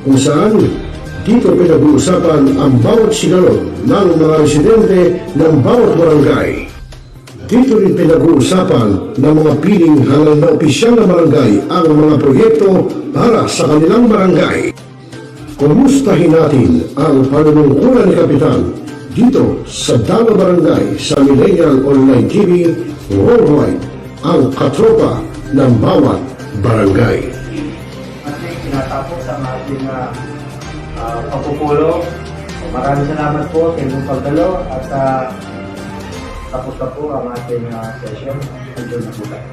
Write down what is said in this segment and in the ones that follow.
kung saan dito pinag-uusapan ang bawat sigalot ng mga residente ng bawat barangay. Dito rin pinag-uusapan ng mga piling hanggang na opisyal na barangay ang mga proyekto para sa kanilang barangay. Kumustahin natin ang panunungkulan ni Kapitan dito sa Dama Barangay sa Millennial Online TV worldwide, ang katropa ng bawat barangay. Ating tinatapos ang ating pagpupulong. Maraming salamat po sa inyong pagdalo at tapos na po ang ating session. Enjoy na po tayo.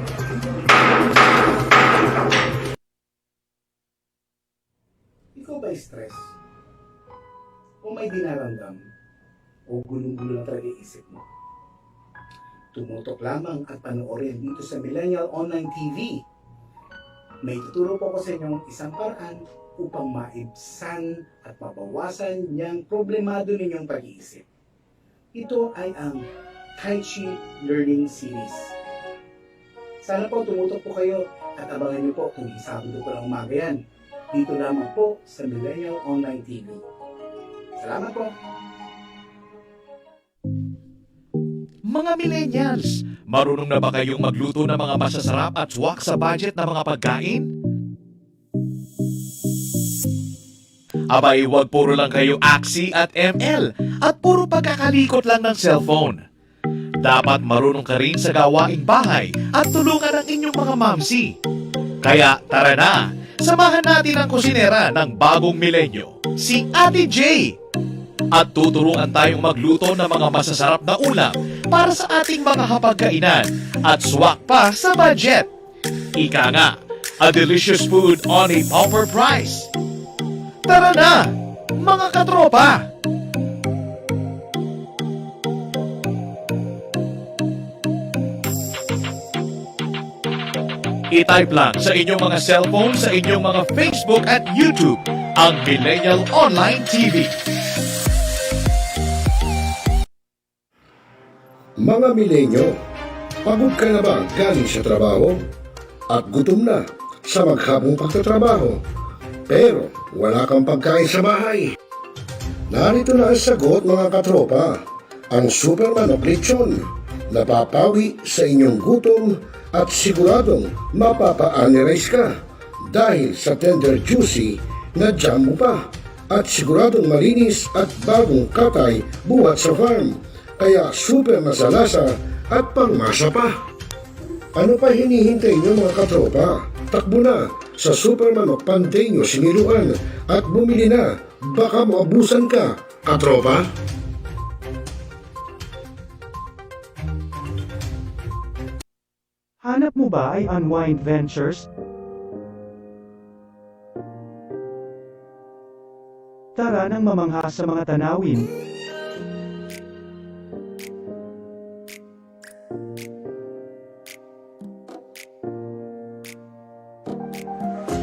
Ikaw ba stress? O may dinaramdam? O gulong-gulo na talaga isip mo? Tumutok lamang at panoorin dito sa Millennial Online TV. May tuturo po ko sa inyong isang paraan upang maibsan at mabawasan niyang problemado ninyong pag-iisip. Ito ay ang Tai Chi Learning Series. Sana po tumutok po kayo at abangan niyo po kung Sabado po ng umaga yan. Dito lamang po sa Millennial Online TV. Salamat po! Mga millennials, marunong na ba kayong magluto ng mga masasarap at swak sa budget na mga pagkain? Abay, wag puro lang kayo AXI at ML at puro pagkakalikot lang ng cellphone. Dapat marunong ka rin sa gawaing bahay at tulungan ang inyong mga mamsi. Kaya tara na, samahan natin ang kusinera ng bagong milenyo, si Ate J. At tuturuan tayong magluto ng mga masasarap na ulam para sa ating mga hapagkainan at swak pa sa budget. Ika nga, a delicious food on a proper price. Tara na, mga katropa! I-type lang sa inyong mga cellphone, sa inyong mga Facebook at YouTube, ang Millennial Online TV. Mga milenyo, pagod ka na ba galing sa trabaho? At gutom na sa maghapong pagtatrabaho? Pero wala kang pagkain sa bahay? Narito na ang sagot, mga katropa. Ang Superman of Lechon, napapawi sa inyong gutom at siguradong mapapa-analyze ka dahil sa tender juicy na jam mo pa at siguradong malinis at bagong katay buhat sa farm. Kaya super masalasa at pangmasa pa. Ano pa hinihintay niyo, mga katropa? Takbo na sa Superman of Panteño Siniluan at bumili na. Baka maabusan ka, katropa. Hanap mo ba ay Unwind Ventures? Tara nang mamangha sa mga tanawin.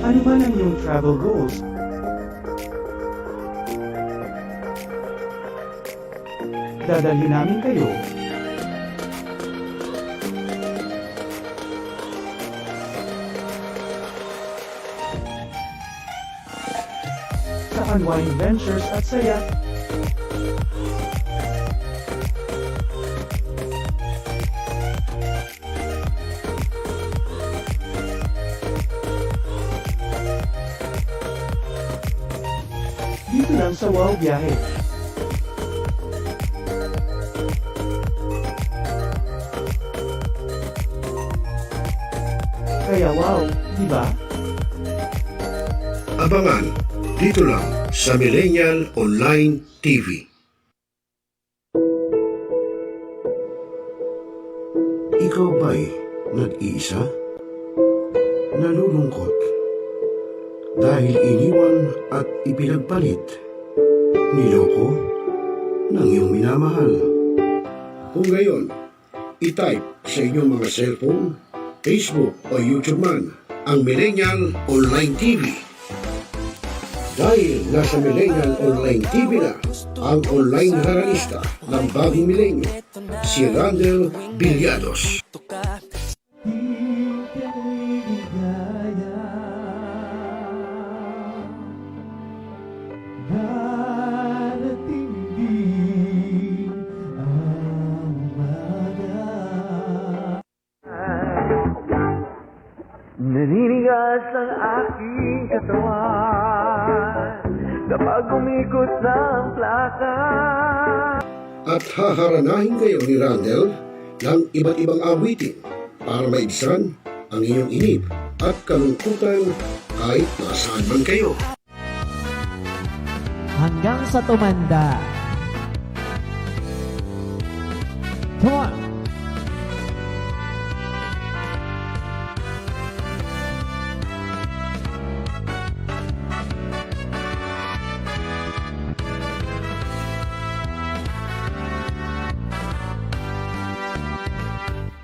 Ano man ang iyong travel goals? Dadalhin namin kayo sa Unwind Ventures at saya. Dito lang sa Wow Biyahe. Kaya wow, di ba? Abangan dito lang sa Millennial Online TV. Ikaw ba'y nag-iisa? Nalulungkot dahil iniwan at ipinagpalit, niloko ng iyong minamahal. Kung ngayon, i-type sa inyong mga cellphone, Facebook o YouTube man ang Millennial Online TV. Dahil nasa Millennial Online TV na ang online haralista ng bagong milenyo, si Randel Villados. kapag umikot na ang plaka. At haharanahin kayo ni Randall ng iba't ibang awitin para maibsan ang inyong inip at kalungkutan kahit nasaan man kayo. Hanggang sa tumanda. Come on!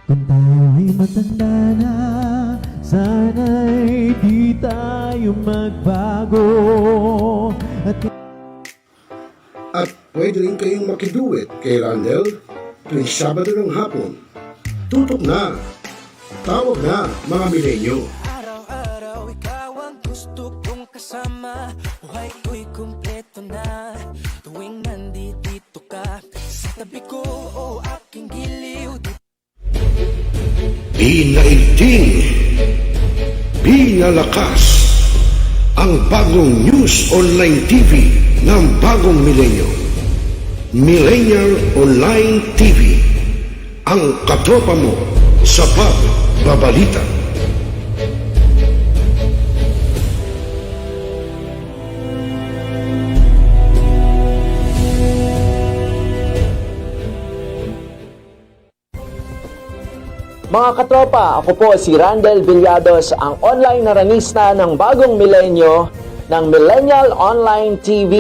Kung tayo'y matanda na, sana'y di tayo magbago. At pwede rin kayong makiduet kay Randall tuwing Sabado ng hapon. Tutok na! Tawag na mga milenyo! Araw-araw ikaw ang gusto kong kasama. Buhay ko'y kumpleto na tuwing nandito ka sa tabi ko o aking giliw. Pinaigting, pinalakas ang bagong news online TV ng bagong milenyo. Millennial Online TV, ang katropa mo sa pagbabalita. Mga katropa, ako po si Randall Villados, ang online naranista ng bagong milenyo ng Millennial Online TV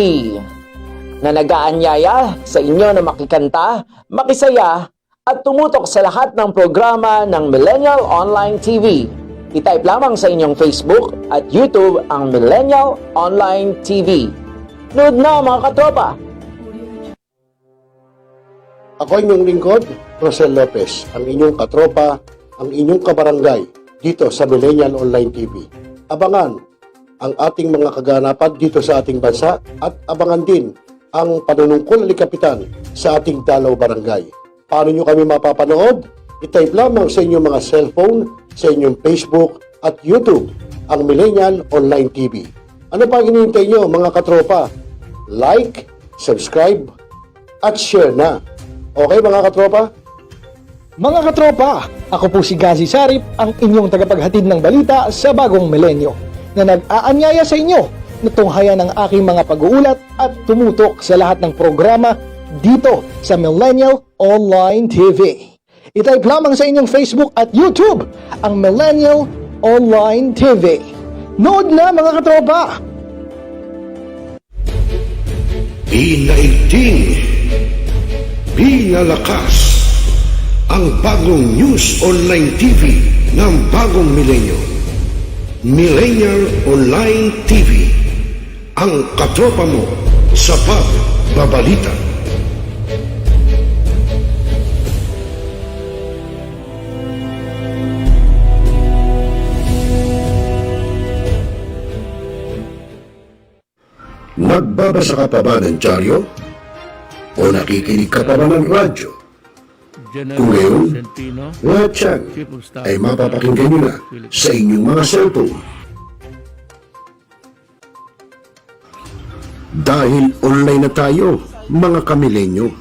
na nag-aanyaya sa inyo na makikanta, makisaya at tumutok sa lahat ng programa ng Millennial Online TV. I-type lamang sa inyong Facebook at YouTube ang Millennial Online TV. Nood na mga katropa! Ako inyong lingkod, Rosel Lopez, ang inyong katropa, ang inyong kabarangay dito sa Millennial Online TV. Abangan ang ating mga kaganapan dito sa ating bansa at abangan din ang panunungkol ni Kapitan sa ating Dalaw Barangay. Paano nyo kami mapapanood? I-type lamang sa inyong mga cellphone, sa inyong Facebook at YouTube ang Millennial Online TV. Ano pa hinihintay nyo mga katropa? Like, subscribe, at share na. Okay mga katropa? Mga katropa, ako po si GHAZI Sarip, ang inyong tagapaghatid ng balita sa bagong milenyo na nag-aanyaya sa inyo na tunghayan ang aking mga pag-uulat at tumutok sa lahat ng programa dito sa Millennial Online TV. I-type lamang sa inyong Facebook at YouTube ang Millennial Online TV. Nood na mga katropa! Pinaigting, pinalakas ang bagong news online TV ng bagong milenyo. Millennial Online TV, ang katropa mo sa pagbabalita. Nagbabasa ka pa ba ng dyaryo? O nakikinig ka pa ba ng radyo? Kung ngayon, lahat yan ay mapapakinggan nyo na sa inyong mga cellphone. Dahil online na tayo, mga kamilenyo.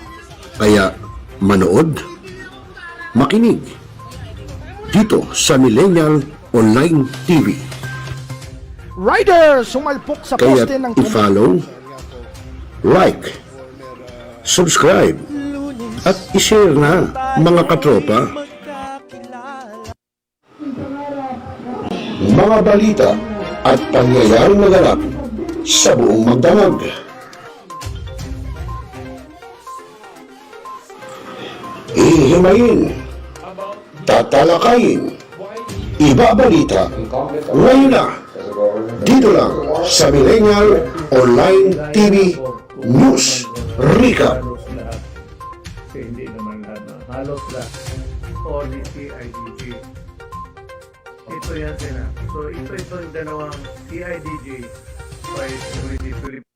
Kaya manood, makinig dito sa Millennial Online TV. Rider, sumalpok sa Kaya poste ng i-follow, like, subscribe, at i-share na mga katropa. Mga balita at pangyayaring naganap sa buong magdamag. Ihimayin, tatalakayin, ibabalita, ngayon na, dito lang sa Millennial Online TV News Recap. Kasi hindi naman lahat na halos lahat or the CIDG. Ito yan sila. So ito yung dalawang CIDG by Security Philippines.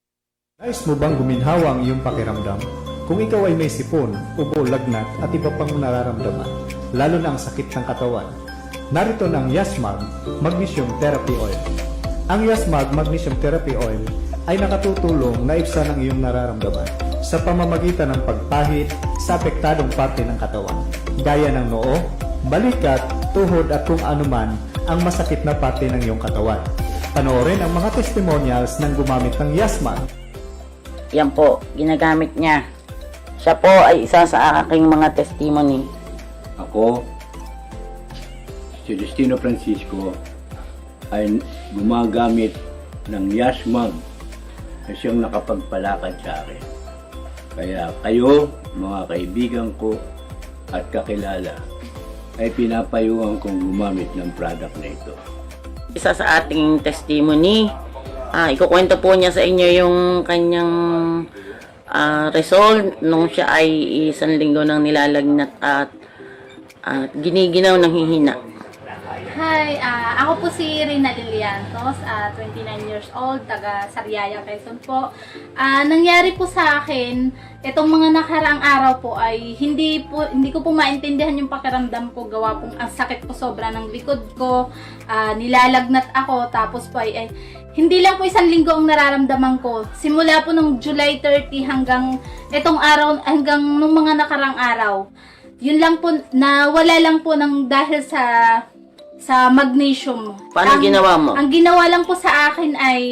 Nais mo bang guminhawa ang iyong pakiramdam? Kung ikaw ay may sipon, ubo, lagnat at iba pang nararamdaman, lalo na ang sakit ng katawan, narito ng Yasmag Magnesium Therapy Oil. Ang Yasmag Magnesium Therapy Oil ay nakatutulong na ibsan ang iyong nararamdaman sa pamamagitan ng pagpahid sa apektadong parte ng katawan, gaya ng noo, balikat, tuhod at kung anuman ang masakit na parte ng iyong katawan. Panoorin ang mga testimonials ng gumamit ng Yasman. Yan po, ginagamit niya. Siya po ay isa sa aking mga testimony. Ako, si Destino Francisco, ay gumagamit ng Yasman na siyang nakapagpalakad sa akin. Kaya kayo, mga kaibigan ko at kakilala, ay pinapayuhan kong gumamit ng product na ito. Isa sa ating testimony, ikukwento po niya sa inyo yung kanyang result nung siya ay 1 linggo nang nilalagnat at giniginaw ng hihina. Hi, ako po si Rina Liliantos, 29 years old, taga Sariaya, Quezon po. Nangyari po sa akin, itong mga nakaraang araw po ay hindi ko po maintindihan yung pakiramdam ko, gawa pong ang sakit po sobra ng likod ko, nilalagnat ako, tapos po ay hindi lang po 1 linggo ang nararamdaman ko. Simula po nung July 30 hanggang itong araw, hanggang nung mga nakaraang araw. Yun lang po, nawala lang po ng dahil sa magnesium. Paano ginawa mo? Ang ginawa lang po sa akin ay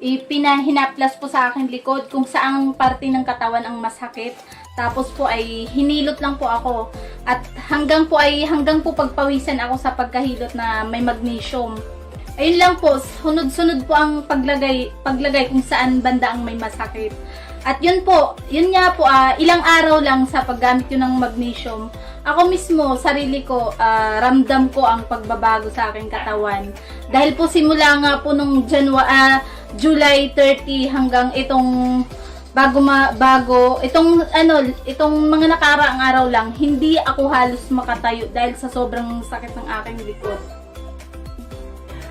pinahinaplas po sa akin likod kung saang parte ng katawan ang masakit. Tapos po ay hinilot lang po ako. At hanggang po pagpawisan ako sa pagkahilot na may magnesium. Ayun lang po, sunod-sunod po ang paglagay kung saan banda ang may masakit. At yun nga po, ilang araw lang sa paggamit yun ng magnesium, ako mismo, sarili ko, ramdam ko ang pagbabago sa aking katawan. Dahil po simula nga po nung July 30 hanggang itong itong mga nakaraang araw lang, hindi ako halos makatayo dahil sa sobrang sakit ng aking likod.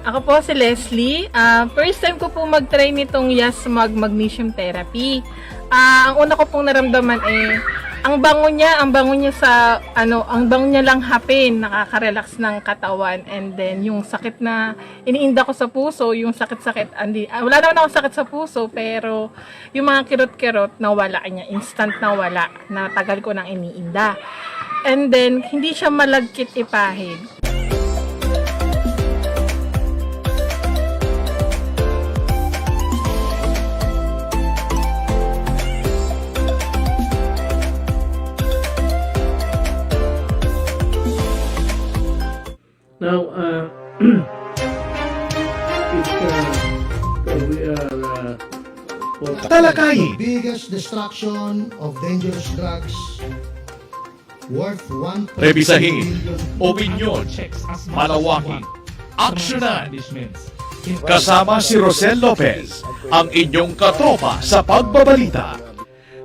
Ako po si Leslie. First time ko po mag-try nitong Yasmag Magnesium Therapy. Ang una ko pong naramdaman ang bango niya lang hapin, nakaka-relax ng katawan, and then yung sakit na iniinda ko sa puso, yung sakit-sakit, wala naman ako sakit sa puso, pero yung mga kirot-kirot nawala niya, instant nawala, na tagal ko nang iniinda. And then hindi siya malagkit ipahid. Now, we are Talakayin, Biggest destruction of dangerous drugs worth 1. rebisahin, opinyon, malawaking, aksyonan. Kasama si Rosel Lopez, ang inyong katropa sa pagbabalita.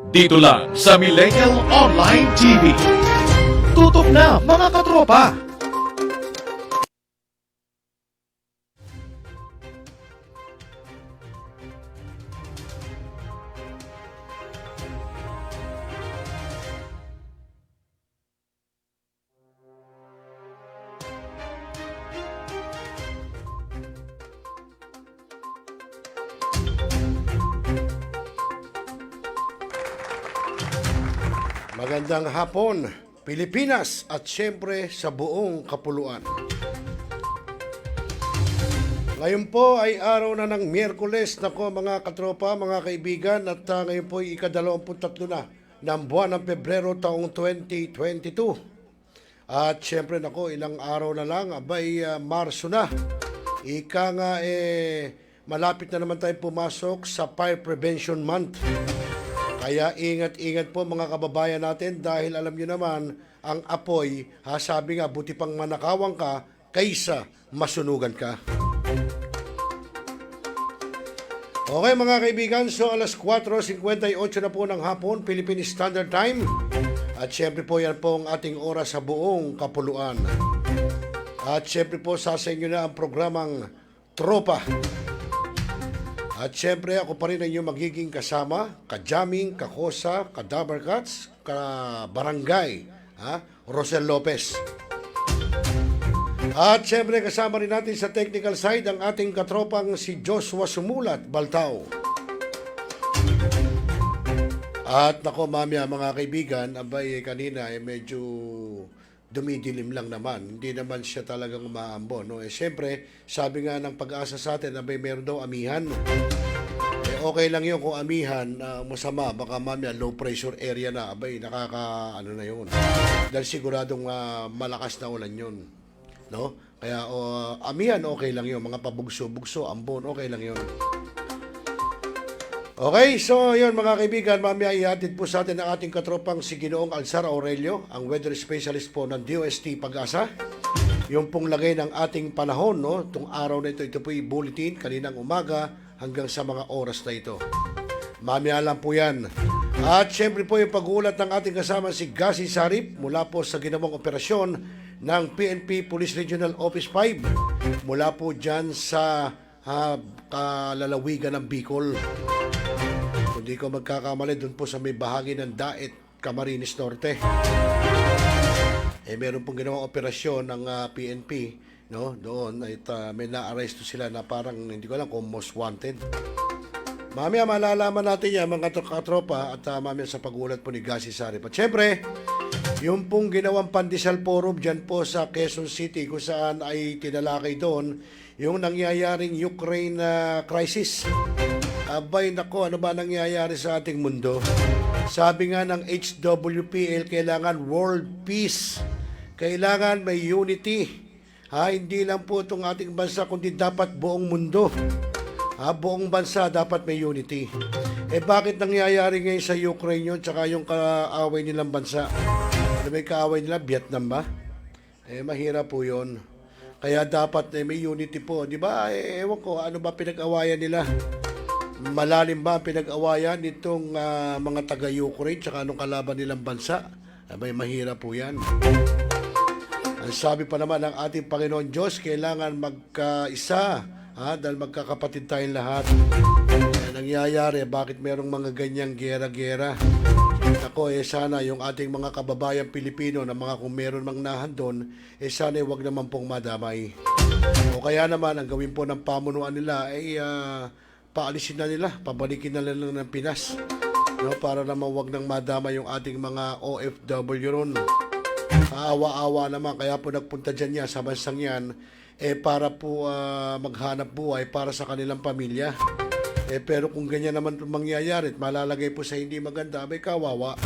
Dito lang sa Millennial Online TV. Tutok na mga katropa! Magandang hapon, Pilipinas at siyempre sa buong kapuluan. Ngayon po ay araw na ng Miyerkules, nako mga katropa, mga kaibigan, at ngayon po ay ika-23 na ng buwan ng Pebrero taong 2022. At siyempre nako, ilang araw na lang, Marso na. Ika nga malapit na naman tayo pumasok sa Fire Prevention Month. Kaya ingat-ingat po mga kababayan natin dahil alam nyo naman, ang apoy, sabi nga, buti pang manakawang ka kaysa masunugan ka. Okay mga kaibigan, so alas 4:58 na po ng hapon, Philippine Standard Time. At syempre po yan po ang ating oras sa buong kapuluan. At syempre po sa inyo na ang programang Tropa. At syempre, ako pa rin ang inyong magiging kasama, ka-jamming, ka-kosa, ka-dabarkats, ka-barangay, Rosel Lopez. At syempre kasama rin natin sa technical side ang ating katropang si Joshua Sumulat, Baltao. At nako mamaya mga kaibigan, abay kanina medyo dumidilim lang naman. Hindi naman siya talagang umaambon. No? Syempre, sabi nga ng Pag-asa sa atin, abay meron daw amihan. Okay lang yun kung amihan, masama, baka mamaya low pressure area na, abay ano na yun. Dahil siguradong malakas na ulan yun. No? Kaya amihan okay lang yun, mga pabugso-bugso, ambon, okay lang yun. Okay, so yun mga kaibigan, mamaya ihatid po sa atin ang ating katropang si Ginoong Alzar Aurelio, ang weather specialist po ng DOST Pag-asa. Yung pong lagay ng ating panahon, no? Itong araw na ito po yung bulletin, kaninang umaga, hanggang sa mga oras na ito. Mamaya lang po yan. At syempre po yung pag-uulat ng ating kasama si GHAZI Sarip mula po sa ginawang operasyon ng PNP Police Regional Office 5 mula po dyan sa kalalawigan ng Bicol. Kung di ko magkakamali, doon po sa may bahagi ng Daet, Camarines Norte. Meron pong ginawang operasyon ng PNP, no? Doon at may na-arresto sila na parang hindi ko alam kung most wanted. Mamaya malalaman natin yan mga katropa at mamaya sa pag-ulat po ni GHAZI Sarip. At syempre, yung pong ginawang pandesal forum dyan po sa Quezon City kung saan ay tinalakay doon yung nangyayaring Ukraine crisis. Abay nako, ano ba nangyayari sa ating mundo? Sabi nga ng HWPL, kailangan world peace. Kailangan may unity. Hindi lang po itong ating bansa, kundi dapat buong mundo. Buong bansa dapat may unity. Bakit nangyayari ngayon sa Ukraine yun, tsaka yung kaaway nilang bansa? Ano may kaaway nila? Vietnam ba? Mahirap po yun. Kaya dapat may unity po. Di ba? Ewan ko, ano ba pinag-awayan nila? Malalim ba ang pinag-awayan nitong mga taga-Ukraine tsaka anong kalaban nilang bansa? May mahirap po yan. Ang sabi pa naman ng ating Panginoon Diyos, kailangan magkaisa, dahil magkakapatid tayong lahat. Nangyayari, bakit merong mga ganyang gera-gera? Ako, sana yung ating mga kababayan Pilipino na mga kung meron mang nahandon, sana wag naman pong madamay. O kaya naman, ang gawin po ng pamunuan nila ay paalisin na nila, pabalikin na nila ng Pinas. No, para naman wag nang madama yung ating mga OFW ron. Awa-awa naman, kaya po nagpunta dyan niya sa bansang yan, para po maghanap buhay para sa kanilang pamilya. Pero kung ganyan naman mangyayari at malalagay po sa hindi maganda, may kawawa.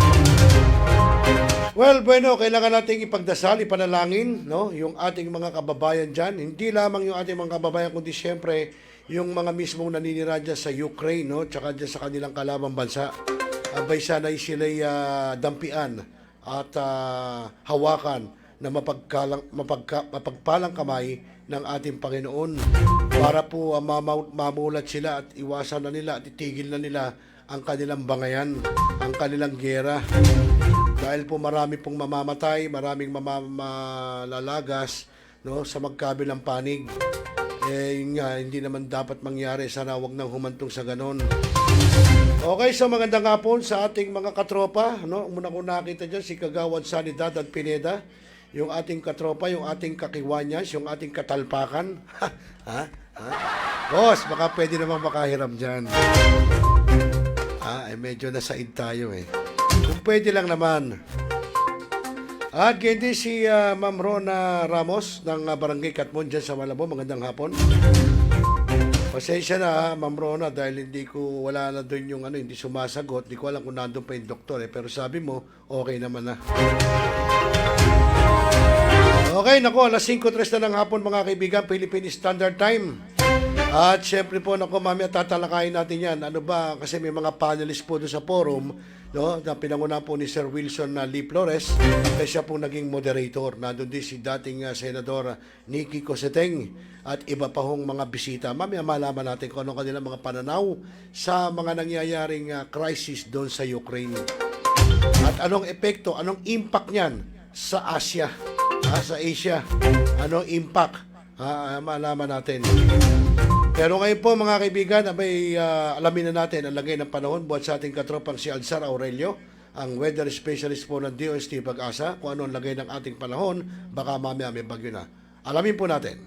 Well, bueno, kailangan nating ipagdasal, ipanalangin, no, yung ating mga kababayan dyan. Hindi lamang yung ating mga kababayan, kundi siyempre yung mga mismong naninira dyan sa Ukraine, no, tsaka dyan sa kanilang kalabang bansa. Abay sana'y sila'y dampian at hawakan na mapagpalang kamay ng ating Panginoon para po mamulat sila at iwasan na nila at itigil na nila ang kanilang bangayan, ang kanilang gera. Dahil po marami pong mamamatay, maraming malalagas, no, sa magkabilang panig. Yun nga, hindi naman dapat mangyari. Sana wag nang humantong sa ganon. Okay, so magandang hapon sa ating mga katropa. No? Muna ko nakita dyan si Kagawad Sanidad at Pineda. Yung ating katropa, yung ating kakiwanyas, yung ating katalpakan. Boss, baka pwede namang makahiram dyan. Medyo nasaid tayo eh. Kung pwede lang naman. At ganyan si Ma'am Rona Ramos ng Barangay Katmon dyan sa Malabo. Magandang hapon. Pasensya na Ma'am Rona dahil wala na doon yung hindi sumasagot. Hindi ko alam kung nandun pa yung doktor pero sabi mo, okay naman na. Okay, nako, alas 5:03 na ng hapon mga kaibigan, Philippine Standard Time. At syempre po, nako, mamaya tatalakayin natin yan. Ano ba, kasi may mga panelists po doon sa forum, no, na pinangunahan po ni Sir Wilson Lee Flores, kaya siya po naging moderator. Nandun din si dating Senador Nikki Coseteng at iba pa hong mga bisita. Mamaya malaman natin kung ano kanilang mga pananaw sa mga nangyayaring crisis doon sa Ukraine. At anong epekto, anong impact niyan sa Asia, sa Asia, anong impact, malaman natin. Pero ngayon po mga kaibigan, alamin na natin ang lagay ng panahon buhat sa ating katropang si Alzar Aurelio, ang weather specialist po ng DOST Pag-asa, kung ano ang lagay ng ating panahon, baka mamaya may bagyo na. Alamin po natin.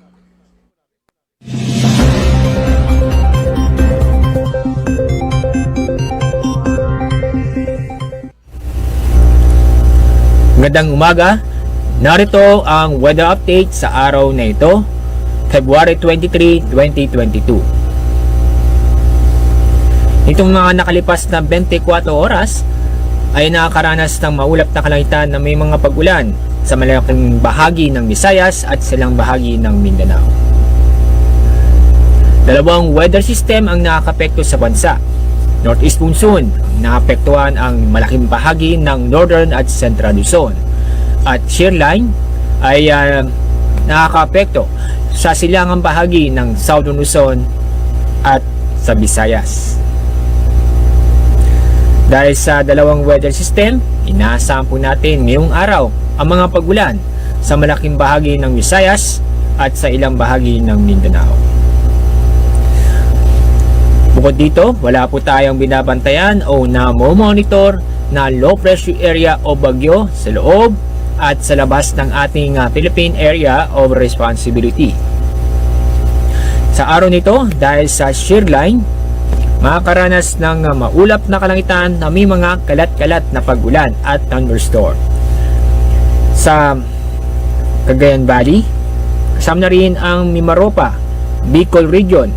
Magandang umaga. Narito ang weather update sa araw na ito, February 23, 2022. Itong mga nakalipas na 24 oras ay nakakaranas ng maulap na kalangitan na may mga pag-ulan sa malaking bahagi ng Visayas at silang bahagi ng Mindanao. Dalawang weather system ang nakakapekto sa bansa. Northeast monsoon, naapektuhan ang malaking bahagi ng Northern at Central Luzon. At shear line ay nakakapekto sa silangang bahagi ng Southern Luzon at sa Visayas. Dahil sa dalawang weather system, inaasahan po natin ngayong araw ang mga pag-ulan sa malaking bahagi ng Visayas at sa ilang bahagi ng Mindanao. Bukod dito, wala po tayong binabantayan o na-monitor na low pressure area o bagyo sa loob at sa labas ng ating Philippine Area of Responsibility. Sa araw nito, dahil sa shear line, makakaranas ng maulap na kalangitan na may mga kalat-kalat na pag-ulan at thunderstorm. Sa Cagayan Valley, kasama na rin ang Mimaropa, Bicol Region,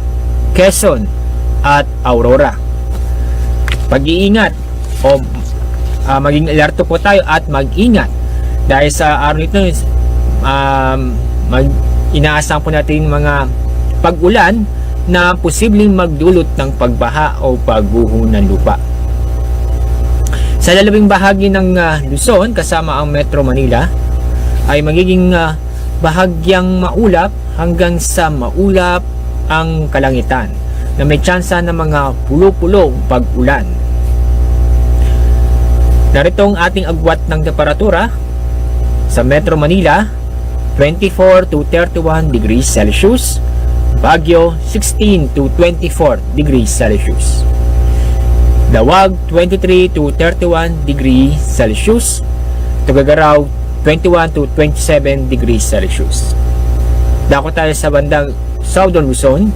Quezon, at Aurora. Pag-iingat o maging alerto po tayo at mag-ingat dahil sa araw nito inaasahan po natin mga pag-ulan na posibleng magdulot ng pagbaha o pagguho ng lupa. Sa lalabing bahagi ng Luzon kasama ang Metro Manila ay magiging bahagyang maulap hanggang sa maulap ang kalangitan na may tsansa ng mga pulo-pulong pag-ulan. Narito ang ating agwat ng temperatura sa Metro Manila, 24 to 31 degrees Celsius, Baguio 16 to 24 degrees Celsius, Dawag 23 to 31 degrees Celsius, Tuguegarao 21 to 27 degrees Celsius. Dako tayo sa bandang Southern Luzon,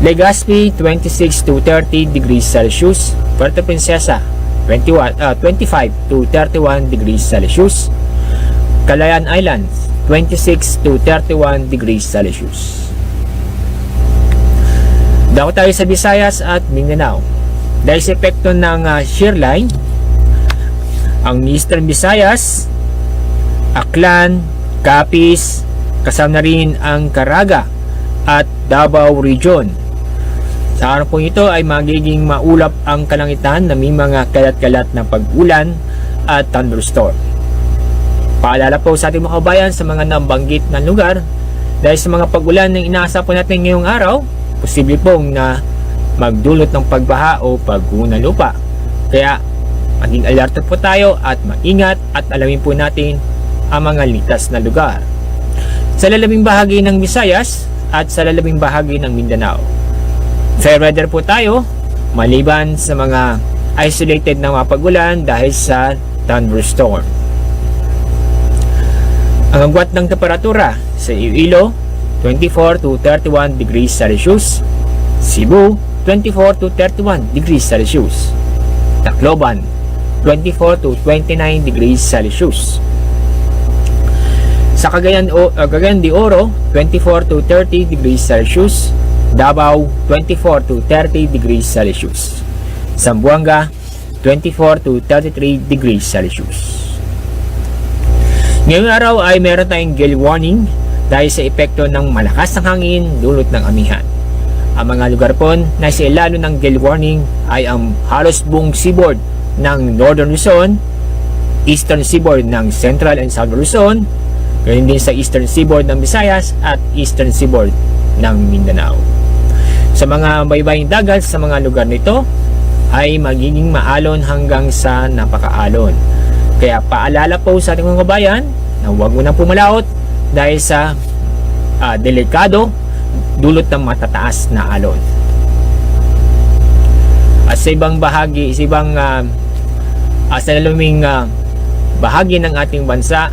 Legazpi 26 to 30 degrees Celsius, Puerto Princesa 25 to 31 degrees Celsius, Calayan Islands 26 to 31 degrees Celsius. Dako tayo sa Visayas at Mindanao. Dahil sa epekto ng shear line, ang Eastern Visayas, Aklan, Capiz, kasama na rin ang Caraga at Davao Region. Sa araw po ito ay magiging maulap ang kalangitan na may mga kalat-kalat na pag-ulan at thunderstorm. Paalala po sa ating mga kabayan sa mga nabanggit na lugar, dahil sa mga pag-ulan na inaasa po natin ngayong araw, posible pong na magdulot ng pagbaha o pagguho ng lupa. Kaya maging alerto po tayo at maingat at alamin po natin ang mga litas na lugar. Sa lalabing bahagi ng Visayas at sa lalabing bahagi ng Mindanao, fair weather po tayo maliban sa mga isolated na mga pag-ulan dahil sa thunderstorm. Ang agwat ng temperatura sa Iloilo 24 to 31 degrees Celsius, Cebu 24 to 31 degrees Celsius, Tacloban 24 to 29 degrees Celsius. Sa Cagayan de Oro 24 to 30 degrees Celsius, Davao 24 to 30 degrees Celsius, Zamboanga 24 to 33 degrees Celsius. Ngayong araw ay meron tayong gale warning dahil sa epekto ng malakas na hangin dulot ng amihan. Ang mga lugar po na sa ilalo ng gale warning ay ang halos buong seaboard ng Northern Luzon, Eastern seaboard ng Central and Southern Luzon, gayon din sa Eastern seaboard ng Visayas at Eastern seaboard ng Mindanao. Sa mga baybaying dagat sa mga lugar nito ay magiging maalon hanggang sa napakaalon. Kaya paalala po sa ating mga kabayan na huwag mo nang pumalaot dahil sa delikado dulot ng matataas na alon. At sa ibang bahagi, sa ibang sa laluming bahagi ng ating bansa,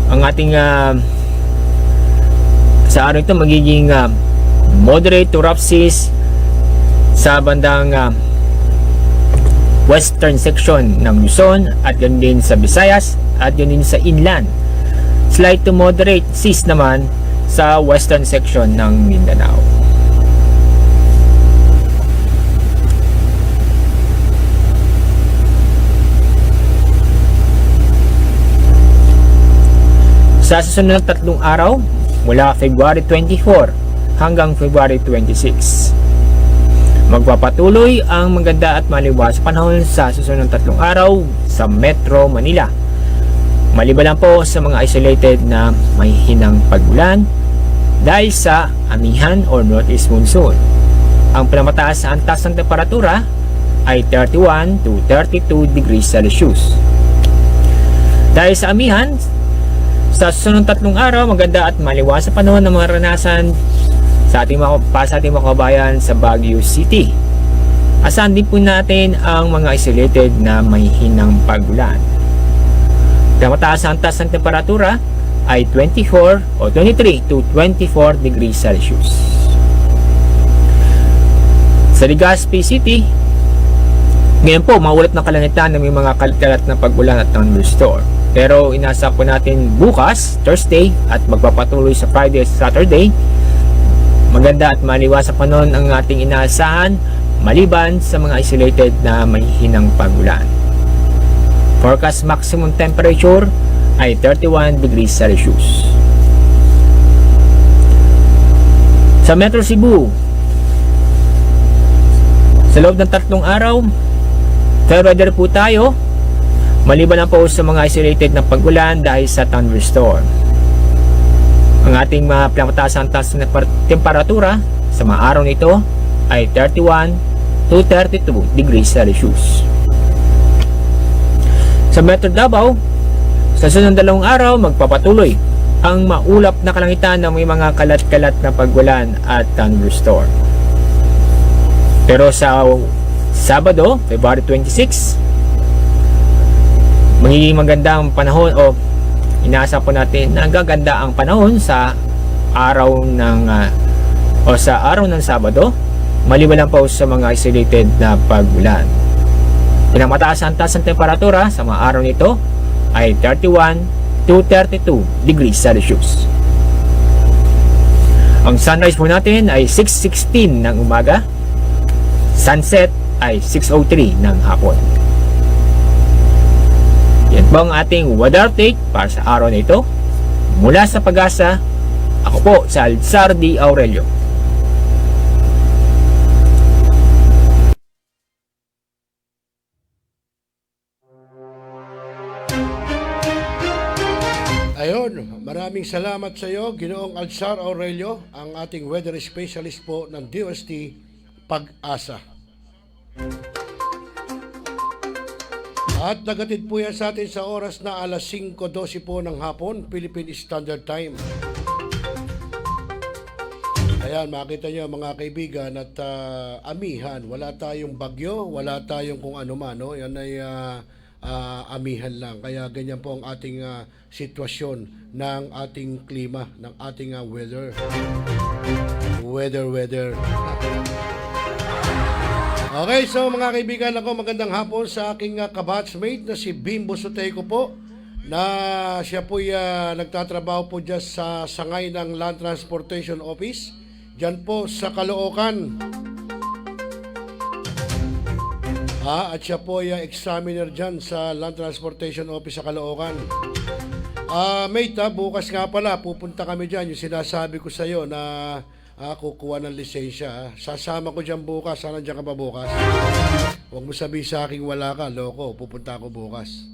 ang ating Sa araw ito magiging moderate to rough seas sa bandang western section ng Luzon at ganoon din sa Visayas at ganoon din sa inland. Slight to moderate seas naman sa western section ng Mindanao. Sa susunod na 3 araw, mula February 24 hanggang February 26, magpapatuloy ang maganda at maliwas panahon sa susunod na 3 araw sa Metro Manila. Maliban lang po sa mga isolated na may hinang pagulan dahil sa amihan or northeast monsoon. Ang pinamataas sa antas ng temperatura ay 31 to 32 degrees Celsius. Dahil sa amihan, sa susunod 3 araw, maganda at maliwas sa panahon ng mga ranasan sa ating mga kabayan sa Baguio City. Asahan din po natin ang mga isolated na may hinang pagulan. Pinamataas sa antas ng temperatura ay 24 o 23 to 24 degrees Celsius. Sa Legazpi City, ngayon po maulat ng kalangitan na may mga kalat na pagulan at thunderstorm. Pero inasa po natin bukas, Thursday, at magpapatuloy sa Friday at Saturday, maganda at maliwas sa panahon ang ating inaasahan maliban sa mga isolated na may hinang pagulan. Forecast maximum temperature ay 31 degrees Celsius. Sa Metro Cebu, sa loob ng 3 araw, fair weather po tayo, maliban lang po sa mga isolated na pagulan dahil sa thunderstorm. Ang ating mga pinamataas na temperatura sa mga araw nito ay 31 to 32 degrees Celsius. Sa Metro Davao, sa sunod 2 araw, magpapatuloy ang maulap na kalangitan ng may mga kalat-kalat na pagulan at thunderstorm. Pero sa Sabado, February 26, magiging maganda ang panahon o inaasa po natin na gaganda ang panahon sa araw ng Sabado, maliban lang po sa mga isolated na pagulan. Pinamataas ang taas ng temperatura sa mga araw nito ay 31 to 32 degrees Celsius. Ang sunrise po natin ay 6:16 ng umaga, sunset ay 6:03 ng hapon. Yan po ang ating weather update para sa araw na ito. Mula sa PAGASA, ako po sa Alzar D. Aurelio. Ayon, maraming salamat sa iyo, Ginoong Alzar Aurelio, ang ating weather specialist po ng DOST PAGASA. At nagatid po yan sa atin sa oras na alas 5:12 po ng hapon, Philippine Standard Time. Ayan, makita nyo mga kaibigan at amihan, wala tayong bagyo, wala tayong kung ano man, no? Yan ay amihan lang. Kaya ganyan po ang ating sitwasyon ng ating klima, ng ating weather. Weather. Okay, so mga kaibigan ako, magandang hapon sa aking kabatchmate na si Bimbo Soteco po, na siya po nagtatrabaho po dyan sa sangay ng Land Transportation Office, dyan po sa Caloocan. At siya po ay examiner dyan sa Land Transportation Office sa Caloocan. Mate, bukas nga pala pupunta kami dyan, yung sinasabi ko sa iyo na kukuha ng lisensya. Sasama ko dyan bukas. Saan dyan ka pa bukas? Huwag mo sabihin sa akin wala ka, loko. Pupunta ako bukas.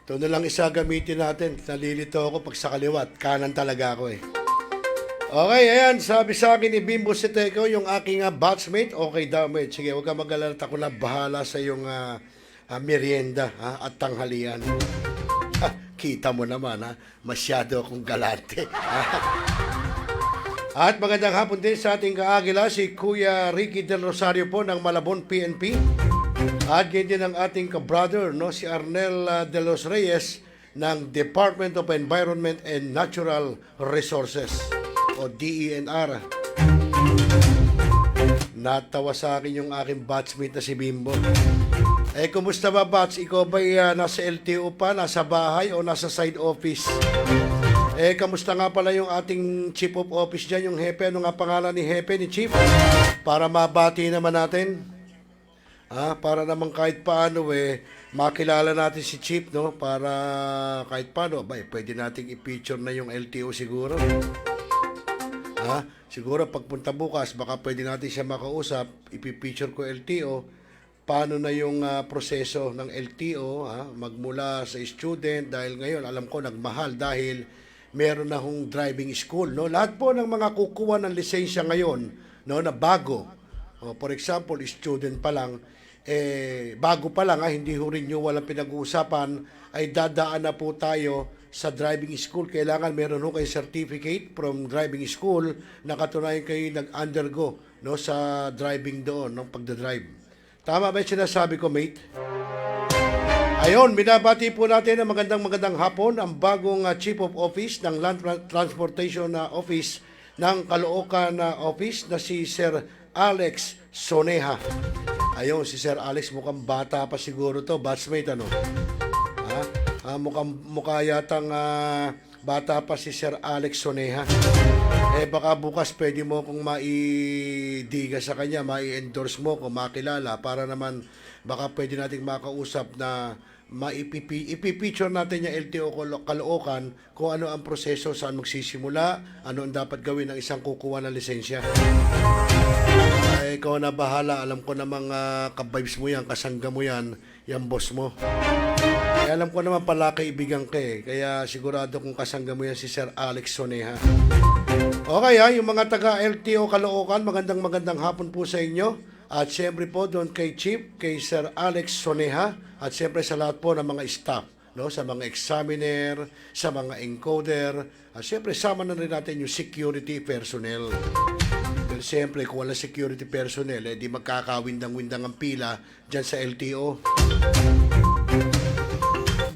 Ito na lang isa gamitin natin. Nalilito ako pag sa kaliwat. Kanan talaga ako eh. Okay, ayan. Sabi sa akin ni Bimbo Soteco, yung aking batchmate. Okay daw, mate. Sige, huwag ka mag-alala. Ako na bahala sa iyong merienda at tanghalian. Kita mo naman, ha? Masyado akong galante. At magandang hapon din sa ating kaagila, si Kuya Ricky Del Rosario po ng Malabon PNP. At ganyan din ang ating ka-brother, no? Si Arnel De Los Reyes ng Department of Environment and Natural Resources o DENR. Natawa sa akin yung aking batchmate na si Bimbo. Kumusta ba, Bats? Ikaw ba'y nasa LTO pa, nasa bahay o nasa side office? Kamusta nga pala yung ating Chief of Office dyan, yung Hepe? Ano nga pangalan ni Hepe, ni Chief? Para mabati naman natin. Para naman kahit paano makilala natin si Chief, no? Para kahit paano, pwede nating i-feature na yung LTO siguro. Siguro pagpunta bukas, baka pwede natin siya makausap, ipipicture ko LTO, paano na yung proseso ng LTO, magmula sa student, dahil ngayon alam ko nagmahal dahil meron na hong driving school, no? Lahat po ng mga kukuha ng lisensya ngayon, no, na bago, for example, student pa lang, bago pa lang, hindi ho rin nyo walang pinag-uusapan, ay dadaan na po tayo sa driving school. Kailangan meron ho kayo certificate from driving school na katunayan kayo nag-undergo, no, sa driving doon, no, pagdadrive. Tama ba yung sinasabi ko, mate? Ayon, binabati po natin ang magandang hapon ang bagong Chief of Office ng Land Transportation Office ng Caloocan Office na si Sir Alex Soneha. Ayon, si Sir Alex mukhang bata pa siguro to, batchmate, ano? Mukha yatang bata pa si Sir Alex Soneha. Baka bukas pwede mo kung maidiga sa kanya, mai-endorse mo kung makilala para naman baka pwede nating makausap na ipipicture natin yung LTO Caloocan kung ano ang proseso, saan magsisimula, ano ang dapat gawin ng isang kukuha ng lisensya. Ikaw na bahala, alam ko namang ka-vibes mo yan, kasangga mo yan, yung boss mo. Alam ko naman pala kaibigan ka kaya sigurado kung kasangga mo yan si Sir Alex Soneha. Okay yung mga taga LTO Caloocan, magandang hapon po sa inyo. At siyempre po doon kay Chief, kay Sir Alex Soneha, at siyempre sa lahat po ng mga staff, no, sa mga examiner, sa mga encoder, at siyempre sama na rin natin yung security personnel. Dahil siyempre kung wala security personnel, di magkakawindang-windang ang pila dyan sa LTO.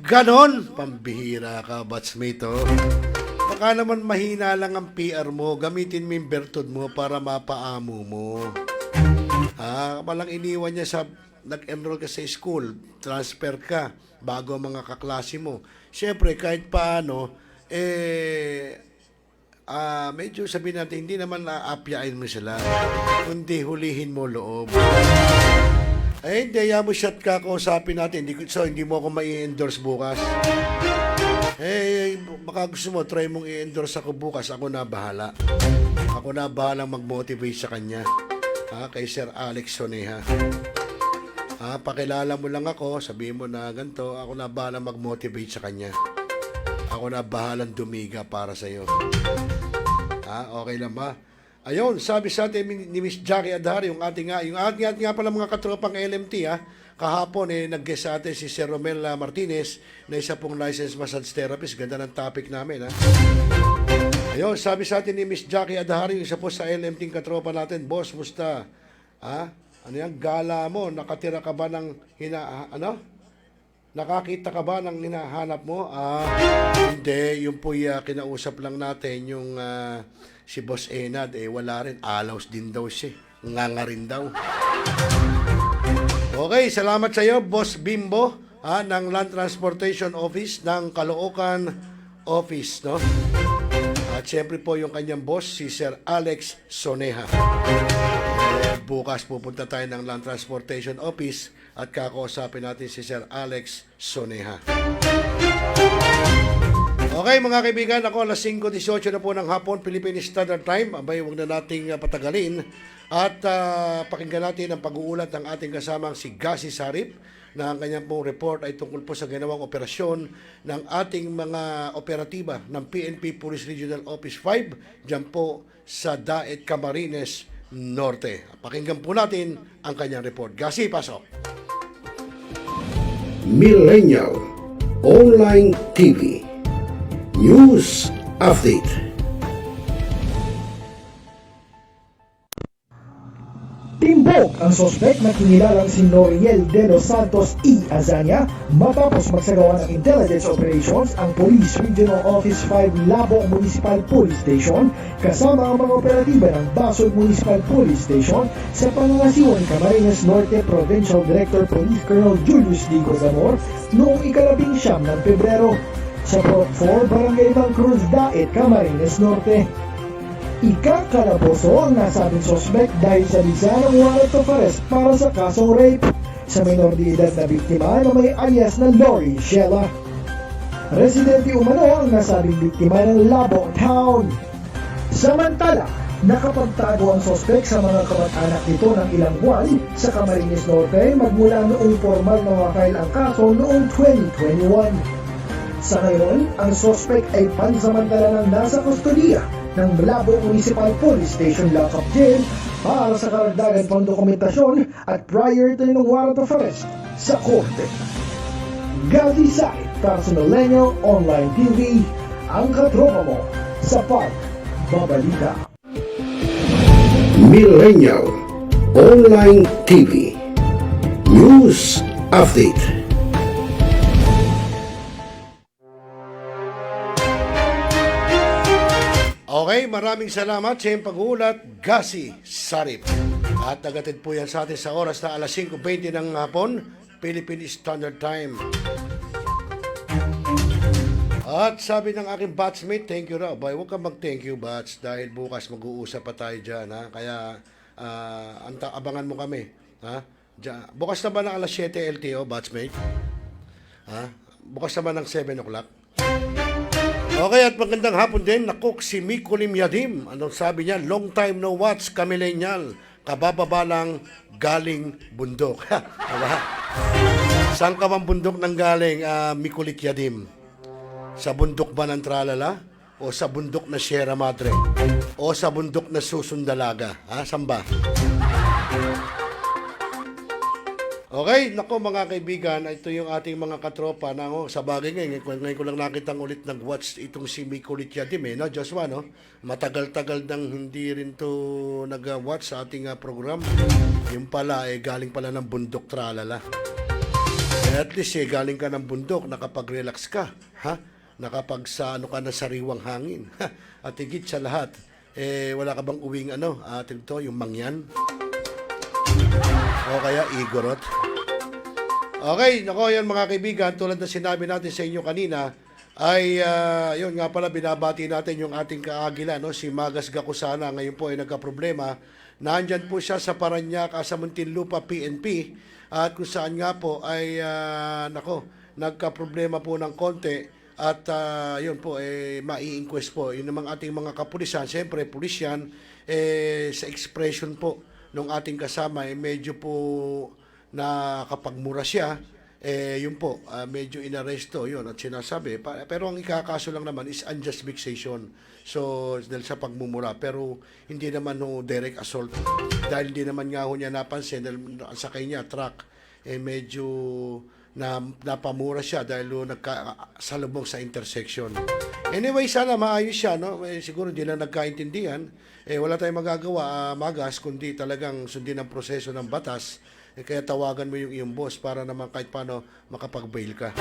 Ganon, pambihira ka, batchmate. Baka naman mahina lang ang PR mo, gamitin mo yung bertud mo para mapaamo mo. Malang iniwan niya sa nag-enroll ka sa school, transfer ka bago ang mga kaklase mo. Siyempre, kahit paano, medyo sabihin natin, hindi naman na-appyain mo sila, kundi hulihin mo loob. Hindi, mo shot ka, kausapin natin. So, hindi mo ako mai-endorse bukas. Baka gusto mo, try mong i-endorse ako bukas. Ako na bahala. Ako na bahala mag-motivate sa kanya. Kay Sir Alex Soneha. Pakilala mo lang ako, sabihin mo na ganito, ako na bahala mag-motivate sa kanya. Ako na bahalang dumiga para sa iyo. Okay lang ba? Ayun, sabi sa atin ni Miss Jackie Adhari, yung ating nga pala mga katropang LMT, kahapon nag-guest sa atin si Sir Romel Martinez na isa pong licensed massage therapist. Ganda ng topic namin, Ayun, sabi sa atin ni Miss Jackie Adhari, yung isa po sa LMT katropa natin, boss, musta? Ano yan, gala mo, nakatira ka ba ng nakakita ka ba ng hinahanap mo? Hindi, yung po kinausap lang natin yung si Boss Enad, wala rin, alaws din daw siya, nganga rin daw. Okay, salamat sa iyo, Boss Bimbo, ng Land Transportation Office ng Caloocan Office, no? At siyempre po yung kanyang boss, si Sir Alex Soneha. Bukas pupunta tayo ng Land Transportation Office at kakausapin natin si Sir Alex Soneha. Okay mga kaibigan, ako alas 5:18 na po ng hapon, Philippine Standard Time. Abay, huwag na nating patagalin. At pakinggan natin ang pag-uulat ng ating kasamang si GHAZI Sarip na ang kanyang pong report ay tungkol po sa ginawang operasyon ng ating mga operatiba ng PNP Police Regional Office 5 dyan po sa Daet, Camarines Norte. Pakinggan po natin ang kanyang report. GHAZI, pasok. Millennial, Online TV News Update. Timbok ang sospek na kinilalang si Noriel de los Santos E. Azania matapos magsagawa ng intelligence operations ang Police Regional Office 5 Labong Municipal Police Station kasama ang mga operatiba ng Basod Municipal Police Station sa pangangasiwa ni Camarines Norte Provincial Director Police Colonel Julius D. Gozamor noong ika-19 ng Pebrero sa Plot 4 Barangay Bang Cruz Daet, Camarines Norte. Ikakalaboso ang nasabing sospek dahil sa bisa ng warrant of arrest para sa kasong rape sa minor de edad na biktima na may alias na Lori Shella. Residente umano ang nasabing biktima ng Labo Town. Samantala, nakapagtago ang sospek sa mga kamag-anak nito ng ilang buwan sa Camarines Norte magmula noong formal na mafile ang kaso noong 2021. Sa ngayon, ang sospek ay pansamantala ng nasa kustodiya ng Malabo Municipal Police Station Lock-up Jail para sa karagdagan pang dokumentasyon at prior to ng warrant of arrest sa korte. GHAZI Site para sa Millennial Online TV, ang katropa mo sa pagbabalita. Millennial Online TV News Update. Okay, maraming salamat sa iyong pag-uulat, GHAZI Sarip. At nagatid po yan sa atin sa oras na alas 5:20 ng hapon, Philippine Standard Time. At sabi ng aking batchmate, thank you raw. Boy, huwag ka mag-thank you, batch, dahil bukas mag-uusap pa tayo dyan. Ha? Kaya abangan mo kami. Ha? Bukas na ba ng alas 7 LTO, batchmate? Ha? Bukas na ba ng 7 o'clock? Okay, at magandang hapon din, nakok si Mikulim Yadim. Anong sabi niya? Long time no watch, kamillennial. Kabababa lang, galing bundok. Saan ka bang bundok nang galing, Mikulik Yadim? Sa bundok ba ng Tralala? O sa bundok na Sierra Madre? O sa bundok na Susundalaga? Ha? Saan ba? Okay, nako mga kaibigan, ito yung ating mga katropa na sa bagay ngayon ko lang nakitang ulit nag-watch itong si Mikulit Yadim no, Joshua, no? Matagal-tagal nang hindi rin to nag-watch sa ating program. Yung pala, galing pala ng bundok Tralala. At least, galing ka ng bundok, nakapag-relax ka, ha? Nakapag sa ka na sariwang hangin. At higit sa lahat, wala ka bang uwing yung mangyan? O kaya igorot. Okay, nako yan mga kaibigan, tulad na sinabi natin sa inyo kanina, ay yun nga pala binabati natin yung ating kaagila, no? Si Magas Gakusana, ngayon po ay nagka-problema. Nandyan po siya sa Parañaque, sa Muntinlupa, PNP, at kung saan nga po ay nagka-problema po ng konti. At yun po, mai-inquest po. Yun namang ating mga kapulisan, siyempre pulis yan, sa expression po nung ating kasama, medyo po nakapagmura siya, yun po, medyo inaresto yun at sinasabi. Pero ang ikakaso lang naman is unjust vexation. So, dahil sa pagmumura. Pero hindi naman direct assault. Dahil hindi naman nga niya napansin, dahil sakay niya, truck, medyo napamura siya dahil nagkasalubong sa intersection. Anyway, sana maayos siya, no? Siguro hindi lang nagkaintindihan. Wala tayong magagawa, Magas, kundi talagang sundin ang proseso ng batas. Kaya tawagan mo yung iyong boss para naman kahit paano makapag-bail ka.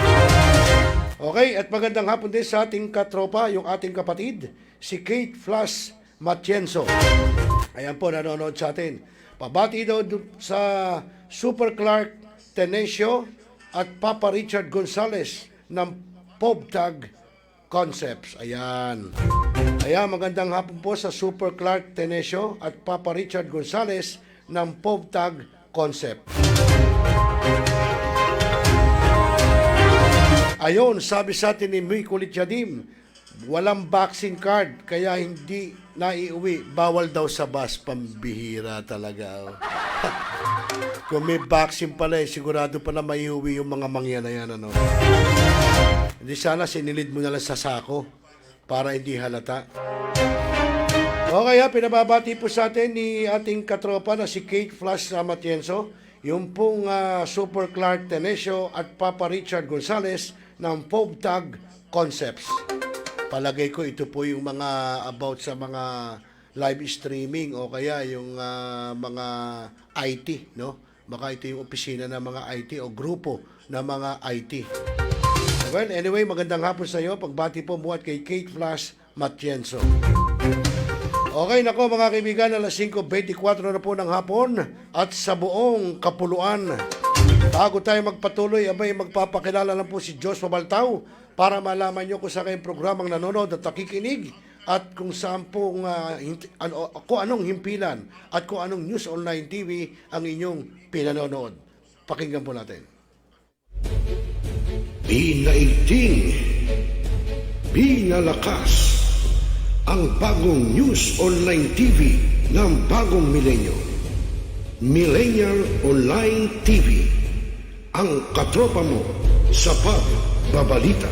Okay, at magandang hapon din sa ating katropa, yung ating kapatid, si Kate Flash Matienzo. Ayan po, nanonood sa atin. Pabati daw sa Super Clark Tenesio at Papa Richard Gonzales ng POBTAG Concepts. Ayan. Ayan, magandang hapon po sa Super Clark Tenesio at Papa Richard Gonzales ng POBTAG Concept. Ayon, sabi sa atin ni Mikulit Yadim, walang vaccine card kaya hindi naiuwi. Bawal daw sa bus. Pambihira talaga. Kung may vaccine pala, sigurado pala maiuwi yung mga mangyan na yan. Ano? Hindi sana sinilid mo na lang sa sako para hindi halata. O kaya pinababati po sa atin ni ating katropa na si Kate Flash Matienzo, yung pong Super Clark Tenesio at Papa Richard Gonzales ng POV Concepts. Palagay ko ito po yung mga about sa mga live streaming o kaya yung mga IT, no? Baka ito yung opisina ng mga IT o grupo ng mga IT. Well, anyway, magandang hapon sa iyo. Pagbati po buhat kay Kate Flash Matienzo. Okay, nako mga kaibigan, alas 5:24 na po ng hapon at sa buong kapuluan. Bago tayo magpatuloy, abay magpapakilala lang po si Joshua Baltao para malaman nyo kung sa kayong programang nanonood at nakikinig at kung saan pong, kung anong himpilan at kung anong News Online TV ang inyong pinanonood. Pakinggan po natin. Binaigting, binalakas ang bagong News Online TV ng bagong milenyo. Millennial Online TV, ang katropa mo sa pagbabalita.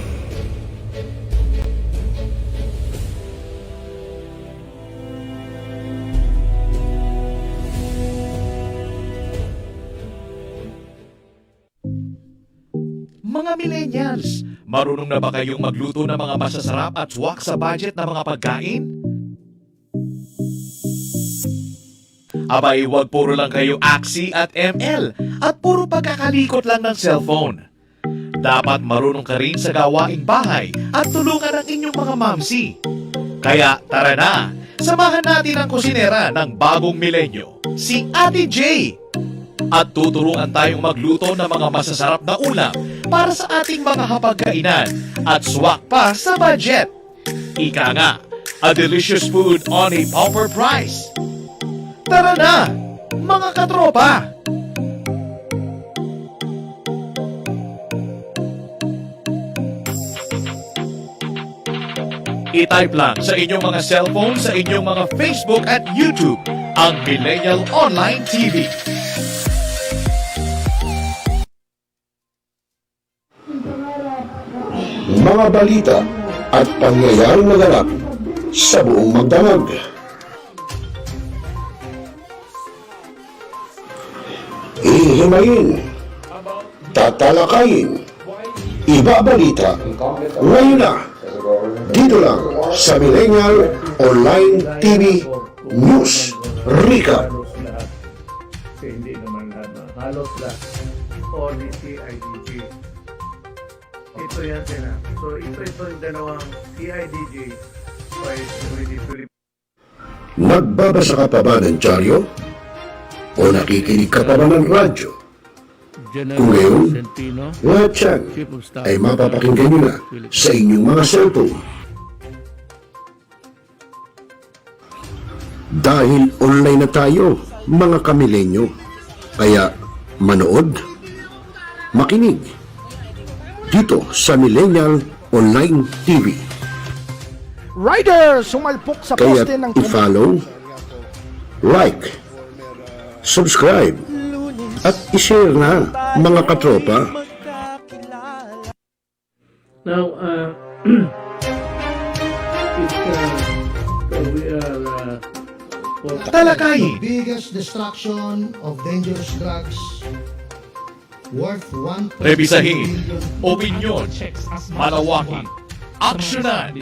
Mga millennials, marunong na ba kayong magluto ng mga masasarap at swak sa budget na mga pagkain? Abay, wag puro lang kayo AXI at ML at puro pagkakalikot lang ng cellphone. Dapat marunong ka rin sa gawaing bahay at tulungan ang inyong mga mamsi. Kaya tara na, samahan natin ang kusinera ng bagong milenyo, si Ate J. At tuturuan tayong magluto ng mga masasarap na ulam para sa ating mga hapagkainan at swak pa sa budget. Ika nga, a delicious food on a proper price. Tara na, mga katropa! I-type lang sa inyong mga cellphone sa inyong mga Facebook at YouTube ang Millennial Online TV. Mga balita at pangyayaring naganap sa buong magdamag. Ihimayin, tatalakayin, ibabalita, ngayon na, dito lang sa Millennial Online TV News Recap. Kasi hindi naman lahat na halos lahat or the CIDG. Ito yan sila. So ito yung dalawang CIDG by Philippines. Nagbabasa ka pa ba ng dyaryo? O nakikinig ka pa ba ng radyo? Kung ngayon, lahat yan ay mapapakinggan nyo na sa inyong mga cellphone. Dahil online na tayo, mga kamilenyo. Kaya manood, makinig, dito sa Millennial Online TV. Rider, sumalpok sa Kaya poste ng i-follow, like, subscribe, at i-share na, mga katropa. Now, we are Talakayin, biggest destruction of dangerous drugs worth 1. rebisahin, opinyon, malawakin, aksyonan.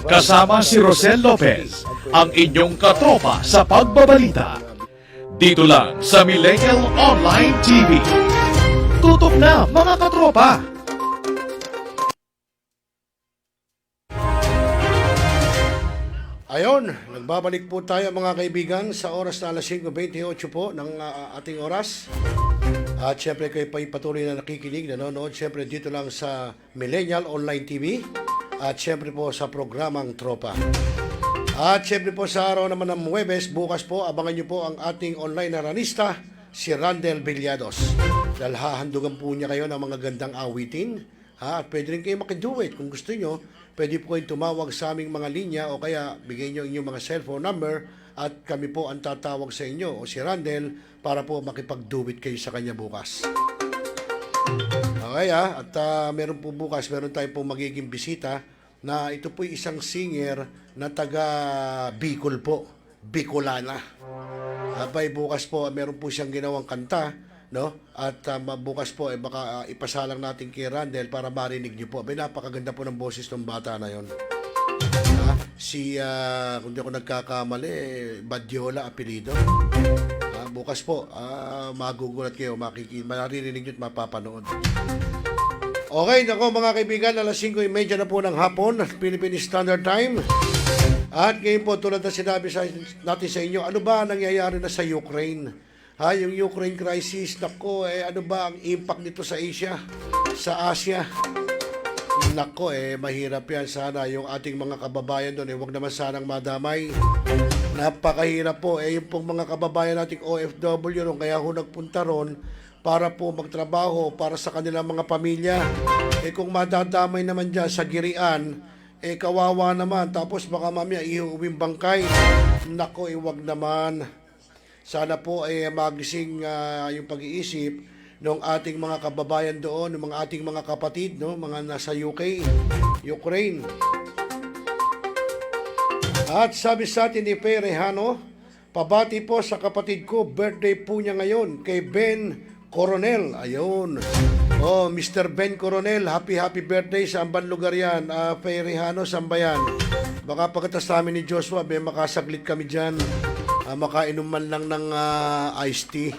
Kasama si Rosel Lopez, ang inyong katropa sa pagbabalita. Dito lang sa Millennial Online TV. Tutok na, mga katropa! Ayon, nagbabalik po tayo mga kaibigan sa oras na alas 5:28 po ng ating oras. At syempre kayo pa patuloy na nakikinig, nanonood syempre dito lang sa Millennial Online TV at syempre po sa programang Tropa. At syempre po sa araw naman ng Huwebes, bukas po abangan nyo po ang ating online na ranista, si Randel Villados. Dahil hahandugan po niya kayo ng mga gandang awitin. At pwede rin kayo makiduet kung gusto nyo. Pwede po kayong tumawag sa aming mga linya o kaya bigay nyo inyong mga cellphone number at kami po ang tatawag sa inyo o si Randel para po makipag-duet kayo sa kanya bukas. Okay at meron po bukas, meron tayo po magiging bisita na ito po isang singer na taga Bicol po, Bicolana. Abay bukas po meron po siyang ginawang kanta no? At bukas po baka ipasalang natin kay Randel para marinig niyo po. Napakaganda po ng boses ng bata na 'yon. Kung di ako nagkakamali, Badiola apelido. Bukas po, magugulat kayo, maririnig nyo at mapapanood. Okay, nako mga kaibigan, alas 5:30 na po ng hapon, Philippine Standard Time. At ngayon po, tulad na sinabi natin sa inyo, ano ba nangyayari na sa Ukraine? Yung Ukraine crisis, nako, ano ba ang impact nito sa Asia? Sa Asia? Nako, mahirap yan. Sana yung ating mga kababayan doon, huwag naman sanang madamay. Napakahirap po. Yung pong mga kababayan nating OFW ron, kaya ho nagpunta ron para po magtrabaho para sa kanilang mga pamilya. Kung madadamay naman dyan sa girian, kawawa naman. Tapos baka mamaya iuwing bangkay. Nako, huwag naman. Sana po magising yung pag-iisip ng ating mga kababayan doon, ng mga ating mga kapatid, no, mga nasa Ukraine. At sabi sa atin ni Pe Rehano, pabati po sa kapatid ko, birthday po niya ngayon, kay Ben Coronel. Ayun. Mr. Ben Coronel, happy birthday sa ambang lugar yan. Pe Rehano, sambayan. Baka pagkatas namin ni Joshua, makasaglit kami dyan. Makainom man lang ng iced tea.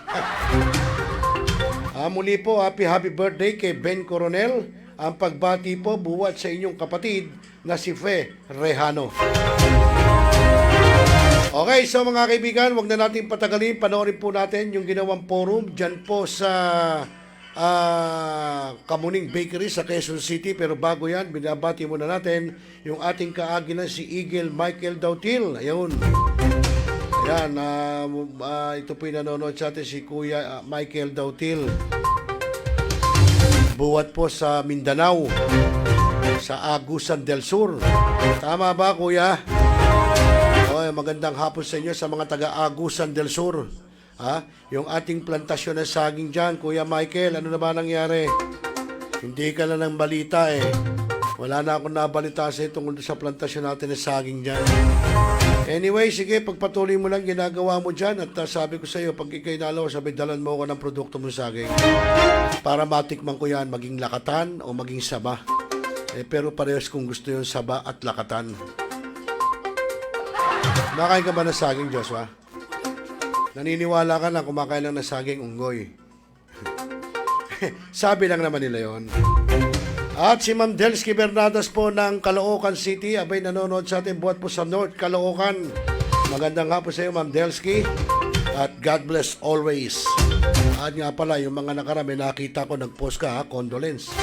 Muli po, happy birthday kay Ben Coronel. Ang pagbati po buwat sa inyong kapatid na si Fe Rehano. Okay, so mga kaibigan, wag na natin patagalin. Panoorin po natin yung ginawang forum dyan po sa Kamuning Bakery sa Quezon City. Pero bago yan, binabati muna natin yung ating kaaginan si Eagle Michael Dautil. Ayun. Ayan, ito po yung nanonood sa atin si Kuya Michael Dautil. Buwat po sa Mindanao, sa Agusan del Sur. Tama ba, Kuya? Magandang hapon sa inyo sa mga taga-Agusan del Sur. Yung ating plantasyon ng saging dyan, Kuya Michael, ano na ba nangyari? Hindi ka na ng balita Wala na akong nabalita sa tungkol sa plantasyon natin ng saging dyan. Anyway, sige, pagpatuloy mo lang ginagawa mo dyan at sabi ko sa iyo, pag ikay nalaw, sabi, dalan mo ako ng produkto mo saging para matikman ko yan, maging lakatan o maging saba. Pero parehas kung gusto yung saba at lakatan. Kumakain ka ba ng saging, Joshua? Naniniwala ka na kumakain lang ng saging unggoy. Sabi lang naman nila yon. At si Ma'am Delsky Bernadas po ng Caloocan City, abay nanonood sa atin buhat po sa North Caloocan. Magandang hapon sa iyo, Ma'am Delsky. At God bless always. At nga pala, yung mga nakarami, nakita ko nag-post ka, condolence.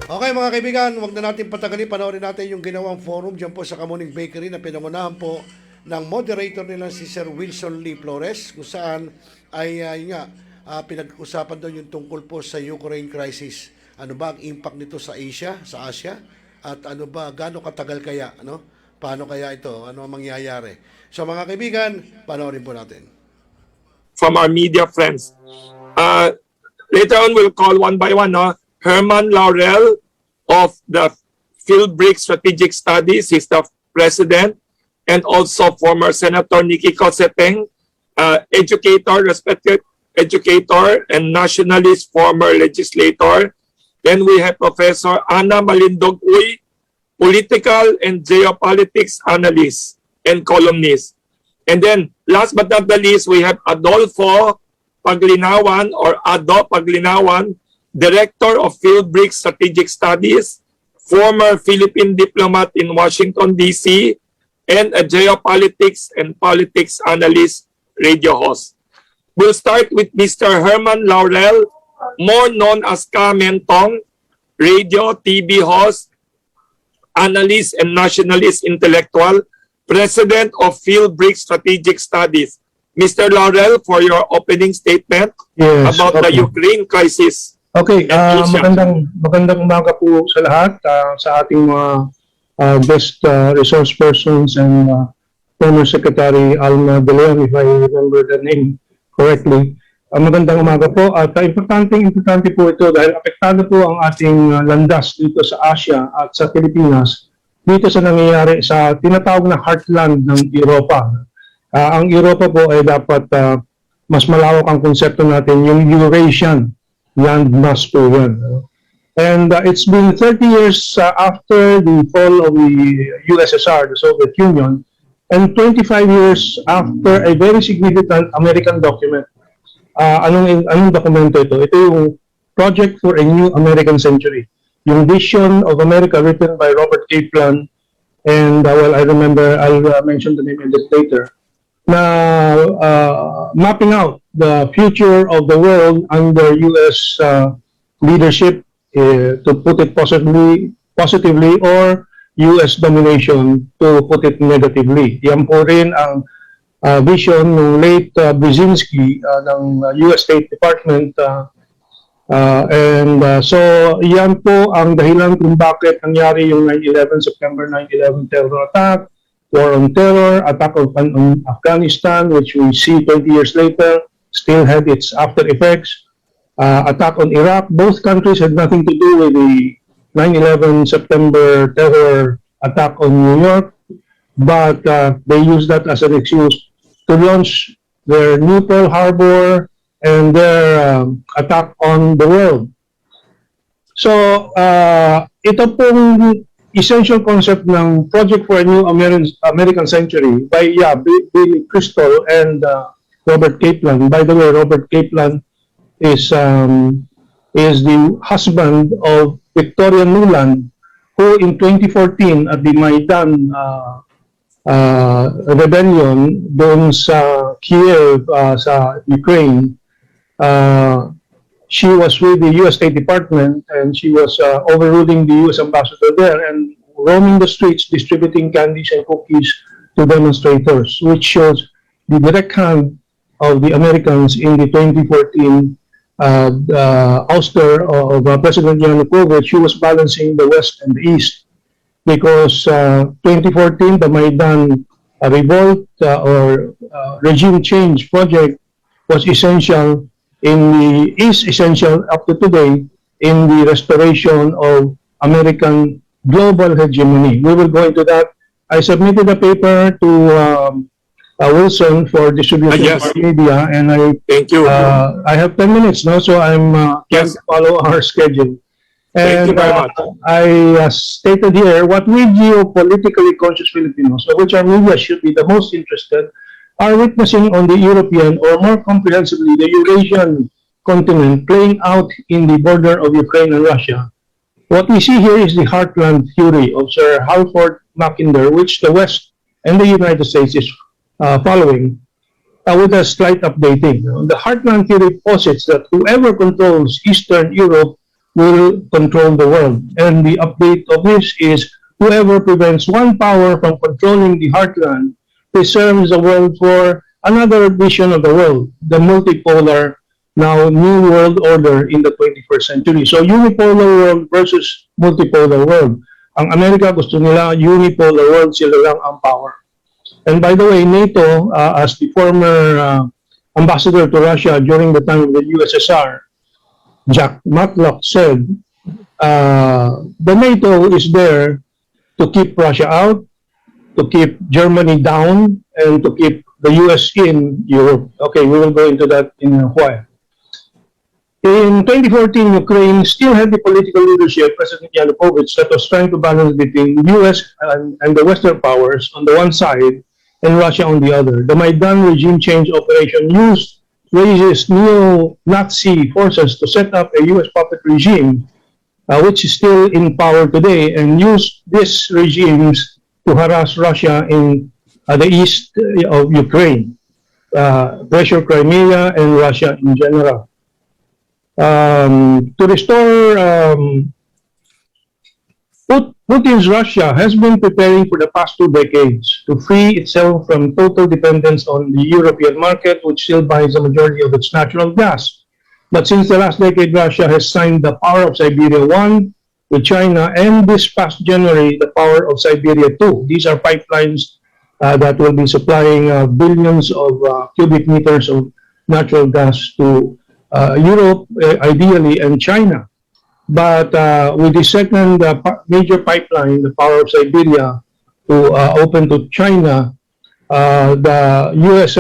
Okay mga kaibigan, huwag na natin patagalin. Panoorin natin yung ginawang forum dyan po sa Kamuning Bakery na pinangunahan po ng moderator nila si Sir Wilson Lee Flores, kung saan ay pinag-usapan doon yung tungkol po sa Ukraine crisis. Ano ba ang impact nito sa Asia, at ano ba, gaano katagal kaya, paano kaya ito, ano ang mangyayari. So mga kaibigan, panoorin po natin. From our media friends. Later on, we'll call one by one, Herman Laurel of the Philbrick Strategic Studies, he's the president, and also former Senator Nikki Coseteng, educator, respected educator, and nationalist former legislator. Then we have Professor Ana Malindog Uy, political and geopolitics analyst and columnist. And then, last but not the least, we have Adolfo Paglinawan or Ado Paglinawan, Director of Philbrick Strategic Studies, former Philippine diplomat in Washington, D.C., and a geopolitics and politics analyst, radio host. We'll start with Mr. Herman Laurel, more known as Kamentong, radio, TV host, analyst, and nationalist intellectual, president of Philbrick Strategic Studies. Mr. Laurel, for your opening statement about the Ukraine crisis. Okay, magandang umaga po sa lahat, sa ating mga guest resource persons and former Secretary Alma De Leon, if I remember the name correctly. Magandang umaga po at importante po ito dahil apektado po ang ating landas dito sa Asia at sa Pilipinas dito sa nangyayari sa tinatawag na heartland ng Europa. Ang Europa po ay dapat mas malawak ang konsepto natin, yung Eurasian landmass po yan. And it's been 30 years after the fall of the USSR, the Soviet Union, and 25 years after a very significant American document. Anong dokumento ito? Ito yung Project for a New American Century. Yung Vision of America written by Robert Kaplan, and well, I remember, I'll mention the name a bit later, na mapping out the future of the world under U.S. Leadership, to put it positively, or U.S. domination, to put it negatively. Yan po rin ang vision ng late Brzezinski ng U.S. State Department. So, yan po ang dahilan kung bakit nangyari yung 9/11, September 9/11 terror attack, war on terror, attack on Afghanistan, which we see 20 years later, still had its after effects, attack on Iraq. Both countries had nothing to do with the 9/11 September terror attack on New York, but they used that as an excuse to launch their new Pearl Harbor and their attack on the world. So, ito pong essential concept ng Project for a New American Century by Billy Crystal and Robert Kaplan. By the way, Robert Kaplan is the husband of Victoria Nuland, who in 2014 at the Maidan rebellion doon sa Kiev, sa Ukraine, she was with the U.S. State Department, and she was overruling the U.S. ambassador there and roaming the streets distributing candies and cookies to demonstrators, which shows the direct hand of the Americans in the 2014 ouster of President Yanukovych, who was balancing the West and the East. Because 2014, the Maidan revolt or regime change project was essential is essential up to today in the restoration of American global hegemony. We will go into that. I submitted a paper to Wilson for distribution to media, and thank you. I have 10 minutes now, so I'm trying to follow our schedule. And Thank you very much. I stated here what we geopolitically conscious Filipinos, of which our media should be the most interested, are witnessing on the European, or more comprehensively, the Eurasian continent playing out in the border of Ukraine and Russia. What we see here is the heartland theory of Sir Halford Mackinder, which the West and the United States is following, with a slight updating. The heartland theory posits that whoever controls Eastern Europe will control the world. And the update of this is whoever prevents one power from controlling the heartland preserves the world for another vision of the world, the multipolar, now new world order in the 21st century. So unipolar world versus multipolar world. Ang Amerika gusto nila unipolar world, sila lang ang power. And by the way, NATO, as the former ambassador to Russia during the time of the USSR, Jack Matlock said, the NATO is there to keep Russia out, to keep Germany down, and to keep the US in Europe. Okay, we will go into that in a while. In 2014, Ukraine still had the political leadership, President Yanukovych, that was trying to balance between US and the Western powers on the one side and Russia on the other. The Maidan regime change operation raises neo-Nazi forces to set up a US puppet regime, which is still in power today, and use these regimes to harass Russia in the east of Ukraine, pressure Crimea and Russia in general. To restore Putin's Russia has been preparing for the past 2 decades to free itself from total dependence on the European market, which still buys the majority of its natural gas. But since the last decade, Russia has signed the Power of Siberia 1 with China, and this past January, the Power of Siberia 2. These are pipelines that will be supplying billions of cubic meters of natural gas to Europe, ideally, and China. But with the second major pipeline, the Power of Siberia, to open to China, Russia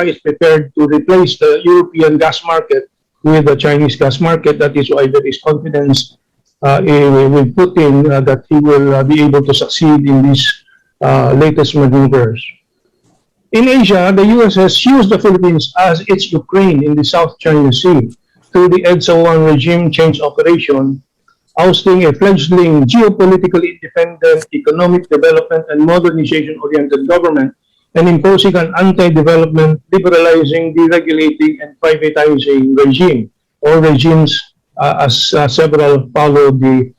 is prepared to replace the European gas market with the Chinese gas market. That is why there is confidence with Putin that he will be able to succeed in these latest maneuvers. In Asia, the U.S. has used the Philippines as its Ukraine in the South China Sea through the EDSA 1 regime change operation, ousting a fledgling geopolitically independent economic development and modernization-oriented government and imposing an anti-development, liberalizing, deregulating, and privatizing regime, or regimes as several followed the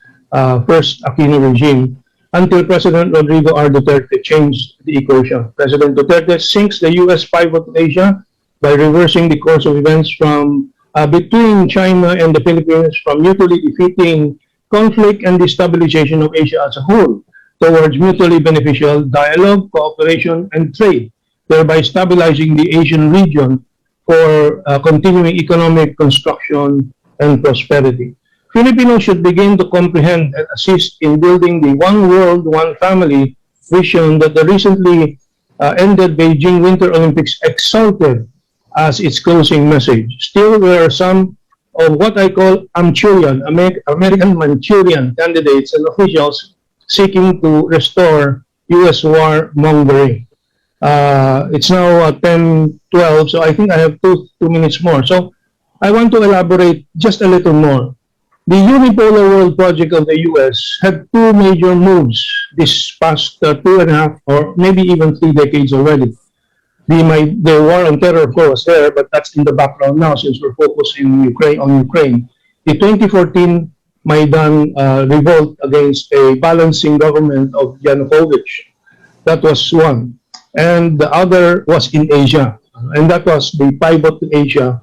first Aquino regime, until President Rodrigo R. Duterte changed the equation. President Duterte sinks the U.S. pivot to Asia by reversing the course of events from between China and the Philippines from mutually defeating conflict and destabilization of Asia as a whole towards mutually beneficial dialogue, cooperation, and trade, thereby stabilizing the Asian region for continuing economic construction and prosperity. Filipinos should begin to comprehend and assist in building the one world, one family vision that the recently ended Beijing Winter Olympics exalted as its closing message. Still, there are some of what I call American Manchurian candidates and officials seeking to restore U.S. warmongering. It's now 10:12, so I think I have two minutes more. So I want to elaborate just a little more. The unipolar world project of the U.S. had two major moves this past 2.5 or maybe even 3 decades already. The war on terror, of course, was there, but that's in the background now since we're focusing on Ukraine. The 2014 Maidan revolt against a balancing government of Yanukovych. That was one. And the other was in Asia. And that was the pivot to Asia.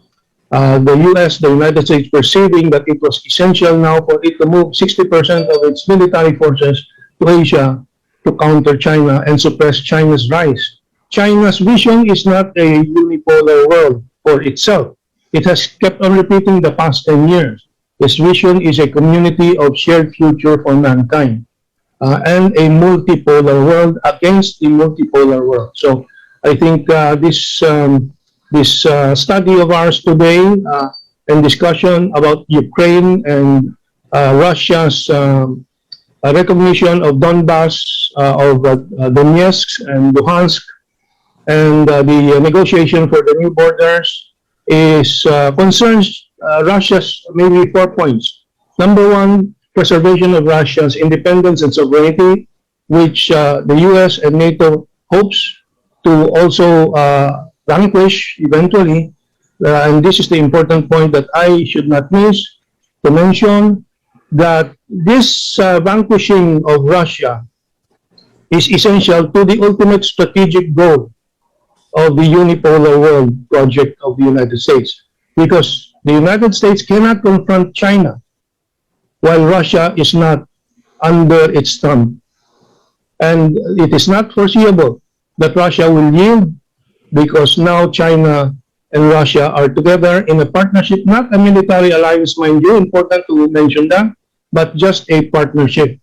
The U.S., the United States, perceiving that it was essential now for it to move 60% of its military forces to Asia to counter China and suppress China's rise. China's vision is not a unipolar world for itself. It has kept on repeating the past 10 years. Its vision is a community of shared future for mankind and a multipolar world against the multipolar world. So I think this study of ours today and discussion about Ukraine and Russia's recognition of Donbass, of Donetsk and Luhansk, and the negotiation for the new borders is concerns Russia's maybe 4 points. Number one, preservation of Russia's independence and sovereignty, which the U.S. and NATO hopes to also vanquish eventually. And this is the important point that I should not miss to mention, that this vanquishing of Russia is essential to the ultimate strategic goal of the unipolar world project of the United States, because the United States cannot confront China while Russia is not under its thumb. And it is not foreseeable that Russia will yield, because now China and Russia are together in a partnership, not a military alliance, mind you, important to mention that, but just a partnership.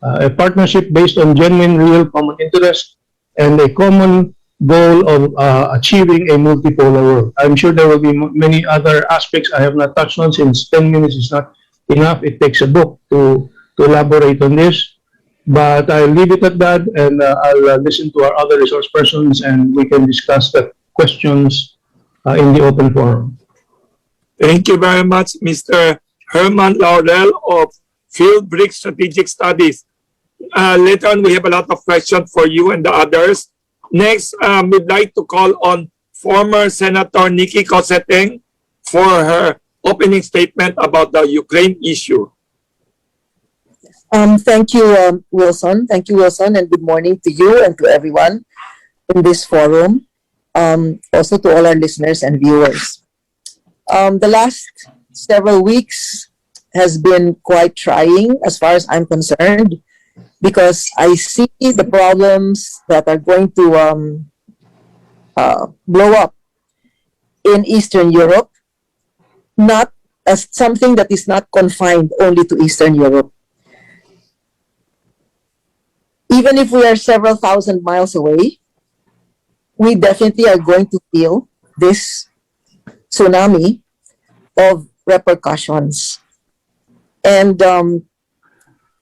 A partnership based on genuine, real common interest and a common goal of achieving a multipolar world. I'm sure there will be many other aspects I have not touched on, since 10 minutes is not enough. It takes a book to elaborate on this. But I'll leave it at that, and I'll listen to our other resource persons, and we can discuss the questions in the open forum. Thank you very much, Mr. Herman Laurel of Field Brick Strategic Studies. Later on, we have a lot of questions for you and the others. Next, we'd like to call on former Senator Nikki Cosseteng for her opening statement about the Ukraine issue. Thank you, Wilson. Thank you, Wilson, and good morning to you and to everyone in this forum. Also to all our listeners and viewers. The last several weeks has been quite trying as far as I'm concerned, because I see the problems that are going to blow up in Eastern Europe, not as something that is not confined only to Eastern Europe. Even if we are several thousand miles away, we definitely are going to feel this tsunami of repercussions. And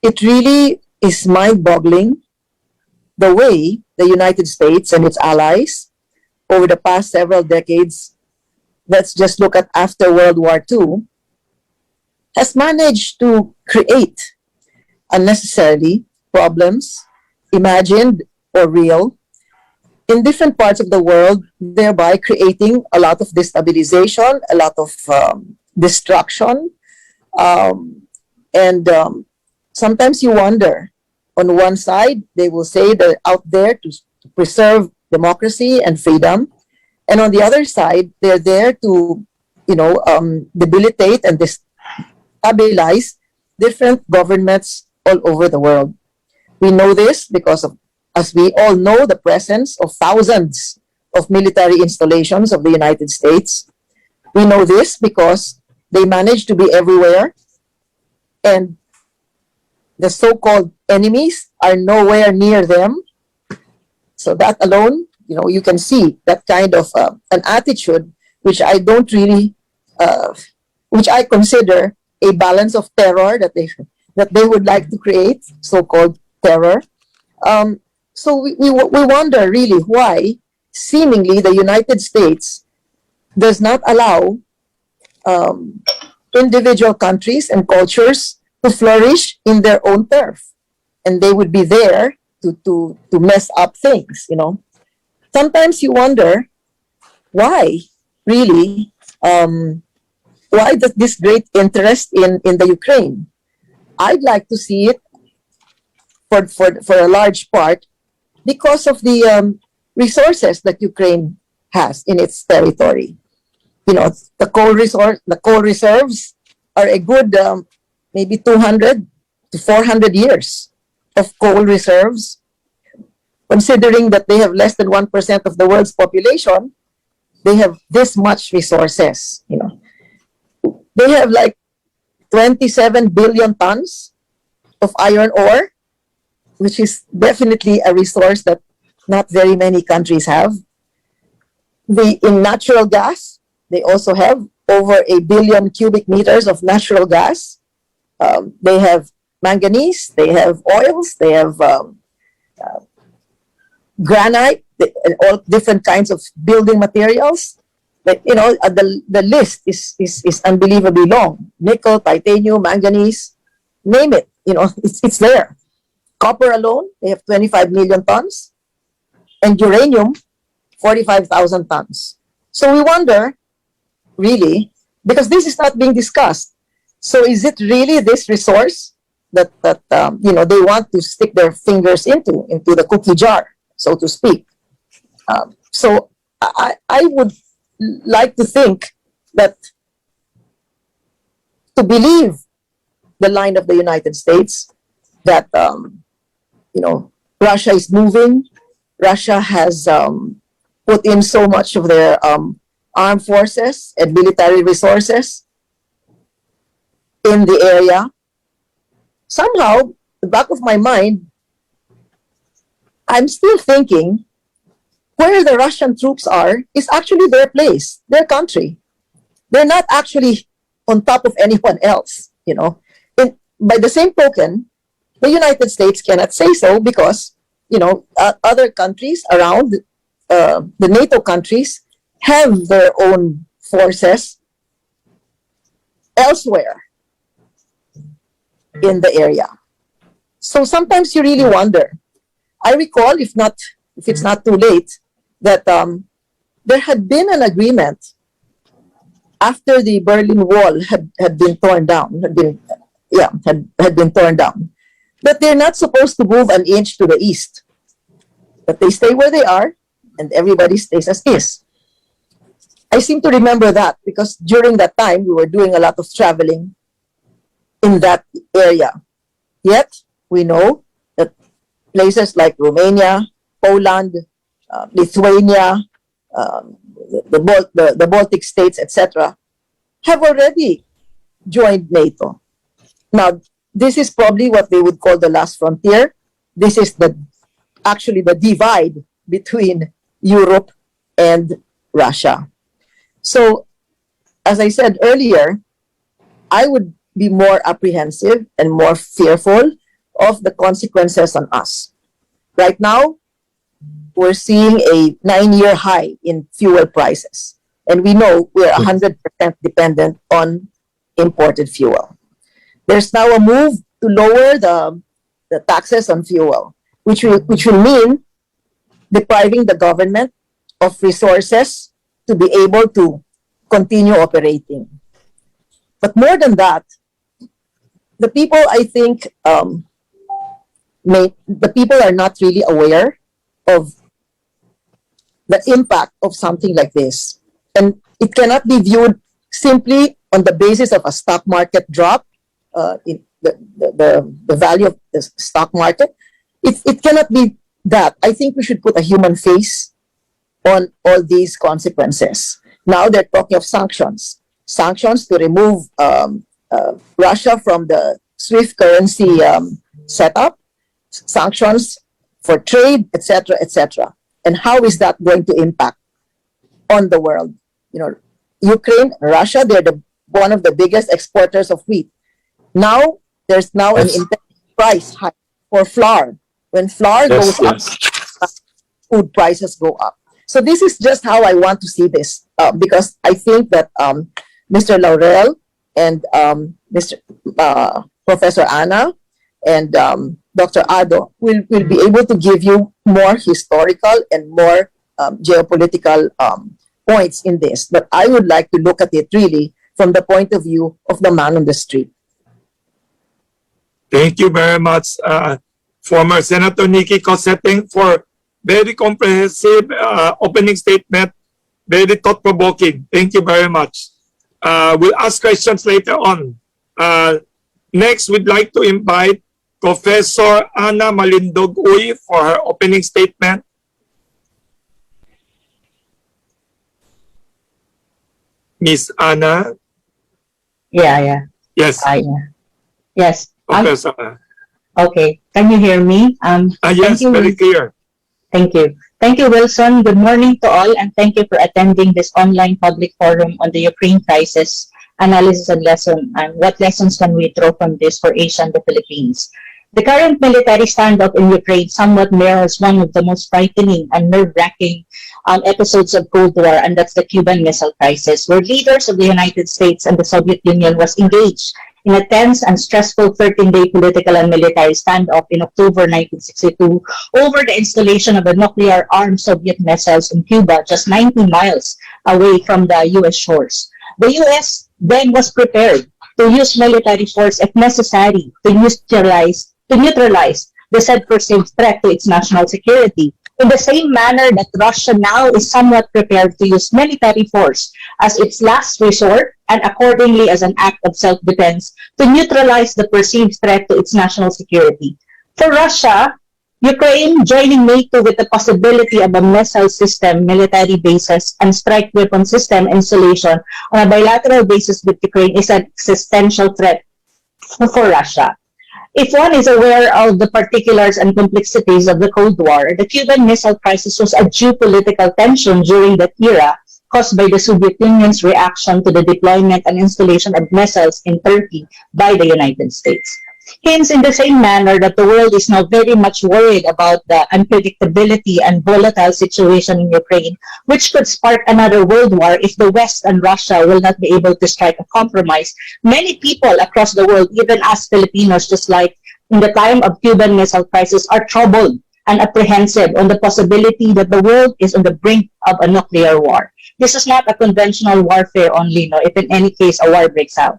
it really is mind-boggling the way the United States and its allies over the past several decades, let's just look at after World War II, has managed to create unnecessarily problems, imagined or real, in different parts of the world, thereby creating a lot of destabilization, a lot of destruction. And sometimes you wonder, on one side, they will say they're out there to preserve democracy and freedom. And on the other side, they're there to, debilitate and destabilize different governments all over the world. We know this because of, as we all know, the presence of thousands of military installations of the United States. We know this because they manage to be everywhere, and the so-called enemies are nowhere near them. So that alone, you can see that kind of an attitude, which I don't really, which I consider a balance of terror that they would like to create, so-called terror. So we wonder really why seemingly the United States does not allow individual countries and cultures to flourish in their own turf, and they would be there to mess up things. Sometimes you wonder why really why does this great interest in the Ukraine? I'd like to see it for a large part because of the resources that Ukraine has in its territory. The coal reserves are a good maybe 200 to 400 years of coal reserves. Considering that they have less than 1% of the world's population, they have this much resources. They have like 27 billion tons of iron ore, which is definitely a resource that not very many countries have. In natural gas, they also have over 1 billion cubic meters of natural gas. They have manganese, they have oils, they have granite, and all different kinds of building materials. But the list is unbelievably long. Nickel, titanium, manganese, name it. It's there. Copper alone, they have 25 million tons, and uranium, 45,000 tons. So we wonder, really, because this is not being discussed. So is it really this resource that they want to stick their fingers into the cookie jar, so to speak? So I would like to think that to believe the line of the United States that Russia is moving, Russia has put in so much of their armed forces and military resources in the area. Somehow, the back of my mind, I'm still thinking where the Russian troops are is actually their place, their country. They're not actually on top of anyone else, by the same token, the United States cannot say so because, other countries around the NATO countries have their own forces elsewhere in the area. So sometimes you really wonder. I recall, if it's not too late, that there had been an agreement after the Berlin Wall had been torn down, had been torn down, that they're not supposed to move an inch to the east, that they stay where they are and everybody stays as is. I seem to remember that because during that time we were doing a lot of traveling in that area. Yet we know that places like Romania, Poland, Lithuania, the Baltic states, etc., have already joined NATO. Now, this is probably what they would call the last frontier. This is actually the divide between Europe, and Russia. So, as I said earlier, I would be more apprehensive and more fearful of the consequences on us. Right now, we're seeing a 9-year high in fuel prices. And we know we're 100% dependent on imported fuel. There's now a move to lower the taxes on fuel, which will mean depriving the government of resources to be able to continue operating. But more than that, the people, I think, the people are not really aware of the impact of something like this. And it cannot be viewed simply on the basis of a stock market drop in the value of the stock market. It cannot be that. I think we should put a human face on all these consequences. Now they're talking of sanctions. Sanctions to remove Russia from the SWIFT currency setup, sanctions for trade, etc., etc. And how is that going to impact on the world? You know, Ukraine, Russia, they're one of the biggest exporters of wheat. Now, there's now an intense price hike for flour. When flour goes up, food prices go up. So this is just how I want to see this, because I think that Mr. Laurel and Professor Anna and Dr. Ado will be able to give you more historical and more geopolitical points in this. But I would like to look at it really from the point of view of the man on the street. Thank you very much, former Senator Nikki Cossetting, for very comprehensive opening statement, very thought-provoking. Thank you very much. We'll ask questions later on. Next, we'd like to invite Professor Ana Malindog-Uy for her opening statement. Miss Ana? Yeah. Yes. Yes. Professor. Okay. Can you hear me? Yes, very clear. Thank you. Thank you, Wilson. Good morning to all, and thank you for attending this online public forum on the Ukraine crisis, analysis and lesson, and what lessons can we draw from this for Asia and the Philippines. The current military standoff in Ukraine somewhat mirrors one of the most frightening and nerve-wracking episodes of Cold War, and that's the Cuban Missile Crisis, where leaders of the United States and the Soviet Union was engaged in a tense and stressful 13-day political and military standoff in October 1962 over the installation of the nuclear-armed Soviet missiles in Cuba, just 90 miles away from the U.S. shores. The U.S. then was prepared to use military force if necessary to neutralize the said perceived threat to its national security, in the same manner that Russia now is somewhat prepared to use military force as its last resort and accordingly as an act of self-defense to neutralize the perceived threat to its national security. For Russia, Ukraine joining NATO with the possibility of a missile system, military bases, and strike weapon system installation on a bilateral basis with Ukraine is an existential threat for Russia. If one is aware of the particulars and complexities of the Cold War, the Cuban Missile Crisis was a geopolitical tension during that era caused by the Soviet Union's reaction to the deployment and installation of missiles in Turkey by the United States. Hence, in the same manner that the world is now very much worried about the unpredictability and volatile situation in Ukraine, which could spark another world war if the West and Russia will not be able to strike a compromise, many people across the world, even us Filipinos, just like in the time of Cuban Missile Crisis, are troubled and apprehensive on the possibility that the world is on the brink of a nuclear war. This is not a conventional warfare only, no, if in any case a war breaks out.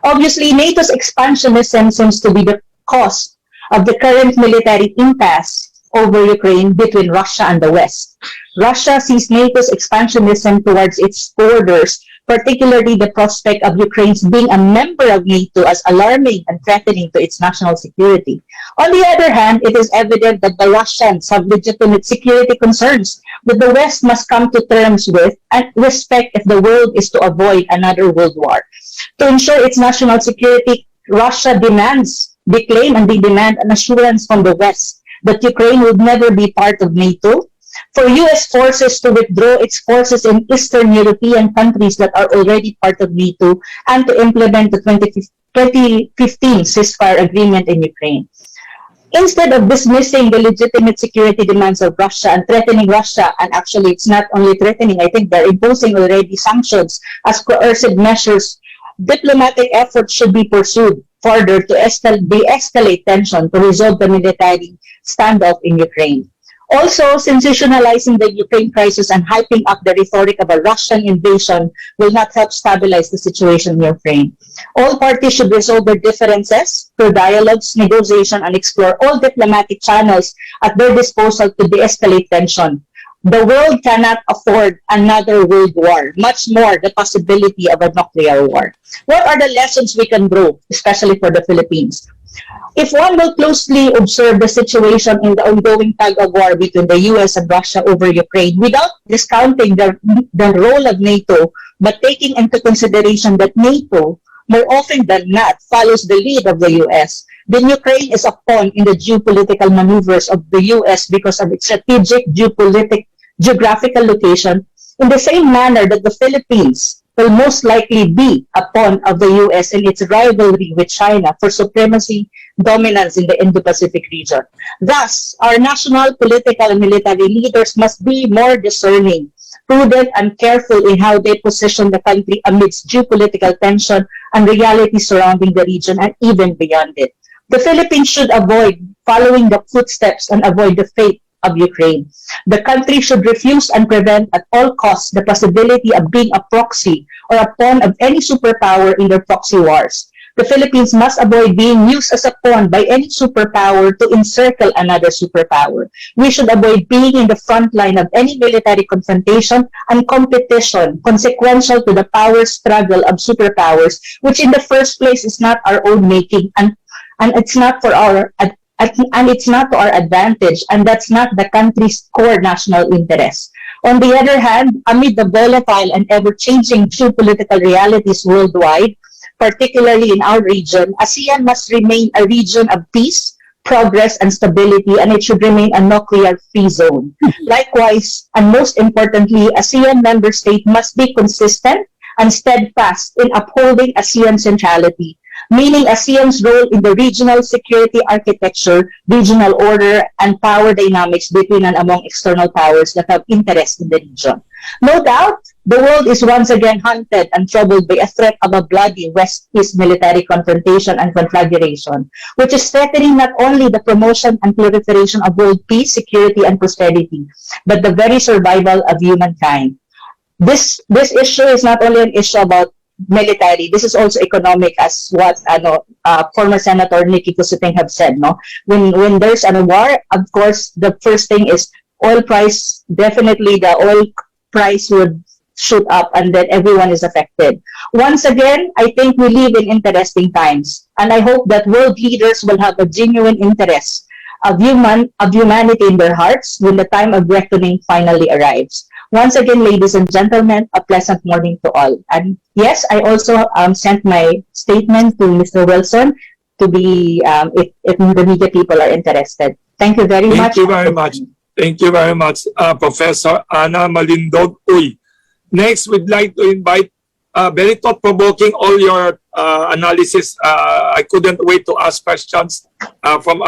Obviously, NATO's expansionism seems to be the cause of the current military impasse over Ukraine between Russia and the West. Russia sees NATO's expansionism towards its borders, particularly the prospect of Ukraine's being a member of NATO, as alarming and threatening to its national security. On the other hand, it is evident that the Russians have legitimate security concerns that the West must come to terms with and respect if the world is to avoid another world war. To ensure its national security, Russia demands, they claim and they demand an assurance from the West that Ukraine would never be part of NATO, for US forces to withdraw its forces in Eastern European countries that are already part of NATO and to implement the 2015 ceasefire agreement in Ukraine. Instead of dismissing the legitimate security demands of Russia and threatening Russia, and actually it's not only threatening, I think they're imposing already sanctions as coercive measures, diplomatic efforts should be pursued further to de-escalate tension to resolve the military standoff in Ukraine. Also, sensationalizing the Ukraine crisis and hyping up the rhetoric of a Russian invasion will not help stabilize the situation in Ukraine. All parties should resolve their differences through dialogues, negotiation, and explore all diplomatic channels at their disposal to de-escalate tension. The world cannot afford another world war, much more the possibility of a nuclear war. What are the lessons we can draw, especially for the Philippines? If one will closely observe the situation in the ongoing tug-of-war between the US and Russia over Ukraine, without discounting the role of NATO, but taking into consideration that NATO, more often than not, follows the lead of the US, then Ukraine is a pawn in the geopolitical maneuvers of the US because of its strategic geographical location, in the same manner that the Philippines will most likely be a pawn of the US in its rivalry with China for supremacy, dominance in the Indo-Pacific region. Thus, our national, political, and military leaders must be more discerning, prudent, and careful in how they position the country amidst geopolitical tension and realities surrounding the region and even beyond it. The Philippines should avoid following the footsteps and avoid the fate of Ukraine. The country should refuse and prevent at all costs the possibility of being a proxy or a pawn of any superpower in their proxy wars. The Philippines must avoid being used as a pawn by any superpower to encircle another superpower. We should avoid being in the front line of any military confrontation and competition consequential to the power struggle of superpowers, which in the first place is not our own making, and it's not for our and it's not to our advantage, and that's not the country's core national interest. On the other hand, amid the volatile and ever-changing geopolitical realities worldwide, particularly in our region, ASEAN must remain a region of peace, progress, and stability, and it should remain a nuclear-free zone. Likewise, and most importantly, ASEAN member state must be consistent and steadfast in upholding ASEAN centrality, meaning ASEAN's role in the regional security architecture, regional order, and power dynamics between and among external powers that have interest in the region. No doubt, the world is once again haunted and troubled by a threat of a bloody West-East military confrontation and conflagration, which is threatening not only the promotion and proliferation of world peace, security, and prosperity, but the very survival of humankind. This issue is not only an issue about military, this is also economic, as what former Senator Nikki Kusuting have said. No, when there's a war, of course, the first thing is oil price. Definitely, the oil price would shoot up, and then everyone is affected. Once again, I think we live in interesting times, and I hope that world leaders will have a genuine interest of humanity in their hearts when the time of reckoning finally arrives. Once again, ladies and gentlemen, a pleasant morning to all. And yes, I also sent my statement to Mr. Wilson to be, if the media people are interested. Thank you very much. Thank you very much. Thank you very much, Professor Ana Malindog Uy. Next, we'd like to invite, very thought-provoking, all your analysis. I couldn't wait to ask questions from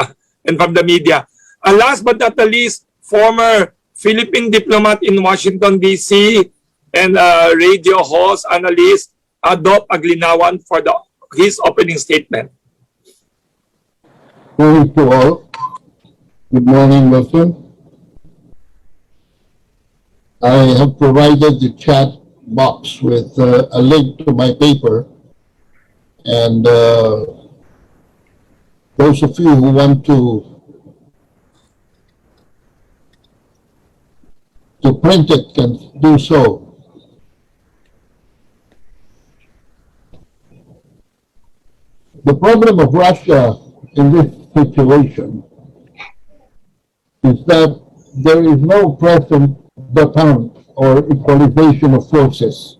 the media. And last but not the least, former Philippine diplomat in Washington, D.C. and radio host, analyst, T.R.O.P.A Aglinawan for his opening statement. Good morning to all. Good morning, Wilson. I have provided the chat box with a link to my paper, and those of you who want to print it can do so. The problem of Russia in this situation is that there is no present detente or equalization of forces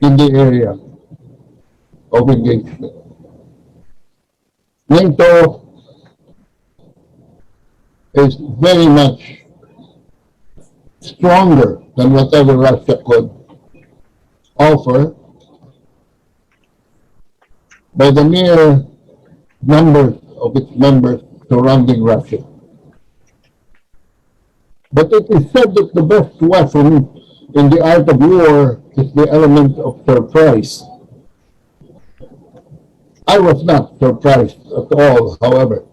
in the area of engagement. NATO is very much stronger than whatever Russia could offer by the mere number of its members surrounding Russia. But it is said that the best weapon in the art of war is the element of surprise. I was not surprised at all, however,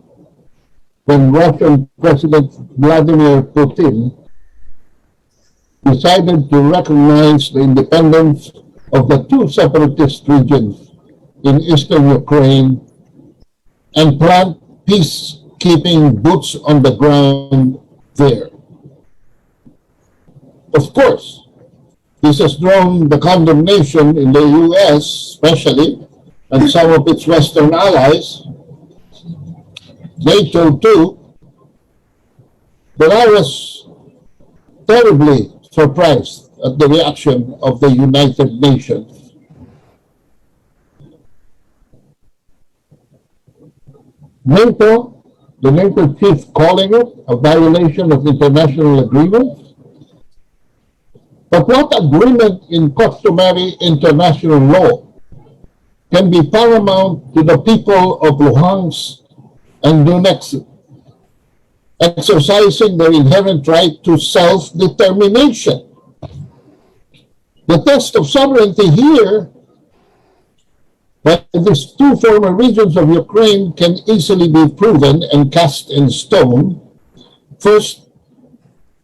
when Russian President Vladimir Putin decided to recognize the independence of the two separatist regions in eastern Ukraine and plant peacekeeping boots on the ground there. Of course, this has drawn the condemnation in the U.S. especially, and some of its Western allies, NATO too, but I was terribly surprised at the reaction of the United Nations. NATO, the NATO chief calling it a violation of international agreements. But what agreement in customary international law can be paramount to the people of Luhansk and Donetsk, exercising their inherent right to self-determination? The test of sovereignty here by these two former regions of Ukraine can easily be proven and cast in stone, first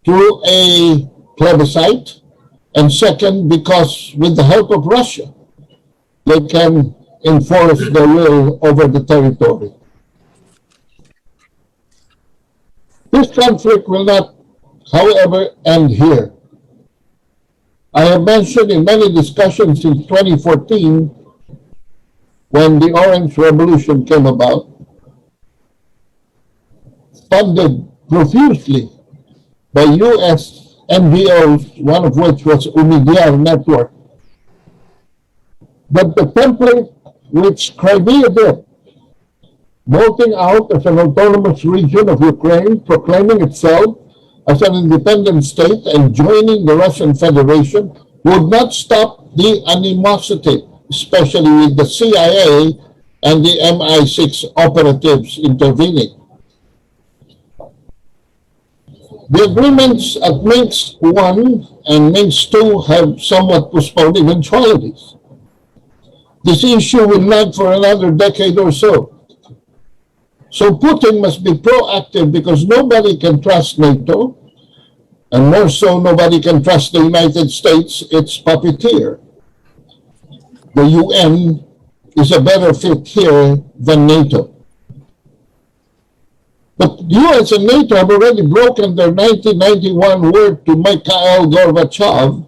through a plebiscite, and second, because with the help of Russia, they can enforce their will over the territory. This conflict will not, however, end here. I have mentioned in many discussions since 2014, when the Orange Revolution came about, funded profusely by U.S. NGOs, one of which was Umidiar Network, that the template which Crimea did, voting out as an autonomous region of Ukraine, proclaiming itself as an independent state and joining the Russian Federation, would not stop the animosity, especially with the CIA and the MI6 operatives intervening. The agreements at Minsk I and Minsk II have somewhat postponed eventualities. This issue will lag for another decade or so. So Putin must be proactive because nobody can trust NATO, and more so nobody can trust the United States, its puppeteer. The UN is a better fit here than NATO. But the US and NATO have already broken their 1991 word to Mikhail Gorbachev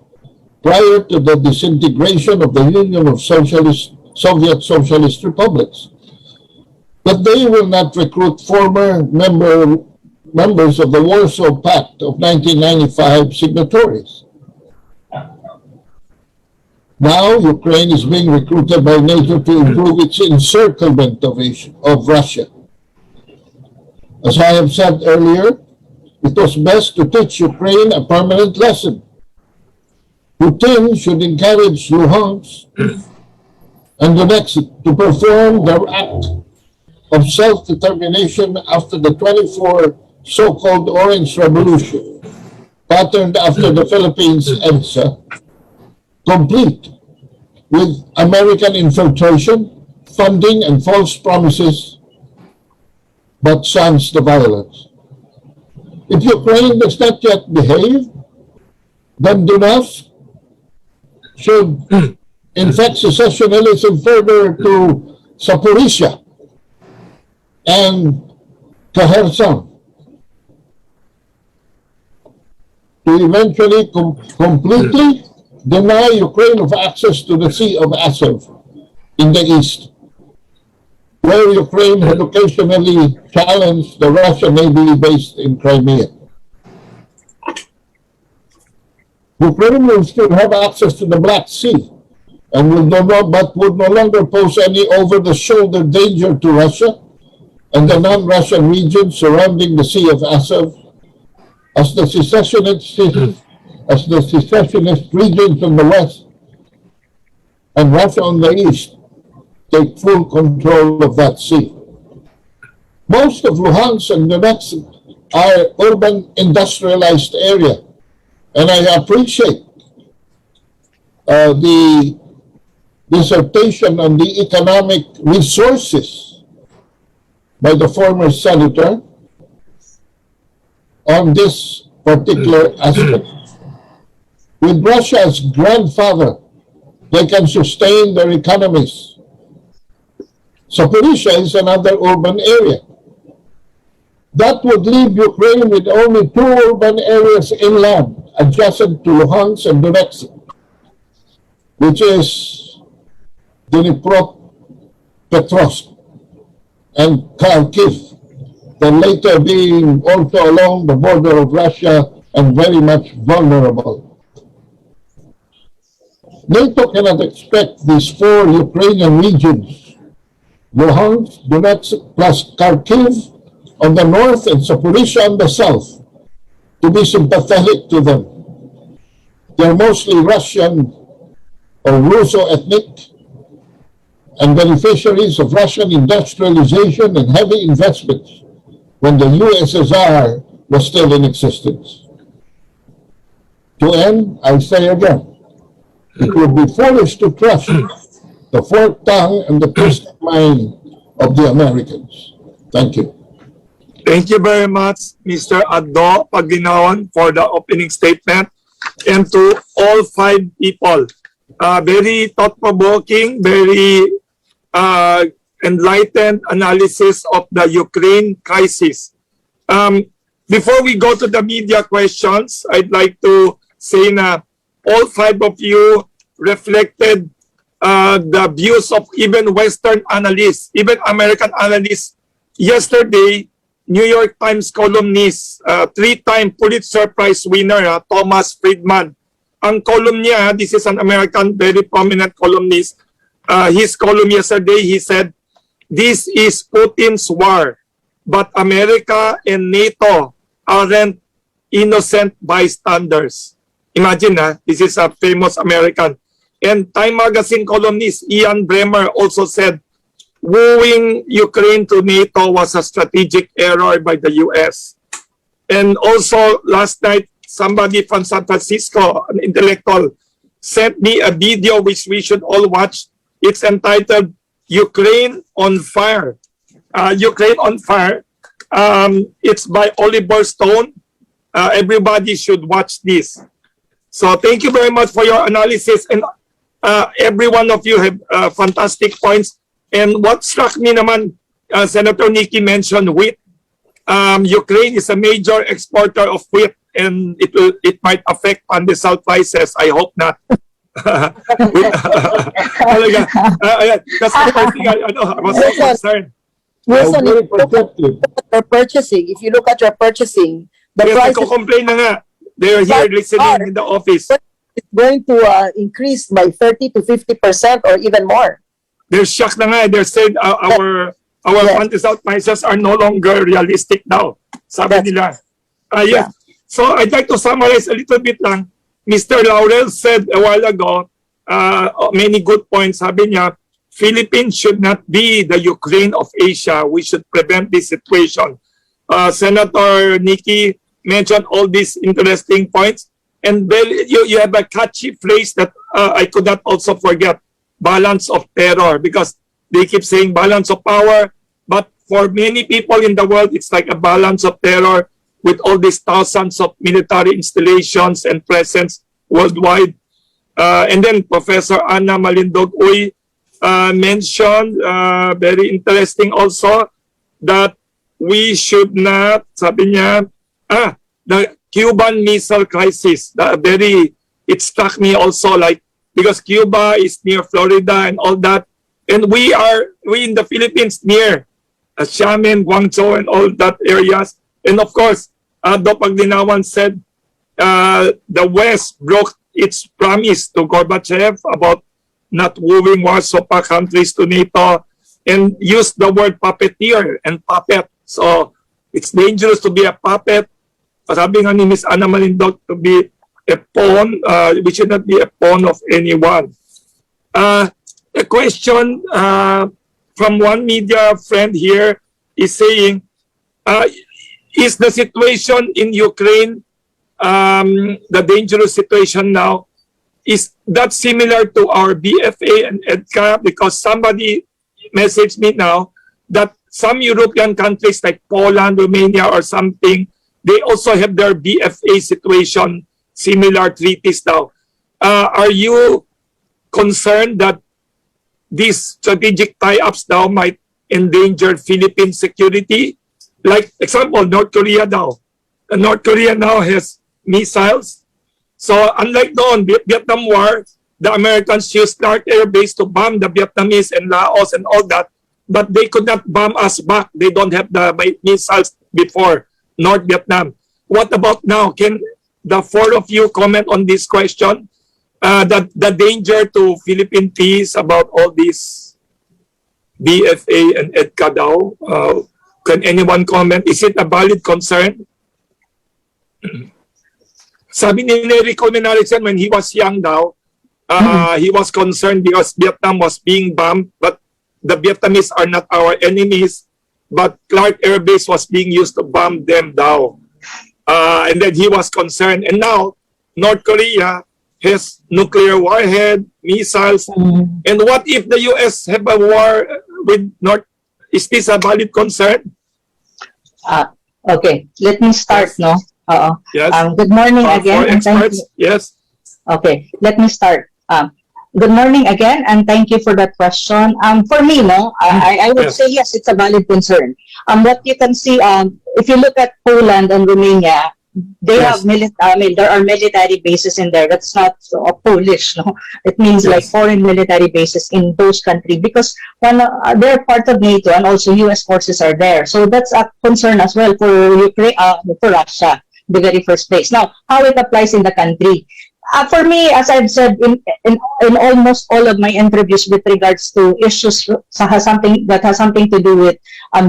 prior to the disintegration of the Union of Soviet Socialist Republics, that they will not recruit former members of the Warsaw Pact of 1995 signatories. Now, Ukraine is being recruited by NATO to improve its encirclement of Russia. As I have said earlier, it was best to teach Ukraine a permanent lesson. Putin should encourage Luhansk and Donetsk to perform their act of self-determination after the 24 so-called Orange Revolution, patterned after the Philippines EDSA, complete with American infiltration, funding, and false promises, but sans the violence. If Ukraine does not yet behave, then Donetsk should infect secessionism further to Zaporizhia and Kherson, to eventually completely deny Ukraine of access to the Sea of Azov in the east, where Ukraine had occasionally challenged the Russian Navy based in Crimea. Ukraine will still have access to the Black Sea, and would no longer pose any over-the-shoulder danger to Russia and the non-Russian regions surrounding the Sea of Azov as the secessionist regions on the west and Russia on the east take full control of that sea. Most of Luhansk and Donetsk are urban industrialized area, and I appreciate the dissertation on the economic resources by the former senator on this particular aspect. With Russia as grandfather, they can sustain their economies. Zaporizhia is another urban area. That would leave Ukraine with only 2 urban areas inland adjacent to Luhansk and Donetsk, which is Dnipropetrovsk and Kharkiv, the later being also along the border of Russia and very much vulnerable. NATO cannot expect these 4 Ukrainian regions, Luhansk, Donetsk, plus Kharkiv on the north and Zaporizhia on the south, to be sympathetic to them. They're mostly Russian or Russo-ethnic and beneficiaries of Russian industrialization and heavy investments when the USSR was still in existence. To end, I say again, it would be foolish to trust the forked tongue and the twisted mind of the Americans. Thank you. Thank you very much, Mr. Addo Paglinawan, for the opening statement, and to all 5 people. Very thought-provoking, very enlightened analysis of the Ukraine crisis. Before we go to the media questions, I'd like to say na all 5 of you reflected the views of even Western analysts, even American analysts. Yesterday, New York Times columnist, 3-time Pulitzer Prize winner, Thomas Friedman. Ang column niya, this is an American very prominent columnist. His column yesterday, he said, "This is Putin's war, but America and NATO aren't innocent bystanders." Imagine, this is a famous American. And Time Magazine columnist Ian Bremmer also said, "Wooing Ukraine to NATO was a strategic error by the US." And also last night, somebody from San Francisco, an intellectual, sent me a video which we should all watch. It's entitled Ukraine on Fire. Ukraine on Fire. It's by Oliver Stone. Everybody should watch this. So thank you very much for your analysis. And every one of you have fantastic points. And what struck me naman, Senator Nikki mentioned wheat. Ukraine is a major exporter of wheat, and it might affect DESAL prices. I hope not. That's the first thing I was so concerned. Wilson, if you look at your purchasing, the price complain na nga. They're here listening in the office. It's going to increase by 30 to 50% or even more. They're shocked na nga. They're saying our DESAL prices are no longer realistic now. Sabi nila. Yeah. So I'd like to summarize a little bit lang. Mr. Laurel said a while ago, many good points. Sabi niya, Philippines should not be the Ukraine of Asia. We should prevent this situation. Senator Nikki mentioned all these interesting points. And you have a catchy phrase that I could not also forget. Balance of terror, because they keep saying balance of power, but for many people in the world, it's like a balance of terror with all these thousands of military installations and presence worldwide. And then Professor Anna Malindog-Uy mentioned, very interesting also, that we should not, sabi niya, the Cuban Missile Crisis, it struck me also, like, because Cuba is near Florida and all that. And we in the Philippines near Xiamen, Guangzhou, and all that areas. And of course, Addo Paglinawan said the West broke its promise to Gorbachev about not wooing Warsaw Pact countries to NATO. and used the word puppeteer and puppet. So it's dangerous to be a puppet. Sabi nga ni Ms. Ana Malindog, to be a pawn. We should not be a pawn of anyone. A question from one media friend here is saying, is the situation in Ukraine, the dangerous situation now, is that similar to our BFA and EDCA? Because somebody messaged me now that some European countries like Poland, Romania, or something, they also have their BFA situation, similar treaties now. Are you concerned that these strategic tie-ups now might endanger Philippine security? Like, example, North Korea now. North Korea now has missiles. So, unlike noon, Vietnam War, the Americans used Clark Air Base to bomb the Vietnamese and Laos and all that, but they could not bomb us back. They don't have the missiles before North Vietnam. What about now? Can the four of you comment on this question? The danger to Philippine peace about all these BFA and EDCA daw? Can anyone comment? Is it a valid concern? Sabi ni Nery Colmenares when he was young daw, he was concerned because Vietnam was being bombed, but the Vietnamese are not our enemies, but Clark Air Base was being used to bomb them daw. And then he was concerned. And now, North Korea has nuclear warhead, missiles. And what if the US have a war with North? Is this a valid concern? Okay, let me start, no? Yes. Good morning again. For And thank experts, you. yes. Okay, let me start. Good morning again, and thank you for that question. For me, no, I would say yes, it's a valid concern. What you can see, if you look at Poland and Romania, they have there are military bases in there. That's not Polish, no. It means like foreign military bases in those countries because they're part of NATO and also U.S. forces are there. So that's a concern as well for Ukraine, for Russia, the very first place. Now, how it applies in the country. For me, as I've said in almost all of my interviews with regards to issues that has something to do with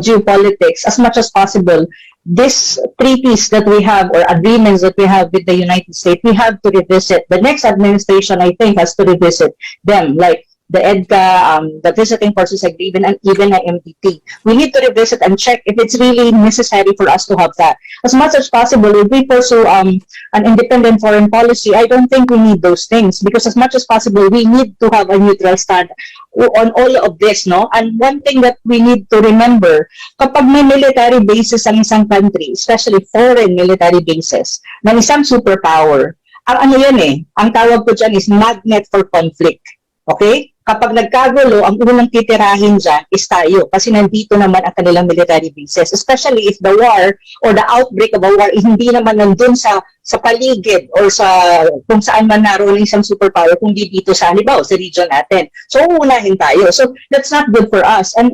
geopolitics, as much as possible, these treaties that we have or agreements that we have with the United States, we have to revisit. The next administration, I think, has to revisit them, like the EDCA, the Visiting Forces Agreement, and even the MDT. We need to revisit and check if it's really necessary for us to have that. As much as possible, if we pursue an independent foreign policy, I don't think we need those things because as much as possible, we need to have a neutral stand on all of this, no? And one thing that we need to remember, kapag may military bases ang isang country, especially foreign military bases, ng isang superpower, ang ano yan ang tawag ko dyan is magnet for conflict. Okay? Kapag nagkagulo, ang unang titirahin dyan is tayo kasi nandito naman ang kanilang military bases. Especially if the war or the outbreak of a war is hindi naman nandun sa paligid or sa kung saan man naroon ng isang superpower, kundi dito sa halimbawa, sa region natin. So, uunahin tayo. So, that's not good for us. And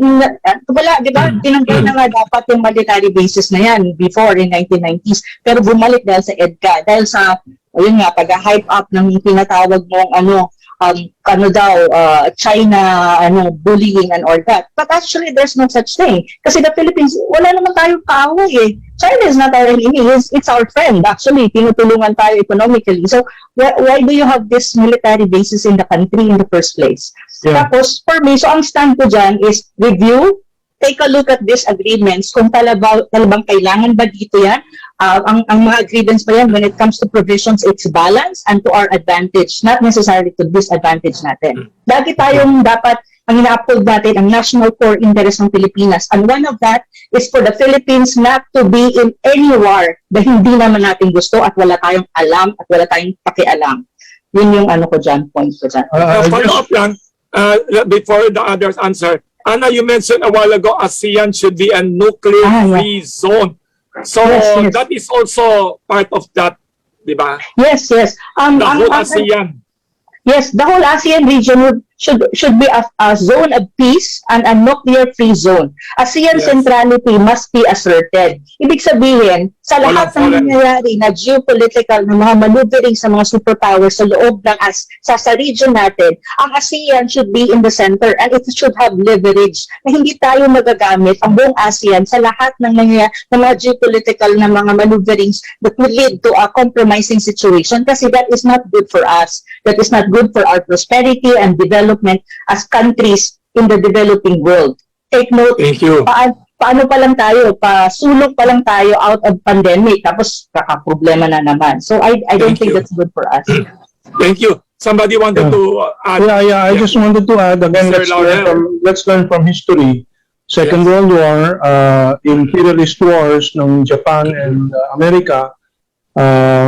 wala, di ba, tinanggal na nga dapat yung military bases na yan before in 1990s. Pero bumalik dahil sa EDCA, dahil sa, ayun nga, pag-hype up ng tinatawag mong China, bullying and all that. But actually, there's no such thing. Kasi the Philippines, wala naman tayong kaaway China is not our enemy, it's our friend. Actually, tinutulungan tayo economically. So, why do you have this military bases in the country in the first place? Tapos, for me, so ang stand ko dyan is review, take a look at these agreements, kung talabang kailangan ba dito yan. Ang mga agreements ba yan, when it comes to provisions, it's balanced and to our advantage, not necessarily to disadvantage natin. Lagi tayong dapat, ang ina-uphold natin, ang national core interest ng Pilipinas. And one of that is for the Philippines not to be in any war na hindi naman natin gusto at wala tayong alam at wala tayong pakialam. Yun yung ano ko dyan, point ko dyan. Follow up lang, before the others answer. Anna, you mentioned a while ago, ASEAN should be a nuclear-free zone. So, that is also part of that, di ba? Yes. The whole ASEAN. Yes, the whole ASEAN region should be a zone of peace and a nuclear-free zone. ASEAN centrality must be asserted. Ibig sabihin, sa lahat ng nangyayari na geopolitical na mga maneuvering sa mga superpowers sa loob ng sa region natin, ang ASEAN should be in the center and it should have leverage na hindi tayo magagamit ang buong ASEAN sa lahat ng mga geopolitical na mga maneuverings that would lead to a compromising situation kasi that is not good for us. That is not good for our prosperity and development as countries in the developing world. Take note, paano pa lang tayo, pasulong pa lang tayo out of pandemic, tapos kakaproblema na naman. So I don't think that's good for us. Thank you. Somebody wanted to add? I just wanted to add, again, let's learn from history. Second World War, imperialist wars ng Japan and America,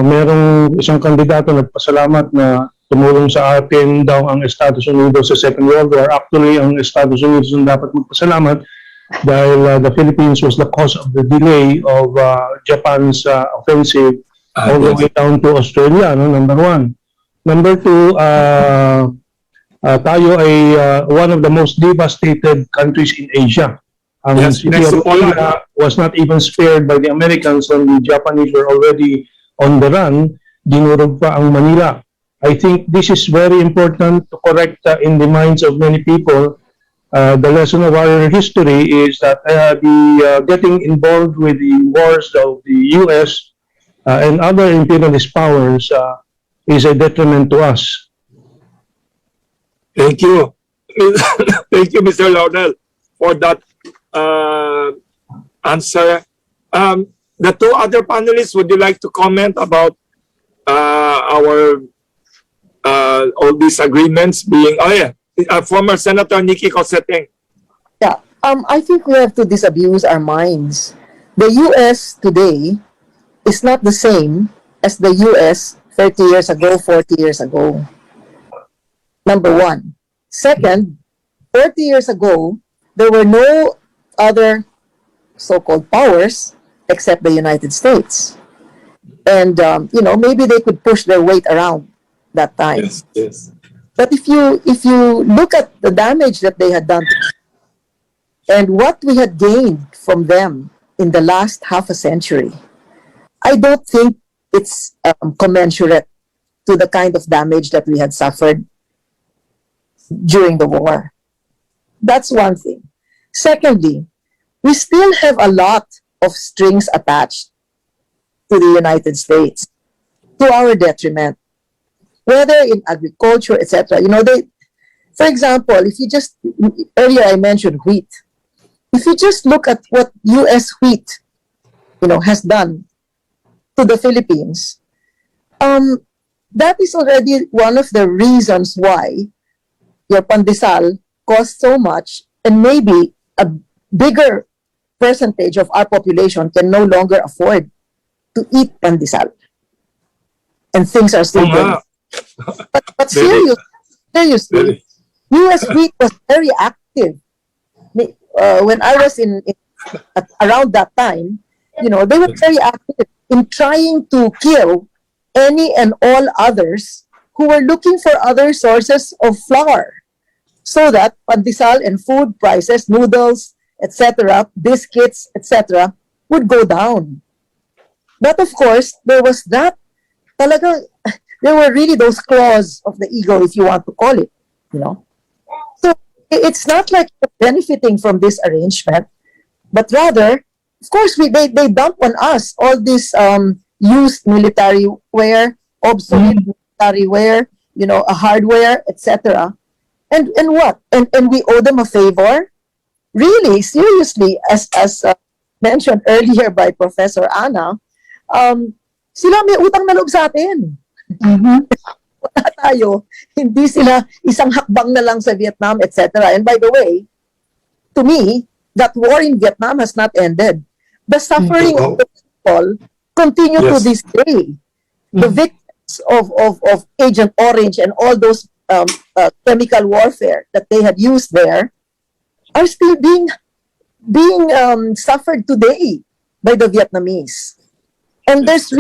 merong isang kandidato nagpasalamat na tumulong sa atin daw ang Estados Unidos sa Second World War. Actually, ang Estados Unidos ang dapat magpasalamat dahil the Philippines was the cause of the delay of Japan's offensive all the way down to Australia, no? Number one. Number two, tayo ay one of the most devastated countries in Asia. Ang city of Manila was not even spared by the Americans when the Japanese were already on the run. Dinurog pa ang Manila. I think this is very important to correct in the minds of many people. The lesson of our history is that getting involved with the wars of the U.S. And other imperialist powers is a detriment to us. Thank you. Thank you, Mr. Laudel, for that answer. The two other panelists, would you like to comment about our all these agreements being, former Senator Nikki Cosseteng. Yeah, I think we have to disabuse our minds. The U.S. today is not the same as the U.S. 30 years ago, 40 years ago. Number one. Second, 40 years ago, there were no other so-called powers except the United States. And, maybe they could push their weight around that time. Yes. But if you look at the damage that they had done and what we had gained from them in the last half a century, I don't think it's commensurate to the kind of damage that we had suffered during the war. That's one thing. Secondly, we still have a lot of strings attached to the United States to our detriment, whether in agriculture, etc. For example, if you just, earlier I mentioned wheat. If you just look at what U.S. wheat, has done to the Philippines, that is already one of the reasons why your pandesal costs so much, and maybe a bigger percentage of our population can no longer afford to eat pandesal. And things are still good. But seriously, U.S. wheat was very active. When I was around that time, they were very active in trying to kill any and all others who were looking for other sources of flour, so that pandesal and food prices, noodles, etc., biscuits, etc., would go down. But of course, there was that. There were really those claws of the ego, if you want to call it, So it's not like benefiting from this arrangement, but rather, of course, they dump on us all this used military wear, obsolete military wear, a hardware, etc. And what? And we owe them a favor? Really, seriously, as mentioned earlier by Professor Ana, sila may utang na loob sa atin. Wala tayo. Hindi sila isang hakbang na lang sa Vietnam, etc. And by the way, to me, that war in Vietnam has not ended. The suffering of the people continue to this day. The victims of Agent Orange and all those chemical warfare that they had used there are still being suffered today by the Vietnamese. And there's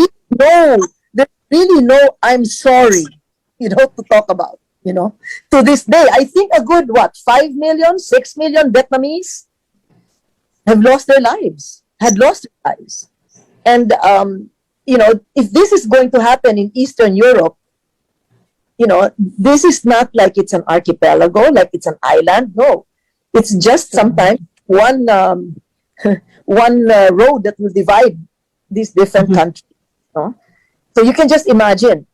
really no I'm sorry, to talk about. You know, to this day, I think a good, 5 million, 6 million Vietnamese have lost their lives, had lost their lives. And, you know, if this is going to happen in Eastern Europe, you know, this is not like it's an archipelago, like it's an island. No, it's just sometimes one road that will divide these different countries. No? So you can just imagine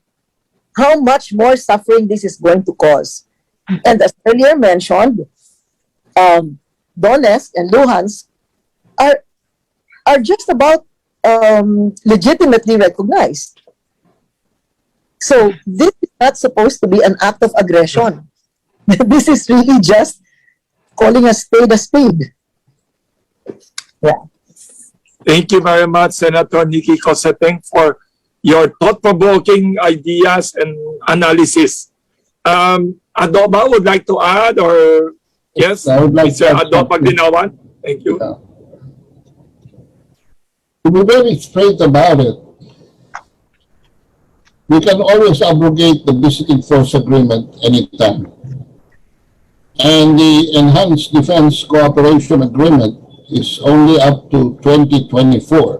how much more suffering this is going to cause. And as earlier mentioned, Donetsk and Luhansk are just about legitimately recognized. So this is not supposed to be an act of aggression. This is really just calling a spade a spade. Yeah. Thank you very much, Senator Nikki Cosseteng, for your thought-provoking ideas and analysis. Adoba would like to add, or yes, I would like Mr. to add Adoba Ginawan. Thank you. To be very straight about it, we can always abrogate the visiting force agreement anytime. And the enhanced defense cooperation agreement is only up to 2024.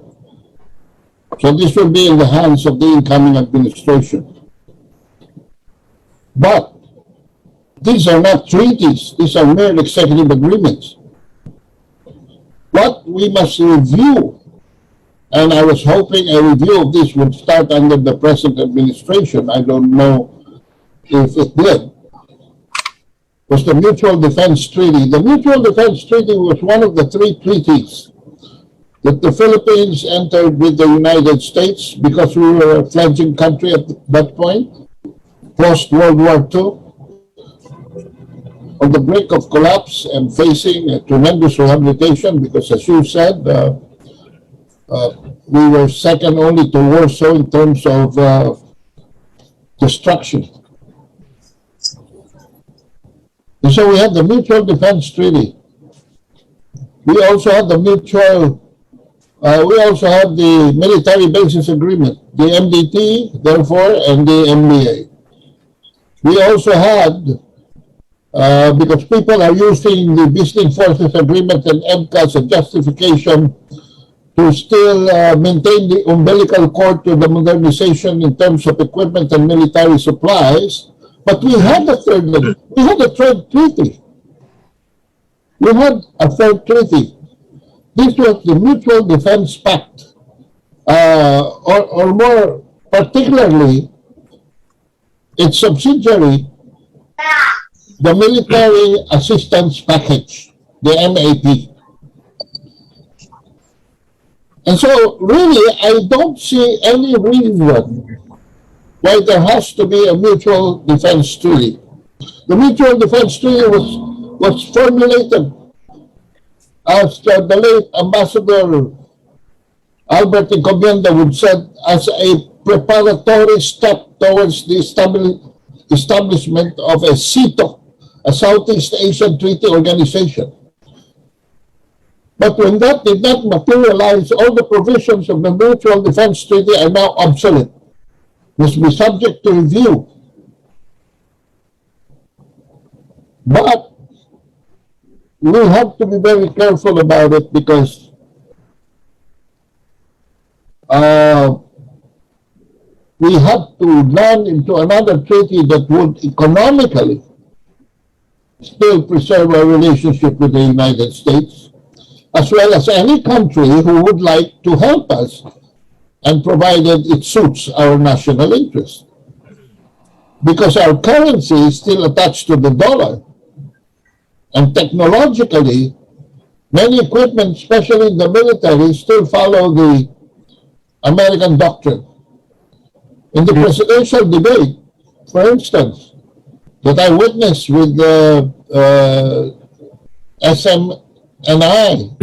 So this will be in the hands of the incoming administration. But these are not treaties. These are mere executive agreements. What we must review, and I was hoping a review of this would start under the present administration. I don't know if it did. Was the Mutual Defense Treaty. The Mutual Defense Treaty was one of the 3 treaties that the Philippines entered with the United States because we were a fledgling country at that point, post-World War II, on the brink of collapse and facing a tremendous rehabilitation because, as you said, we were second only to Warsaw in terms of destruction. And so we had the Mutual Defense Treaty. We also had the Military Bases Agreement, the MDT, therefore, and the MBA. We also had, because people are using the Visiting Forces Agreement and EBCA as a justification to still maintain the umbilical cord to the modernization in terms of equipment and military supplies. But we had a third treaty. We had a third treaty. This was the Mutual Defense Pact, or more particularly, its subsidiary, the Military Assistance Package, the MAP. And so, really, I don't see any reason why there has to be a mutual defense treaty. The Mutual Defense Treaty was formulated as the late Ambassador Albert Encomienda would said, as a preparatory step towards the establishment of a CETO, a Southeast Asian Treaty Organization. But when that did not materialize, all the provisions of the Mutual Defense Treaty are now obsolete, must be subject to review. But we have to be very careful about it because we have to run into another treaty that would economically still preserve our relationship with the United States, as well as any country who would like to help us, and provided it suits our national interest. Because our currency is still attached to the dollar. And technologically, many equipment, especially in the military, still follow the American doctrine. In the presidential debate, for instance, that I witnessed with the SMNI,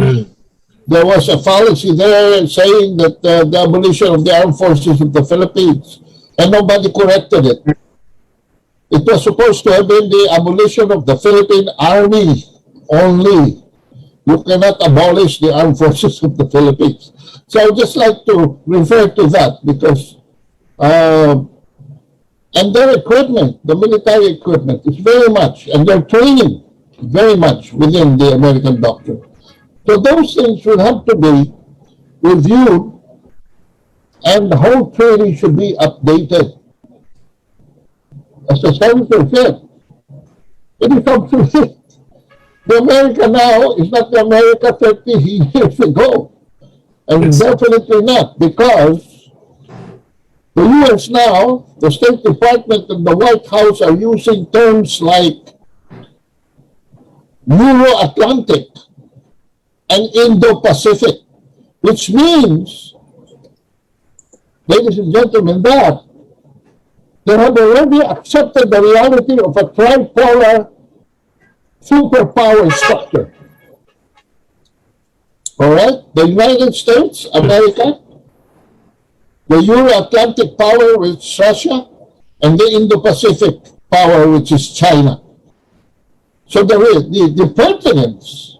there was a fallacy there saying that the abolition of the armed forces of the Philippines, and nobody corrected it. It was supposed to have been the abolition of the Philippine Army only. You cannot abolish the armed forces of the Philippines. So I would just like to refer to that because And their equipment, the military equipment, is very much, and their training, very much within the American doctrine. So those things will have to be reviewed, and the whole training should be updated. As the senator said, it is obsolete. The America now is not the America 30 years ago. And definitely not, because the U.S. now, the State Department and the White House are using terms like Euro-Atlantic and Indo-Pacific, which means, ladies and gentlemen, that they have already accepted the reality of a tripolar superpower structure. All right? The United States, America, the Euro-Atlantic power, which is Russia, and the Indo-Pacific power, which is China. So the pertinence,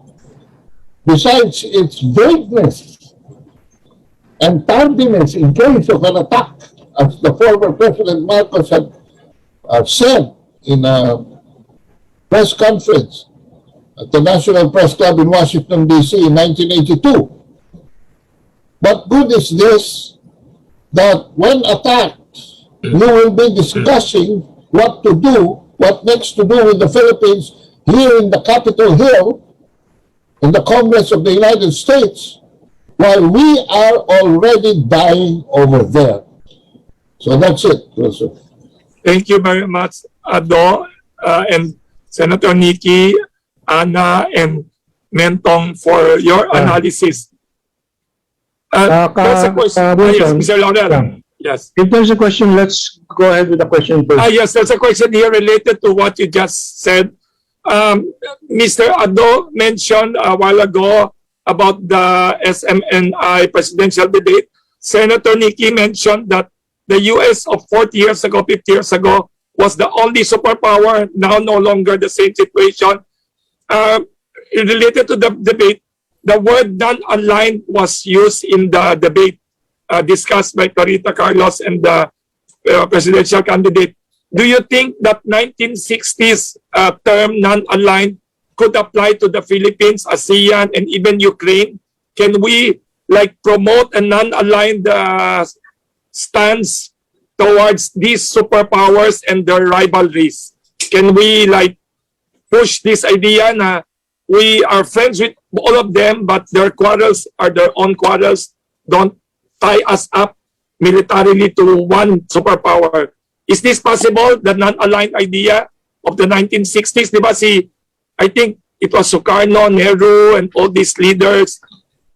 besides its vagueness and tardiness in case of an attack, as the former President Marcos had said in a press conference at the National Press Club in Washington, D.C. in 1982. What good is this, that when attacked, you will be discussing what to do, what next to do with the Philippines here in the Capitol Hill, in the Congress of the United States, while we are already dying over there. So that's it, Wilson. Thank you very much, Ado, and Senator Nikki, Ana, and Mentong for your analysis. There's a question. Yes, Mr. Laurel. Yes. If there's a question, let's go ahead with the question first. Yes, there's a question here related to what you just said. Mr. Ado mentioned a while ago about the SMNI presidential debate. Senator Nikki mentioned that the U.S. of 40 years ago, 50 years ago, was the only superpower, now no longer the same situation. Related to the debate, the word non-aligned was used in the debate discussed by Clarita Carlos and the presidential candidate. Do you think that 1960s term non-aligned could apply to the Philippines, ASEAN, and even Ukraine? Can we promote a non-aligned stance towards these superpowers and their rivalries? Can we push this idea na we are friends with all of them, but their quarrels are their own quarrels? Don't tie us up militarily to one superpower. Is this possible, the non-aligned idea of the 1960s? Diba I think it was Sukarno, Nehru, and all these leaders.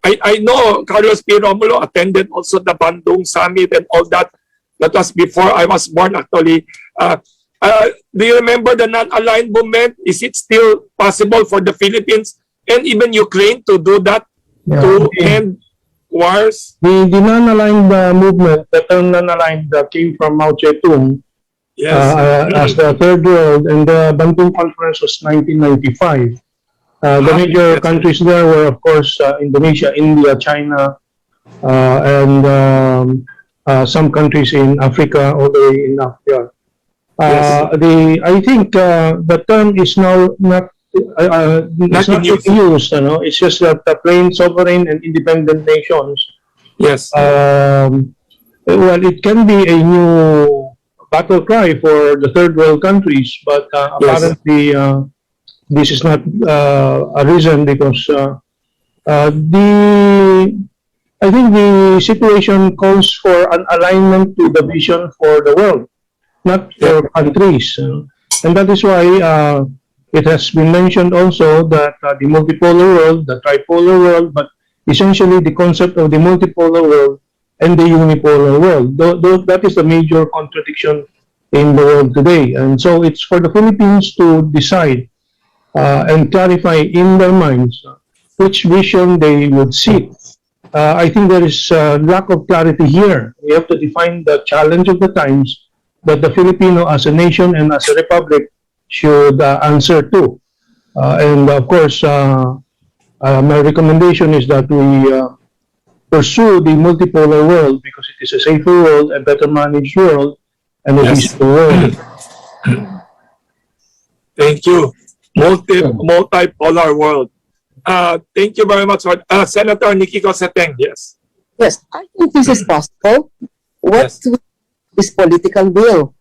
I know Carlos P. Romulo attended also the Bandung Summit and all that. That was before I was born, actually. Do you remember the non-aligned movement? Is it still possible for the Philippines and even Ukraine to do that, to end wars? The non-aligned movement, the term non-aligned came from Mao Zedong as the Third World, and the Bandung Conference was 1995. The major countries there were, of course, Indonesia, India, China, and some countries in Africa, all the way in Africa. I think the term is now not used. It's just that the plain sovereign and independent nations. Yes. Well, it can be a new battle cry for the third world countries, but apparently this is not a reason, because I think the situation calls for an alignment to the vision for the world, not for countries. And that is why it has been mentioned also that the multipolar world, the tripolar world, but essentially the concept of the multipolar world and the unipolar world. That is the major contradiction in the world today. And so it's for the Philippines to decide and clarify in their minds which vision they would seek. I think there is a lack of clarity here. We have to define the challenge of the times that the Filipino as a nation and as a republic should answer to. And of course, my recommendation is that we pursue the multipolar world, because it is a safer world, a better managed world, and a Yes. peaceful world. Thank you. Multipolar world. Thank you very much, Senator Nikki Cosseteng. Yes. Yes, I think this is possible. What is political will?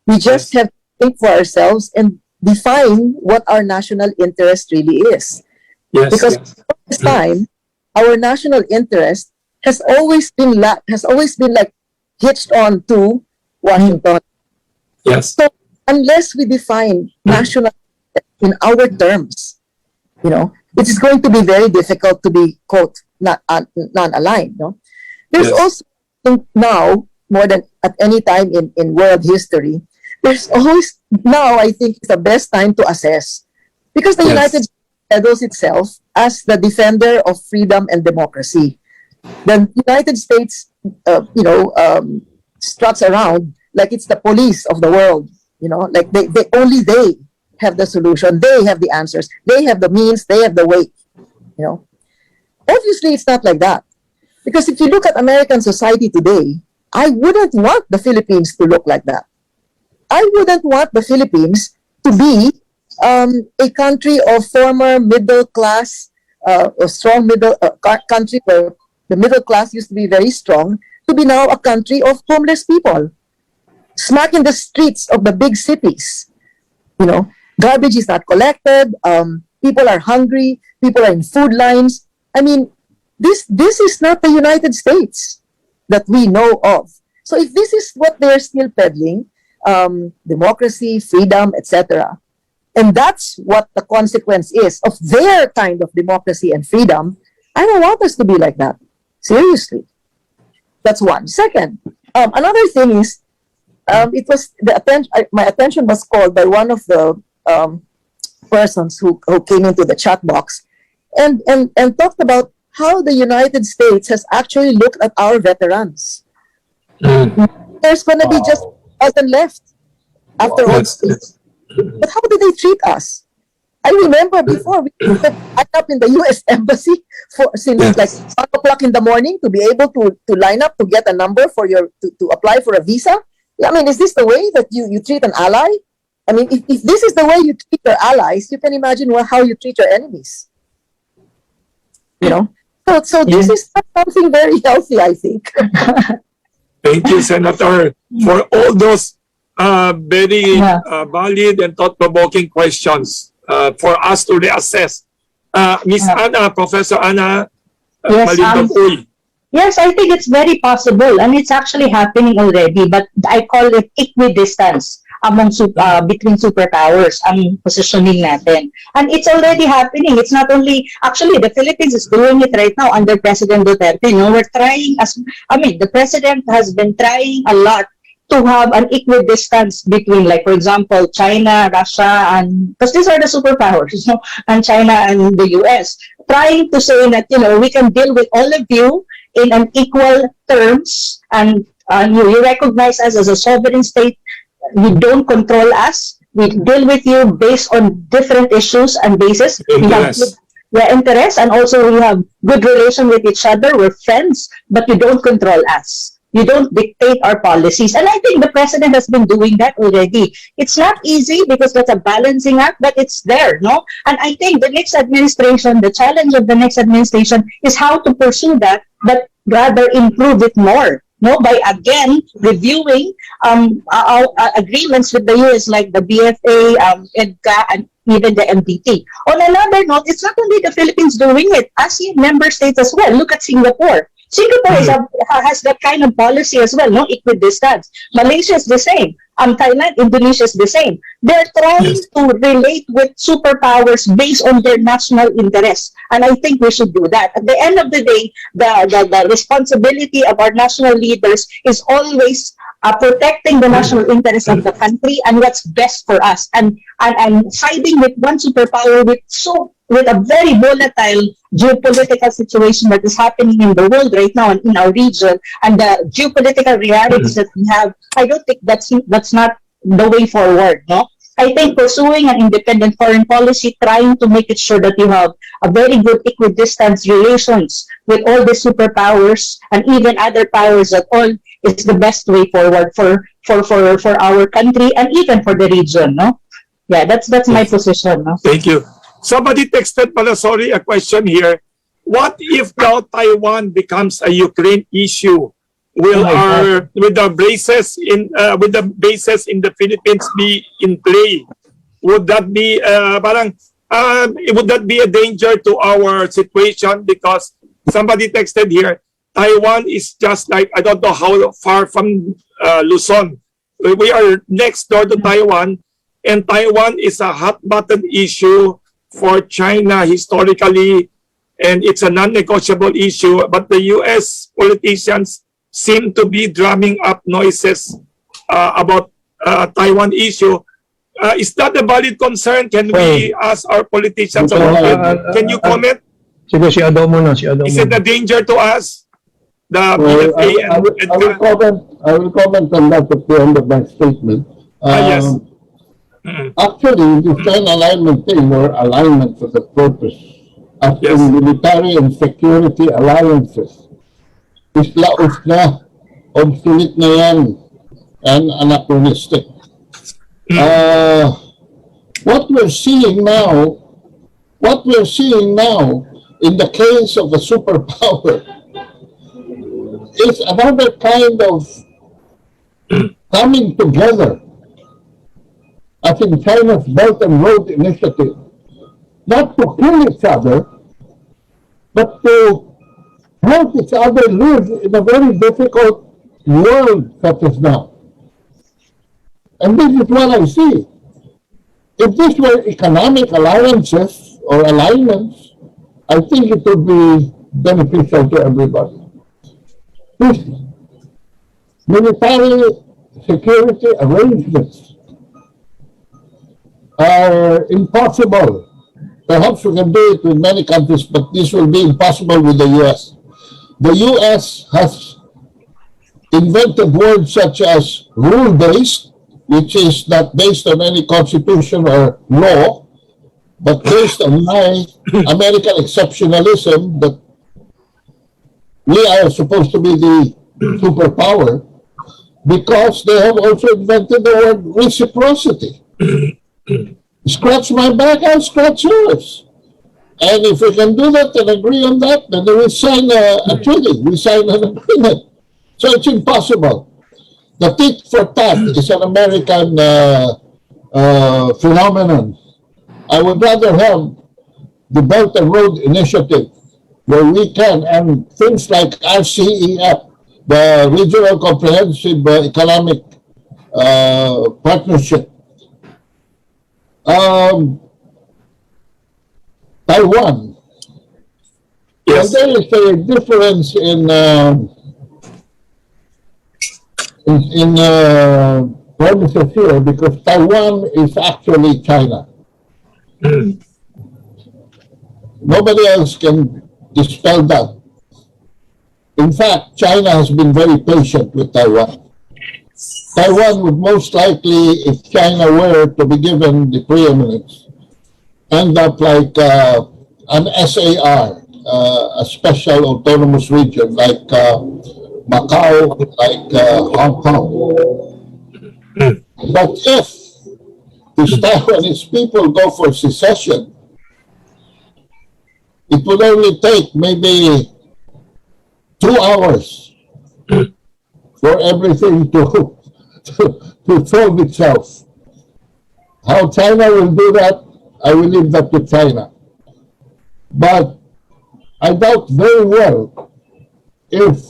We just have to think for ourselves and define what our national interest really is. Yes. Because for this time, our national interest has always been like hitched on to Washington. Yes. So unless we define national in our terms, it is going to be very difficult to be quote non-aligned. No, there's also now more than at any time in world history. There's always now I think it's the best time to assess because the United States labels itself as the defender of freedom and democracy. The United States, struts around like it's the police of the world. Like they only they have the solution. They have the answers. They have the means. They have the way. Obviously, it's not like that. Because if you look at American society today, I wouldn't want the Philippines to look like that. I wouldn't want the Philippines to be a country of former middle class, a strong middle country where the middle class used to be very strong, to be now a country of homeless people. Smack in the streets of the big cities. Garbage is not collected. People are hungry. People are in food lines. I mean, this is not the United States that we know of. So if this is what they're still peddling, democracy, freedom, etc., and that's what the consequence is of their kind of democracy and freedom, I don't want us to be like that. Seriously. That's one. Second, another thing is, it was my attention was called by one of the persons who came into the chat box and talked about how the United States has actually looked at our veterans. There's going to be just 1,000 left after all. But how do they treat us? I remember before we were up in the U.S. Embassy since like 1 o'clock in the morning to be able to line up to get a number for to apply for a visa. I mean, is this the way that you treat an ally? I mean, if this is the way you treat your allies, you can imagine how you treat your enemies. So this is not something very healthy, I think. Thank you, Senator, for all those very valid and thought-provoking questions for us to reassess. Miss Anna, Professor Anna Malindopuy. Yes, I think it's very possible, and it's actually happening already. But I call it equidistance among between superpowers ang positioning natin, and it's already happening. It's not only actually the Philippines is doing it right now under President Duterte. We're trying the president has been trying a lot to have an equidistance between, like, for example, China, Russia, and because these are the superpowers, and China and the US, trying to say that we can deal with all of you in an equal terms, and you recognize us as a sovereign state. You don't control us. We deal with you based on different issues and basis. We have interest, and also we have good relation with each other. We're friends, but you don't control us. You don't dictate our policies. And I think the president has been doing that already. It's not easy because that's a balancing act, but it's there, no? And I think the next administration, the challenge of the next administration is how to pursue that, but rather improve it more, no? By again reviewing our agreements with the US, like the BFA, EDCA, and even the MDT. On another note, it's not only the Philippines doing it, ASEAN member states as well. Look at Singapore. Singapore has that kind of policy as well, no? Equidistance. Malaysia is the same. Thailand, Indonesia is the same. They're trying to relate with superpowers based on their national interests. And I think we should do that. At the end of the day, the responsibility of our national leaders is always protecting the national interests of the country and what's best for us. And siding with one superpower with a very volatile geopolitical situation that is happening in the world right now and in our region, and the geopolitical realities that we have, I don't think that's not the way forward, no? I think pursuing an independent foreign policy, trying to make it sure that you have a very good equidistance relations with all the superpowers and even other powers that all is the best way forward for our country and even for the region, no? Yeah, that's my position, no? Thank you. Somebody texted pala, sorry, a question here. What if now Taiwan becomes a Ukraine issue? Will with the bases in the Philippines be in play? Would that be would that be a danger to our situation? Because somebody texted here, Taiwan is just like, I don't know how far from Luzon. We are next door to Taiwan, and Taiwan is a hot button issue for China historically, and it's a non-negotiable issue. But the U.S. politicians seem to be drumming up noises about Taiwan issue. Is that a valid concern? Can we ask our politicians about it? Can you comment? Sige, si Ado muna, Is it a danger to us? The Well, BFA I will comment on that at the end of my statement. Yes. Actually, the China alignment thing, or alignment for the purpose of military and security alliances, is laos na, obsolete na yan, and anachronistic. What we're seeing now in the case of a superpower is another kind of coming together, as in China's Belt and Road Initiative, not to kill each other, but to help each other live in a very difficult world such as now. And this is what I see. If this were economic alliances or alignments, I think it would be beneficial to everybody. This military security arrangements are impossible. Perhaps we can do it with many countries, but this will be impossible with the U.S. The U.S. has invented words such as rule-based, which is not based on any constitution or law, but based on my American exceptionalism that we are supposed to be the superpower, because they have also invented the word reciprocity. Scratch my back, I'll scratch yours. And if we can do that and agree on that, then we sign a treaty, we sign an agreement. So it's impossible. The tit for tat is an American phenomenon. I would rather have the Belt and Road Initiative, where we can, and things like RCEF, the Regional Comprehensive Economic Partnership. Taiwan. Yes. There is a difference in premises here, because Taiwan is actually China. Nobody else can dispel that. In fact, China has been very patient with Taiwan. Taiwan would most likely, if China were to be given the preeminence, end up like an SAR, a special autonomous region, like Macau, like Hong Kong. But if the Taiwanese people go for secession, it would only take maybe 2 hours for everything to solve itself. How China will do that, I will leave that to China. But I doubt very well if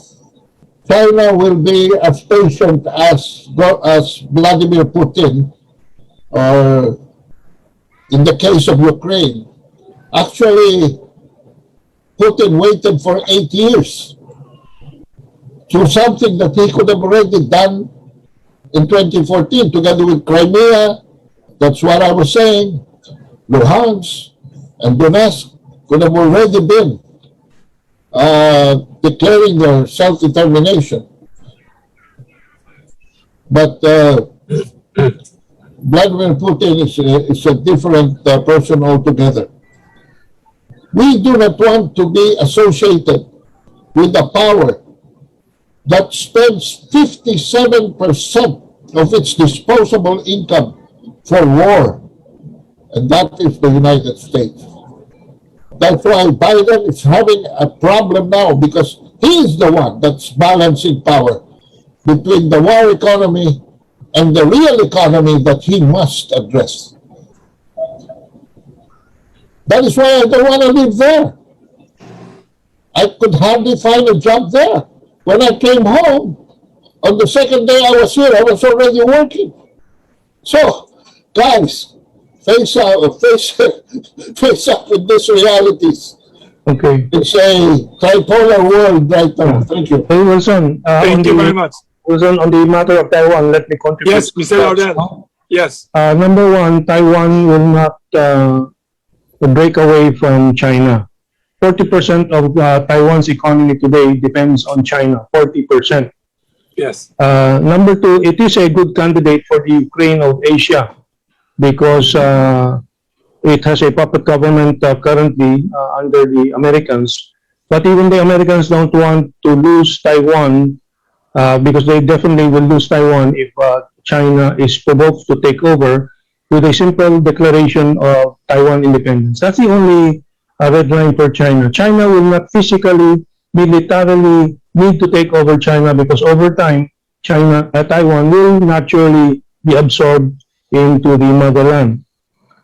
China will be as patient as Vladimir Putin, or in the case of Ukraine. Actually, Putin waited for 8 years to something that he could have already done in 2014 together with Crimea. That's what I was saying. Luhansk and Donetsk could have already been declaring their self-determination. But Vladimir Putin is a different person altogether. We do not want to be associated with a power that spends 57% of its disposable income for war, and that is the United States. That's why Biden is having a problem now, because he is the one that's balancing power between the war economy and the real economy that he must address. That is why I don't want to live there. I could hardly find a job there. When I came home, on the second day I was here, I was already working. So, guys, face up with these realities. Okay. It's a tripolar world right now. Thank you. Hey, Wilson. Thank you very much. Wilson, on the matter of Taiwan, let me contribute. Yes, Mr. Laurel. Yes. Number one, Taiwan will not break away from China. 40% of Taiwan's economy today depends on China. 40%. Yes. Number two, it is a good candidate for the Ukraine of Asia because it has a puppet government currently under the Americans. But even the Americans don't want to lose Taiwan because they definitely will lose Taiwan if China is provoked to take over with a simple declaration of Taiwan independence. That's the only red line for China. China will not physically, militarily need to take over China because over time, Taiwan will naturally be absorbed into the motherland.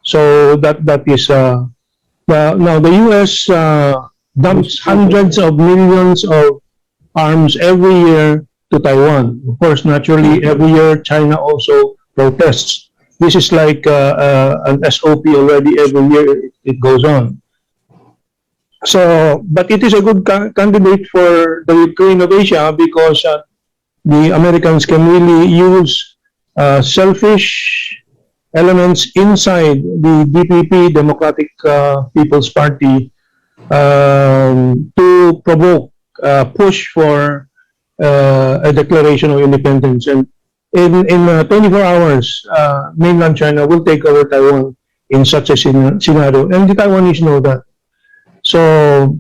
So that is now the U.S. Dumps hundreds of millions of arms every year to Taiwan. Of course, naturally, every year China also protests. This is like an SOP already. Every year it goes on. So, but it is a good candidate for the Ukraine of Asia because the Americans can really use selfish elements inside the DPP, Democratic People's Party, to provoke, push for a declaration of independence. And in 24 hours, mainland China will take over Taiwan in such a scenario. And the Taiwanese know that. So,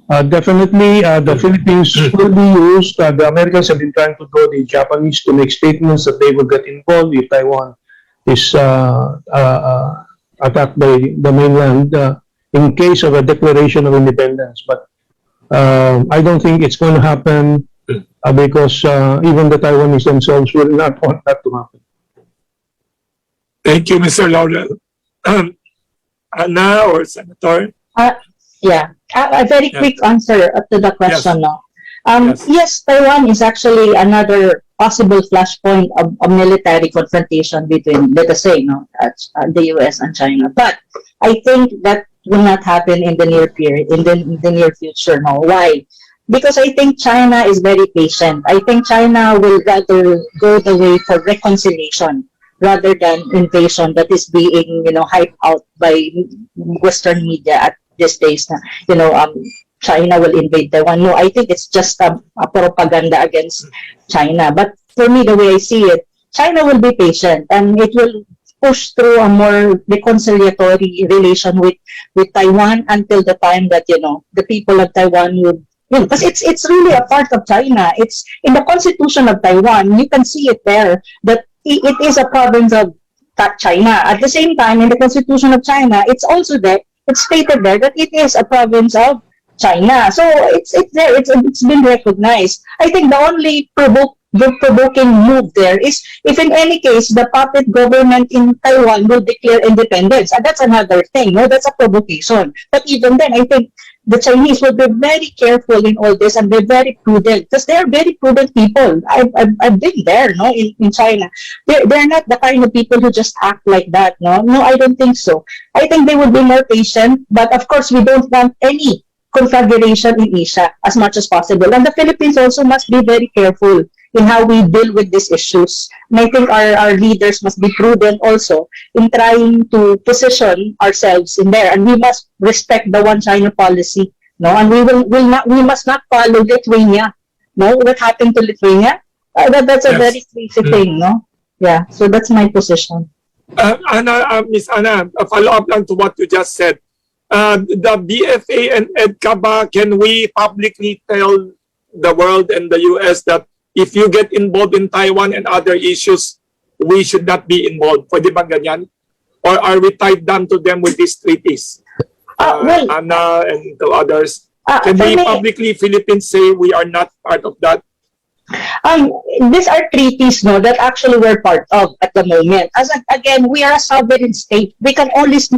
definitely, the Philippines will be used. The Americans have been trying to draw the Japanese to make statements that they will get involved if Taiwan is attacked by the mainland in case of a declaration of independence. But I don't think it's going to happen because even the Taiwanese themselves will not want that to happen. Thank you, Mr. Laurel. Anna or Senator? Yeah, a very quick answer to the question. Yes, Taiwan is actually another possible flashpoint of military confrontation between, let us say, the US and China. But I think that will not happen in the near period, in the near future. No, why? Because I think China is very patient. I think China will rather go the way for reconciliation rather than invasion that is being, hyped out by Western media at these days. China will invade Taiwan. No, I think it's just a propaganda against China. But for me, the way I see it, China will be patient and it will push through a more reconciliatory relation with Taiwan until the time that, the people of Taiwan would, because it's really a part of China. It's in the constitution of Taiwan. You can see it there that it is a province of China. At the same time, in the constitution of China, it's also there. It's stated there that it is a province of China. So it's there. It's been recognized. I think the only provoking move there is if in any case the puppet government in Taiwan will declare independence. And that's another thing. No, that's a provocation. But even then, I think the Chinese will be very careful in all this and be very prudent because they are very prudent people. I've been there, in China. They're not the kind of people who just act like that. No, I don't think so. I think they will be more patient. But of course, we don't want any conflagration in Asia as much as possible. And the Philippines also must be very careful in how we deal with these issues. And I think our leaders must be prudent also in trying to position ourselves in there. And we must respect the one China policy. And we must not follow Lithuania. What happened to Lithuania? That's a very crazy thing. Yeah, so that's my position. Anna, Miss Anna, a follow-up lang to what you just said. The BFA and EDCA, can we publicly tell the world and the US that if you get involved in Taiwan and other issues, we should not be involved. Pwede bang ganyan? Or are we tied down to them with these treaties? Anna and to others. Can we publicly, Philippines, say we are not part of that? These are treaties, no, that actually we're part of at the moment. Again, we are a sovereign state. We can always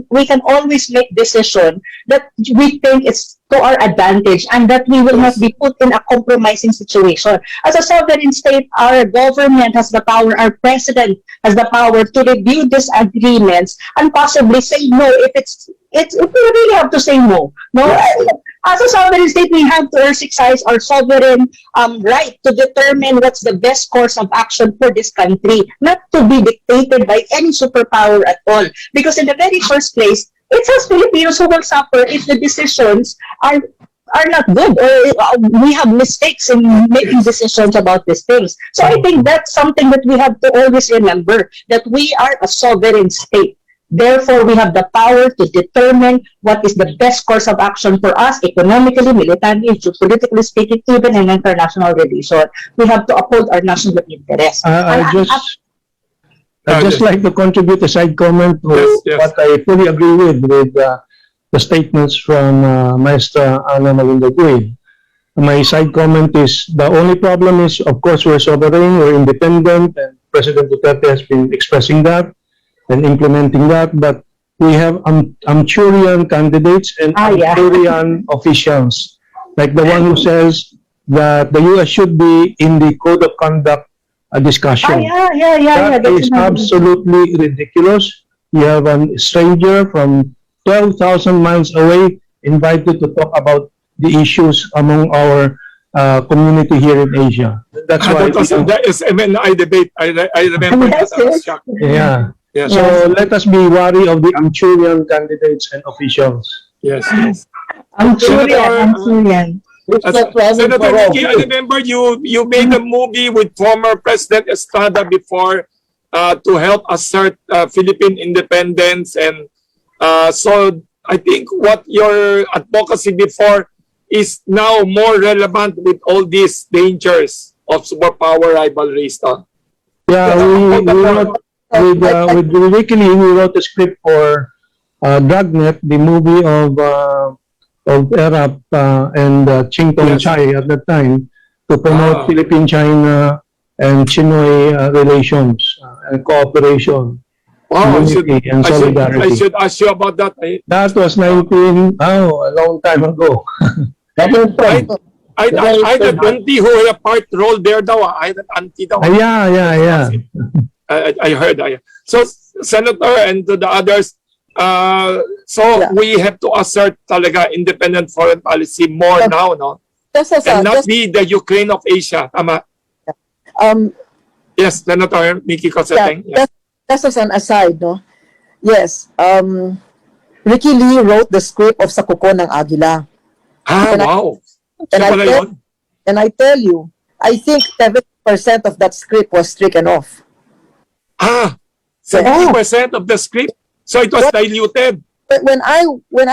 make decision that we think is to our advantage and that we will not be put in a compromising situation. As a sovereign state, our government has the power, our president has the power to review these agreements and possibly say no if we really have to say no. No. As a sovereign state, we have to exercise our sovereign right to determine what's the best course of action for this country, not to be dictated by any superpower at all. Because in the very first place, it's us Filipinos who will suffer if the decisions are not good or we have mistakes in making decisions about these things. So I think that's something that we have to always remember, that we are a sovereign state. Therefore, we have the power to determine what is the best course of action for us, economically, militarily, politically speaking, even in international relations. We have to uphold our national interest. I'd just like to contribute a side comment to what I fully agree with the statements from Maestra Ana Malinda Gui. My side comment is the only problem is, of course, we're sovereign, we're independent, and President Duterte has been expressing that and implementing that, but we have Manchurian candidates and Manchurian officials, like the one who says that the U.S. should be in the code of conduct discussion. That is absolutely ridiculous. You have a stranger from 12,000 miles away invited to talk about the issues among our community here in Asia. That's why that is MNI debate. I remember that. I was shocked. Yeah. So let us be wary of the Manchurian candidates and officials. Yes. Manchurian. Senator Ricky, I remember you made a movie with former President Estrada before to help assert Philippine independence, and so I think what your advocacy before is now more relevant with all these dangers of superpower rivalries. Yeah, with Ricky Lee, we wrote a script for Dragnet, the movie of T.R.O.P.A and Ching Tong Chai at that time, to promote Philippine-China and Chinoy relations and cooperation, unity and solidarity. I should ask you about that. That was a long time ago. I had an auntie who had a part role there daw. I had an auntie daw. Yeah. I heard. So, Senator, and to the others, we have to assert talaga independent foreign policy more now, no? And not be the Ukraine of Asia. Tama? Yes, Senator Nikki Coseteng. Just as an aside, no? Yes. Ricky Lee wrote the script of Sa Kuko ng Agila. Wow. And I tell you, I think 70% of that script was stricken off. 70% of the script? So it was diluted. When I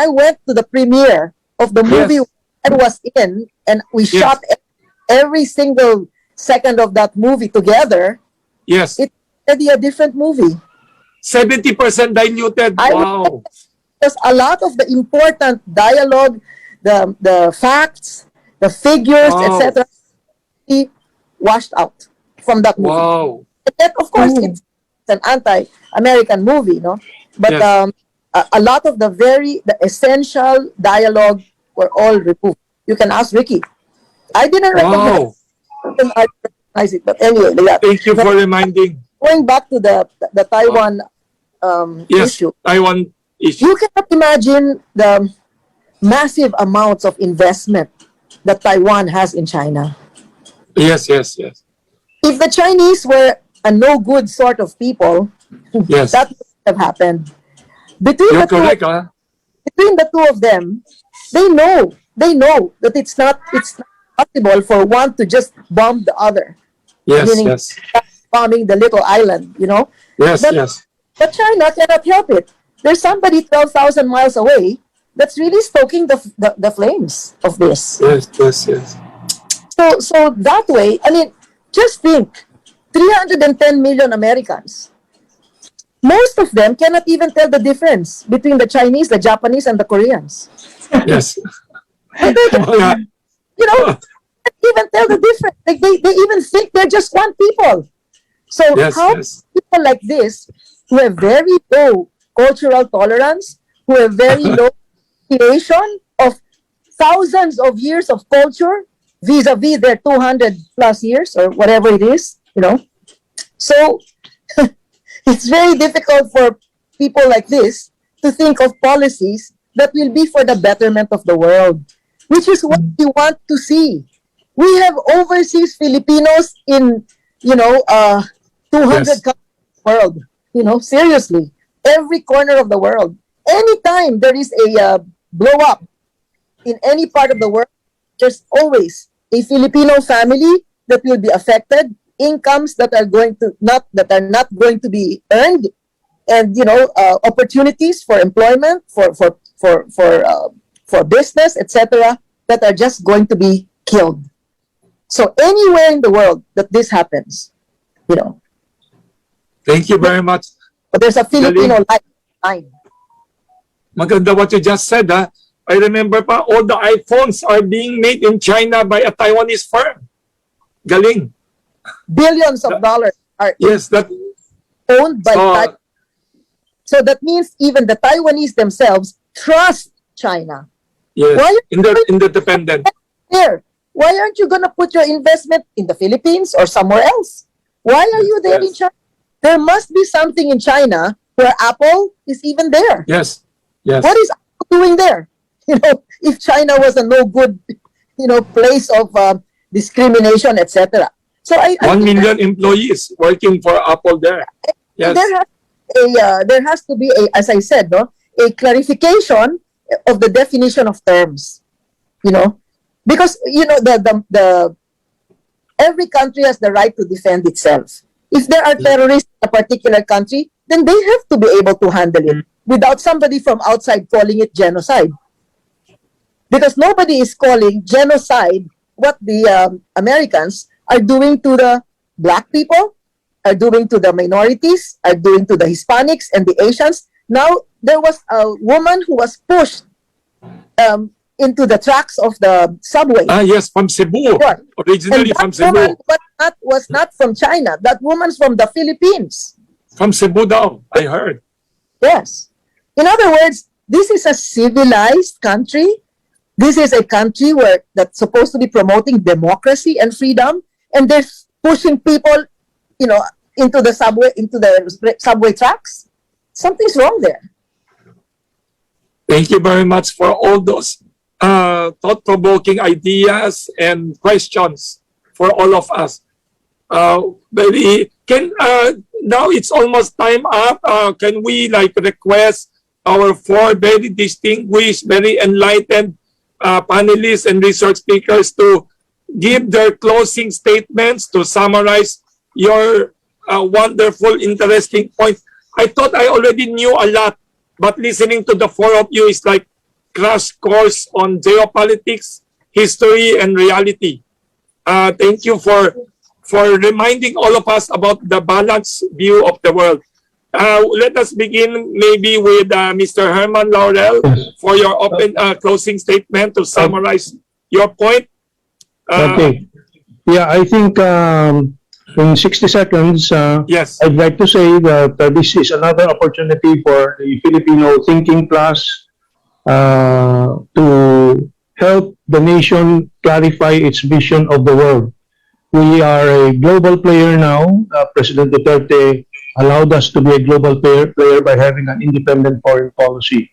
went to the premiere of the movie I was in, and we shot every single second of that movie together, it's already a different movie. 70% diluted. Wow. Because a lot of the important dialogue, the facts, the figures, etc., washed out from that movie. Wow. And that, of course, it's an anti-American movie, no? But a lot of the essential dialogue were all removed. You can ask Ricky. I didn't recognize it, but anyway. Thank you for reminding. Going back to the Taiwan issue. Taiwan issue. You cannot imagine the massive amounts of investment that Taiwan has in China. Yes. If the Chinese were a no-good sort of people, that would have happened. Between the two of them, they know that it's not possible for one to just bomb the other. Meaning bombing the little island, you know. But China cannot help it. There's somebody 12,000 miles away that's really stoking the flames of this. Yes. So that way, I mean, just think, 310 million Americans. Most of them cannot even tell the difference between the Chinese, the Japanese, and the Koreans. Yes. They can, you know, can't even tell the difference. Like they even think they're just one people. So how people like this, who have very low cultural tolerance, who have very low appreciation of thousands of years of culture vis-a-vis their 200 plus years or whatever it is, you know. So it's very difficult for people like this to think of policies that will be for the betterment of the world, which is what we want to see. We have overseas Filipinos in, 200 countries of the world, seriously, every corner of the world. Anytime there is a blow up in any part of the world, there's always a Filipino family that will be affected, incomes that are not going to be earned, and opportunities for employment, for business, etc., that are just going to be killed. So anywhere in the world that this happens, Thank you very much. But there's a Filipino line. Maganda what you just said, ha? I remember pa, all the iPhones are being made in China by a Taiwanese firm. Galing. Billions of dollars are owned by Taiwan. So that means even the Taiwanese themselves trust China. Yes, independent. There. Why aren't you going to put your investment in the Philippines or somewhere else? Why are you there in China? There must be something in China where Apple is even there. Yes. Yes. What is Apple doing there? If China was a no good, place of discrimination, etc. So I 1 million employees working for Apple there. Yes. There has to be as I said, a clarification of the definition of terms. Because the every country has the right to defend itself. If there are terrorists in a particular country, then they have to be able to handle it without somebody from outside calling it genocide. Because nobody is calling genocide what the Americans are doing to the black people, are doing to the minorities, are doing to the Hispanics and the Asians. Now, there was a woman who was pushed into the tracks of the subway. Yes, from Cebu. Sure. Originally from Cebu. Woman was not from China. That woman's from the Philippines. From Cebu daw, I heard. Yes. In other words, this is a civilized country. This is a country that's supposed to be promoting democracy and freedom, and they're pushing people, into the subway tracks. Something's wrong there. Thank you very much for all those thought-provoking ideas and questions for all of us. Now it's almost time up. Can we request our 4 very distinguished, very enlightened panelists and research speakers to give their closing statements to summarize your wonderful, interesting points. I thought I already knew a lot, but listening to the 4 of you is like crash course on geopolitics, history, and reality. Thank you for reminding all of us about the balanced view of the world. Let us begin maybe with Mr. Herman Laurel for your open closing statement to summarize your point. Okay. Yeah, I think in 60 seconds, I'd like to say that this is another opportunity for the Filipino thinking class to help the nation clarify its vision of the world. We are a global player now. President Duterte allowed us to be a global player by having an independent foreign policy.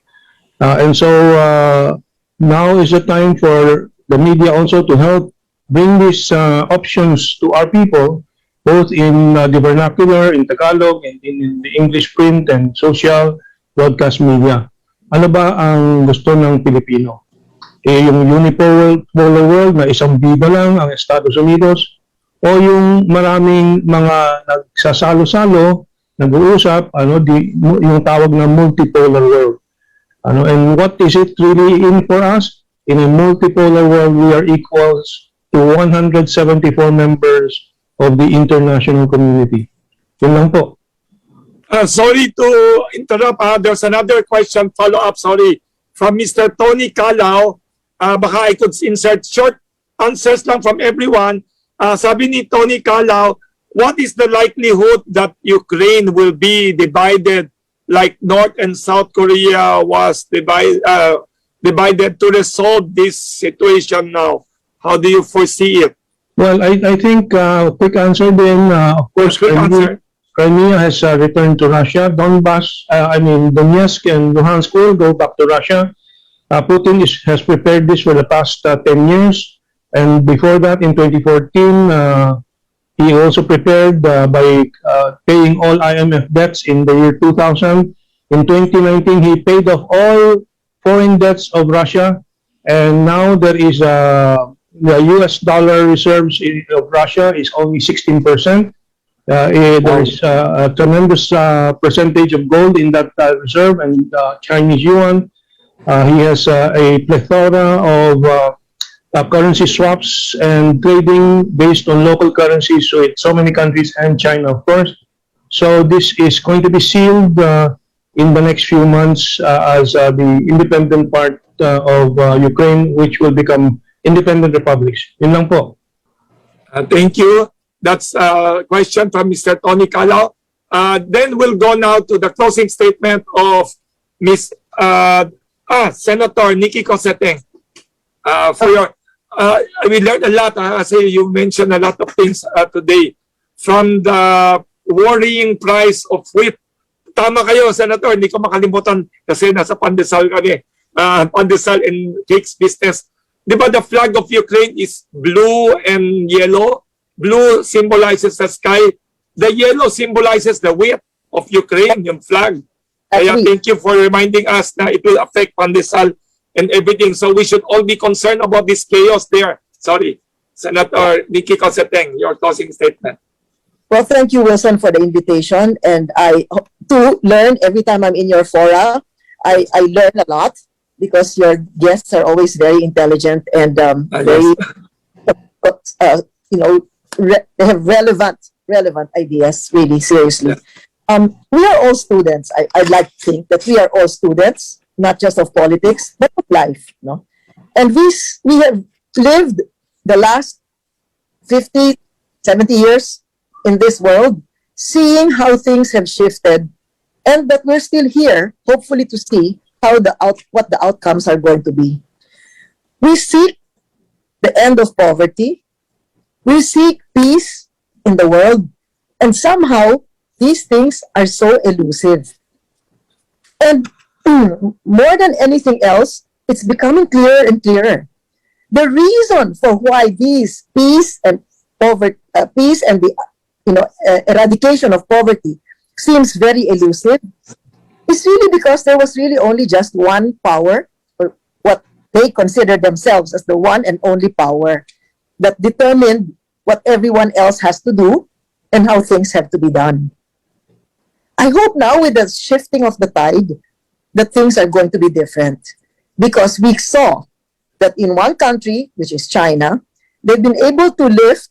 And so now is the time for the media also to help bring these options to our people, both in the vernacular, in Tagalog, in the English print and social broadcast media. Ano ba ang gusto ng Pilipino? Yung unipolar world na isang bida lang ang Estados Unidos, o yung maraming mga nagsasalo-salo, nag-uusap, yung tawag na multipolar world. And what is it really in for us? In a multipolar world, we are equals to 174 members of the international community. Yun lang po. Sorry to interrupt. There's another question, follow-up, sorry, from Mr. Tony Calao. Baka I could insert short answers lang from everyone. Sabi ni Tony Calao, what is the likelihood that Ukraine will be divided like North and South Korea was divided to resolve this situation now? How do you foresee it? Well, I think quick answer then, of course, Crimea has returned to Russia. Donbass, Donetsk and Luhansk will go back to Russia. Putin has prepared this for the past 10 years. And before that, in 2014, he also prepared by paying all IMF debts in the year 2000. In 2019, he paid off all foreign debts of Russia. And now there is the US dollar reserves of Russia is only 16%. There is a tremendous percentage of gold in that reserve and Chinese yuan. He has a plethora of currency swaps and trading based on local currencies with so many countries and China, of course. So this is going to be sealed in the next few months as the independent part of Ukraine, which will become independent republics. Yun lang po. Thank you. That's a question from Mr. Tony Calao. Then we'll go now to the closing statement of Miss Senator Nikki Cosseteng. For your, we learned a lot. Kasi you mentioned a lot of things today. From the worrying price of wheat. Tama kayo, Senator. Hindi ko makalimutan kasi nasa pandesal kami. Pandesal and cakes business. Di ba the flag of Ukraine is blue and yellow? Blue symbolizes the sky. The yellow symbolizes the wheat of Ukraine, yung flag. Kaya thank you for reminding us na it will affect pandesal and everything. So we should all be concerned about this chaos there. Sorry. Senator Nikki Cosseteng, your closing statement. Well, thank you, Wilson, for the invitation. And I too learn every time I'm in your fora. I learn a lot because your guests are always very intelligent and very, they have relevant ideas, really, seriously. We are all students. I'd like to think that we are all students, not just of politics, but of life. No? And we have lived the last 50, 70 years in this world, seeing how things have shifted, and that we're still here, hopefully to see how what the outcomes are going to be. We seek the end of poverty. We seek peace in the world, and somehow these things are so elusive. And more than anything else, it's becoming clearer and clearer. The reason for why these peace and the eradication of poverty seems very elusive is really because there was really only just one power, or what they consider themselves as the one and only power, that determined what everyone else has to do and how things have to be done. I hope now with the shifting of the tide that things are going to be different, because we saw that in one country, which is China, they've been able to lift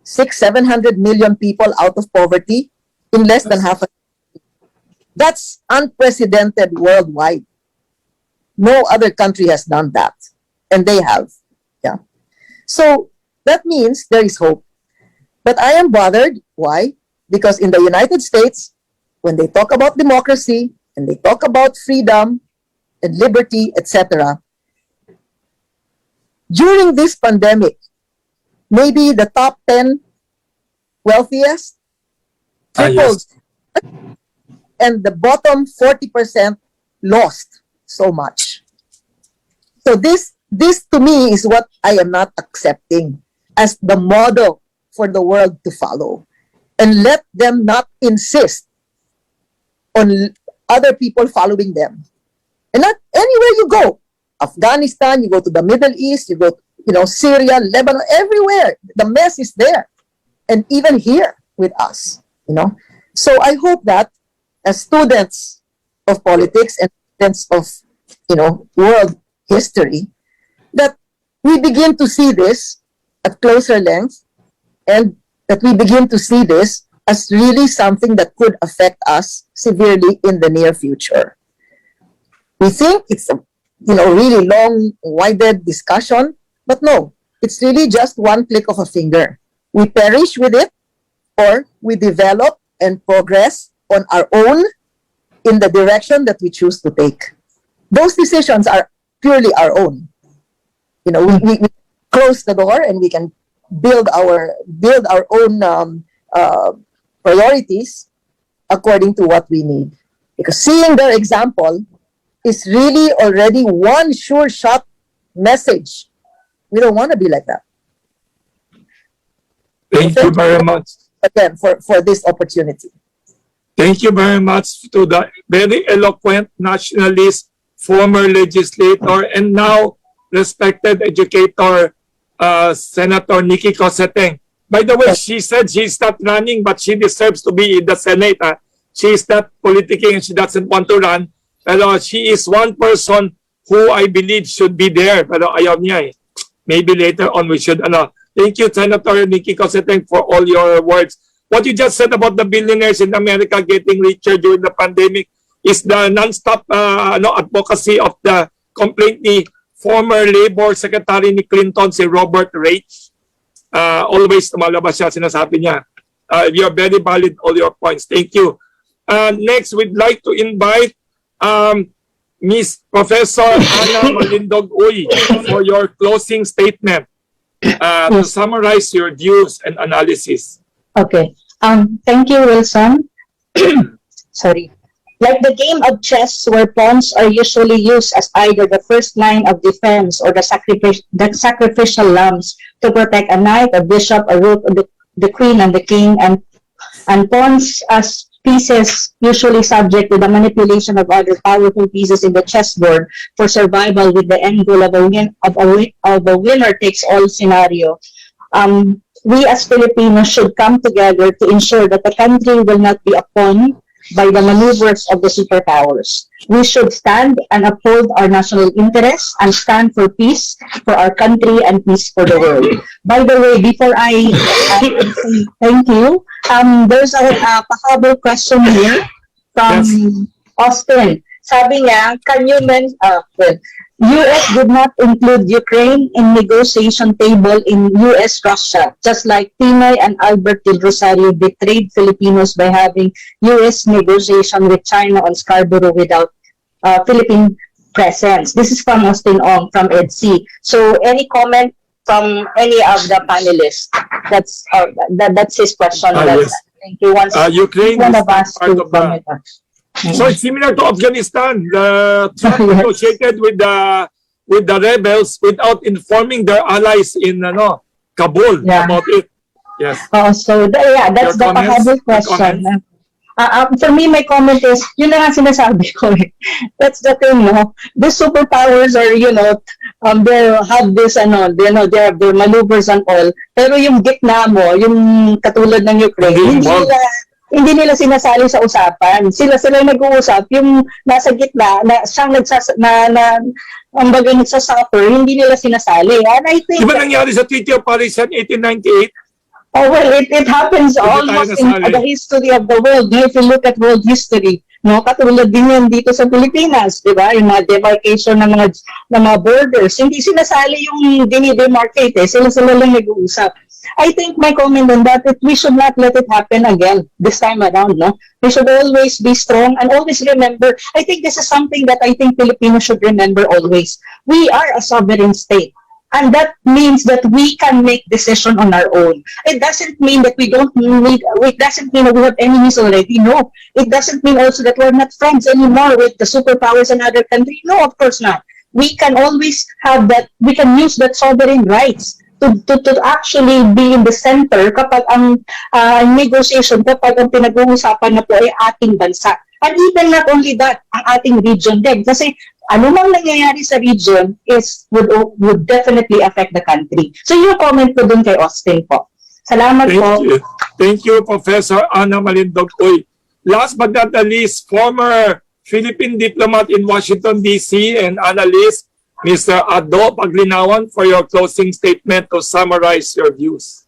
600-700 million people out of poverty in less than half a year. That's unprecedented worldwide. No other country has done that, and they have. Yeah. So that means there is hope. But I am bothered. Why? Because in the United States, when they talk about democracy and they talk about freedom and liberty, etc., during this pandemic, maybe the top 10 wealthiest tripled, and the bottom 40% lost so much. So this to me is what I am not accepting as the model for the world to follow. And let them not insist on other people following them. And not anywhere you go, Afghanistan, you go to the Middle East, you go, Syria, Lebanon, everywhere. The mess is there. And even here with us, So I hope that as students of politics and students of, world history, that we begin to see this at closer length, and that we begin to see this as really something that could affect us severely in the near future. We think it's a really long-winded discussion, but no, it's really just one click of a finger. We perish with it, or we develop and progress on our own in the direction that we choose to take. Those decisions are purely our own. We close the door and we can build our own priorities according to what we need. Because seeing their example is really already one sure shot message. We don't want to be like that. Thank you very much. Again, for this opportunity. Thank you very much to the very eloquent nationalist, former legislator, and now respected educator, Senator Nikki Cosseteng. By the way, she said she's not running, but she deserves to be in the Senate. She is not politicking and she doesn't want to run. Pero she is one person who I believe should be there. Pero ayaw niya eh. Maybe later on we should, Thank you, Senator Nikki Cosseteng, for all your words. What you just said about the billionaires in America getting richer during the pandemic is the non-stop advocacy of the complaint ni former Labor Secretary ni Clinton, si Robert Reich. Always tumalabas siya, sinasabi niya. You are very valid, all your points. Thank you. Next, we'd like to invite Miss Professor Ana Malindog-Uy for your closing statement to summarize your views and analysis. Okay. Thank you, Wilson. Sorry. Like the game of chess, where pawns are usually used as either the first line of defense or the sacrificial lambs to protect a knight, a bishop, a rook, the queen, and the king, and pawns as pieces usually subject to the manipulation of other powerful pieces in the chessboard for survival, with the end goal of a winner-takes-all scenario. We as Filipinos should come together to ensure that the country will not be a pawn by the maneuvers of the superpowers. We should stand and uphold our national interests and stand for peace for our country and peace for the world. By the way, before I say thank you, there's a pahabol question here from Austin. Sabi niya, can you mention, U.S. did not include Ukraine in negotiation table in U.S.-Russia, just like Pinoy and Albert Del Rosario betrayed Filipinos by having U.S. negotiation with China on Scarborough without Philippine presence. This is from Austin Ong from EDC. So any comment from any of the panelists? That's his question. Yes. Thank you. Ukraine one is of us part to of the... comment. So it's similar to Afghanistan. The Trump negotiated with the rebels without informing their allies in Kabul about it. Yes. So that's the pahabol question. For me, my comment is, yun na nga sinasabi ko eh. That's the thing, no? These superpowers are, they have this, they have their maneuvers and all. Pero yung gitna mo, yung katulad ng Ukraine, hindi nila sinasali sa usapan. Sila nag-uusap, yung nasa gitna, siyang nagsasuffer, hindi nila sinasali. And I think... Diba nangyari sa Treaty of Paris in 1898? Oh, well, it happens almost in the history of the world. If you look at world history, katulad din yan dito sa Pilipinas, di ba? Yung mga demarcation ng mga borders, hindi sinasali yung dinidemarcate eh. Sila lang nag-uusap. I think my comment on that, we should not let it happen again this time around, no? We should always be strong and always remember. I think this is something that I think Filipinos should remember always. We are a sovereign state. And that means that we can make decision on our own. It doesn't mean that it doesn't mean that we have enemies already. No. It doesn't mean also that we're not friends anymore with the superpowers in other countries. No, of course not. We can always have that, we can use that sovereign rights to actually be in the center kapag ang negotiation, kapag ang pinag-uusapan na po ay ating bansa. And even not only that, ang ating region din. Kasi anumang nangyayari sa region would definitely affect the country. So yung comment ko dun kay Austin po. Salamat po. Thank you, Professor Ana Malindog-Uy. Last but not the least, former Philippine diplomat in Washington, D.C. and analyst, Mr. Ado Paglinawan, for your closing statement to summarize your views.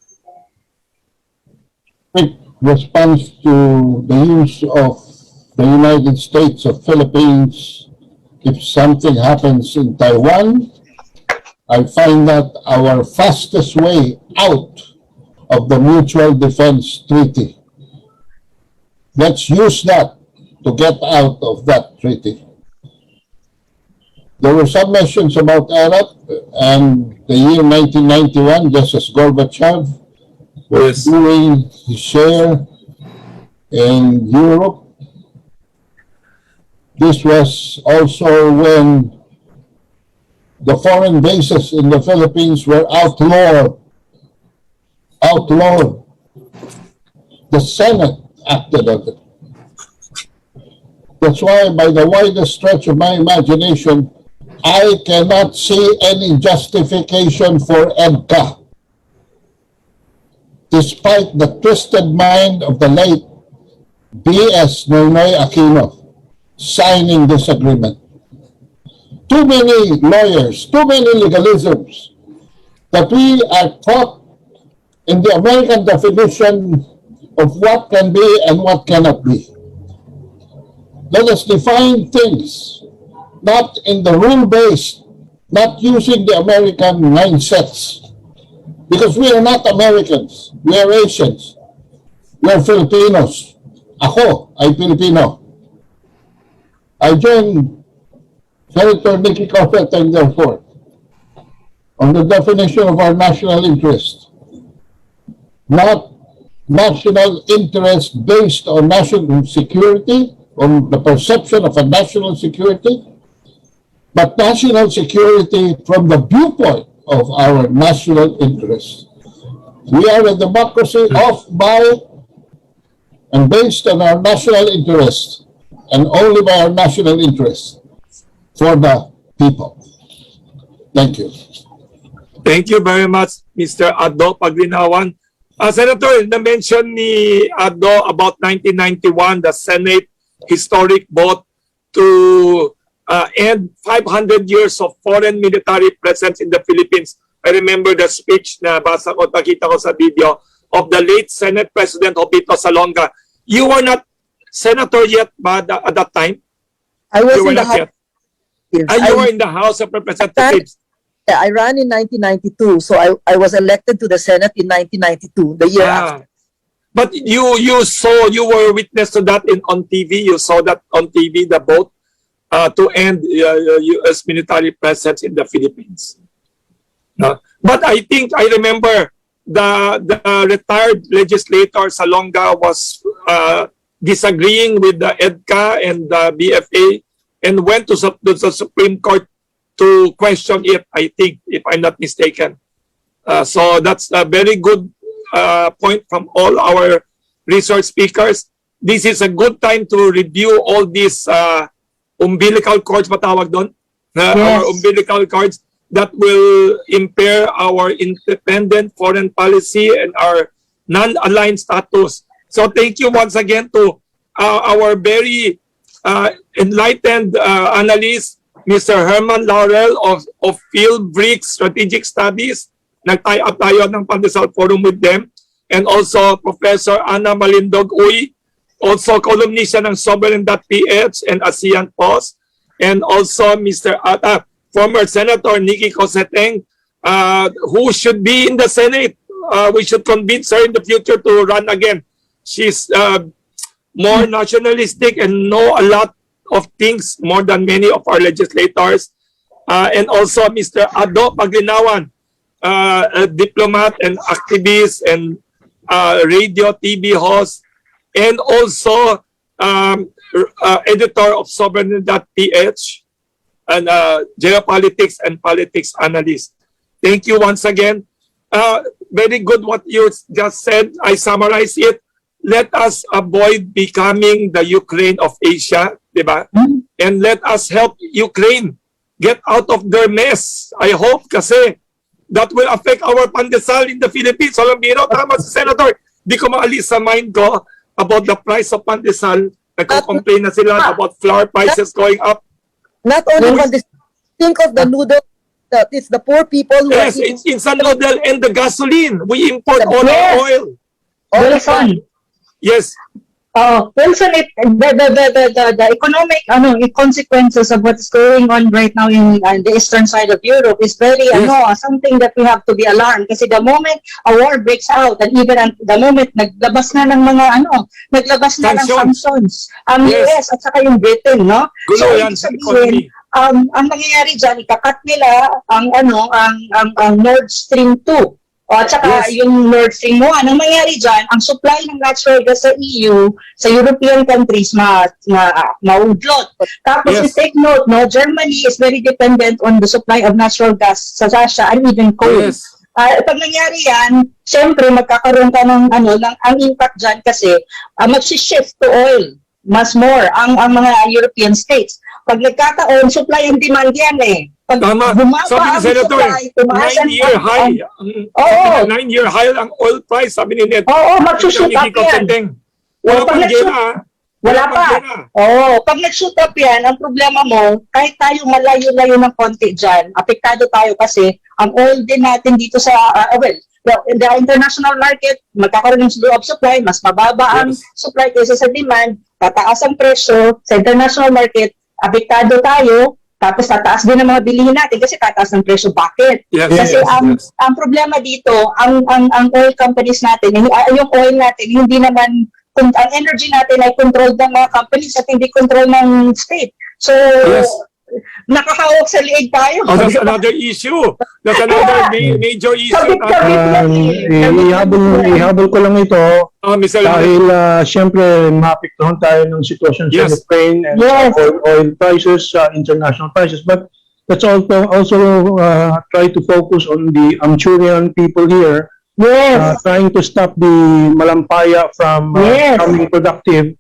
Quick response to the use of the United States of Philippines. If something happens in Taiwan, I find that our fastest way out of the Mutual Defense Treaty. Let's use that to get out of that treaty. There were some mentions about Arab and the year 1991, just as Gorbachev was doing his share in Europe. This was also when the foreign bases in the Philippines were outlawed. The Senate acted on it. That's why, by the widest stretch of my imagination, I cannot see any justification for EDCA, despite the twisted mind of the late B.S. Noynoy Aquino signing this agreement. Too many lawyers, too many legalisms that we are taught in the American definition of what can be and what cannot be. Let us define things not in the rule-based, not using the American mindsets. Because we are not Americans, we are Asians, we are Filipinos. Ako ay Filipino. I joined Senator Nicky Cosette and therefore on the definition of our national interest. Not national interest based on national security, on the perception of a national security, but national security from the viewpoint of our national interest. We are a democracy of, by, and based on our national interest, and only by our national interest for the people. Thank you. Thank you very much, Mr. Ado Paglinawan. Senator, na-mention ni Ado about 1991, the Senate historic vote to end 500 years of foreign military presence in the Philippines. I remember the speech na basa ko, nakita ko sa video of the late Senate President Jovito Salonga. You were not senator yet ba at that time? I was you in the House. You were in the House of Representatives. Yeah, I ran in 1992, so I was elected to the Senate in 1992, the year after. But you were witness to that on TV. You saw that on TV, the vote to end U.S. military presence in the Philippines. But I think I remember the retired legislator Salonga was disagreeing with the EDCA and the BFA and went to the Supreme Court to question it, I think, if I'm not mistaken. So that's a very good point from all our resource speakers. This is a good time to review all these umbilical cords, matawag doon? Our umbilical cords that will impair our independent foreign policy and our non-aligned status. So thank you once again to our very enlightened analyst, Mr. Herman Laurel of Field Bricks Strategic Studies. Nag-tie up tayo ng Pandesal Forum with them. And also Professor Ana Malindog Uy, also columnist ng Sovereign.ph and ASEAN Post. And also Mr. former Senator Nicky Cosette, who should be in the Senate. We should convince her in the future to run again. She's more nationalistic and know a lot of things more than many of our legislators. And also Mr. Ado Paglinawan, a diplomat and activist and radio TV host, and also editor of Sovereign.ph and geopolitics and politics analyst. Thank you once again. Very good what you just said. I summarize it. Let us avoid becoming the Ukraine of Asia, diba? And let us help Ukraine get out of their mess. I hope kasi that will affect our pandesal in the Philippines. Walang biro, tama si Senator. Di ko maalis sa mind ko about the price of pandesal. Nagko-complain na sila about flour prices going up. Not only pandesal, think of the noodle. It's the poor people who Yes, are eating. it's instant noodle and the gasoline. We import all our oil. Wilson. Yes. Wilson, the economic consequences of what's going on right now in the eastern side of Europe is very something that we have to be alarmed kasi the moment a war breaks out and even the moment naglabas na ng sanctions ang US at saka yung Britain, no? Gulo yan sa economy. Ang nangyayari dyan, ikakat nila ang Nord Stream 2. At saka yung Nord Stream 1, ang mangyari dyan, ang supply ng natural gas sa EU, sa European countries, maudlot. Tapos take note, no, Germany is very dependent on the supply of natural gas sa Russia and even coal. Pag nangyari yan, siyempre magkakaroon ka ng ang impact dyan kasi mag-shift to oil, mas more ang mga European states. Pag nagkataon, supply and demand yan eh. Pag bumaba ang supply, tumaas ang 9-year high. 9-year high ang oil price, sabi ni Ned. Oo, mag-shoot up yan. Wala pang gena. Wala pa. Pag nag-shoot up yan, ang problema mo, kahit tayo malayo-layo ng konti dyan, apektado tayo kasi ang oil din natin dito sa, the international market, magkakaroon ng slow of supply, mas mababa ang supply kaysa sa demand, tataas ang presyo sa international market, apektado tayo, tapos tataas din ang mga bilihin natin kasi tataas ng presyo. Bakit? Kasi ang problema dito, ang oil companies natin, yung oil natin, hindi naman, ang energy natin ay controlled ng mga companies at hindi control ng state. So, nakahawak sa liig tayo. That's another issue. That's another major issue. Ihabol ko lang ito dahil siyempre maapektuhan tayo ng sitwasyon sa Ukraine and oil prices, international prices. But let's also try to focus on the Amchurian people here, trying to stop the Malampaya from becoming productive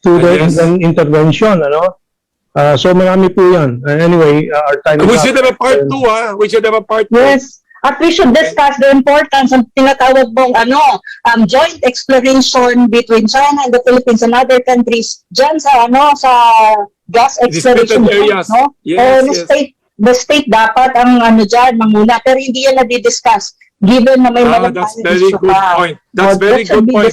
through the intervention. So marami po yan. Anyway, our time is up. We should have a part 2, We should have a part 2. Yes. At we should discuss the importance ng tinatawag mong joint exploration between China and the Philippines and other countries dyan sa gas exploration areas. No? The state dapat ang dyan manguna pero hindi yan na-discuss given na may that's very good point. That's very good point.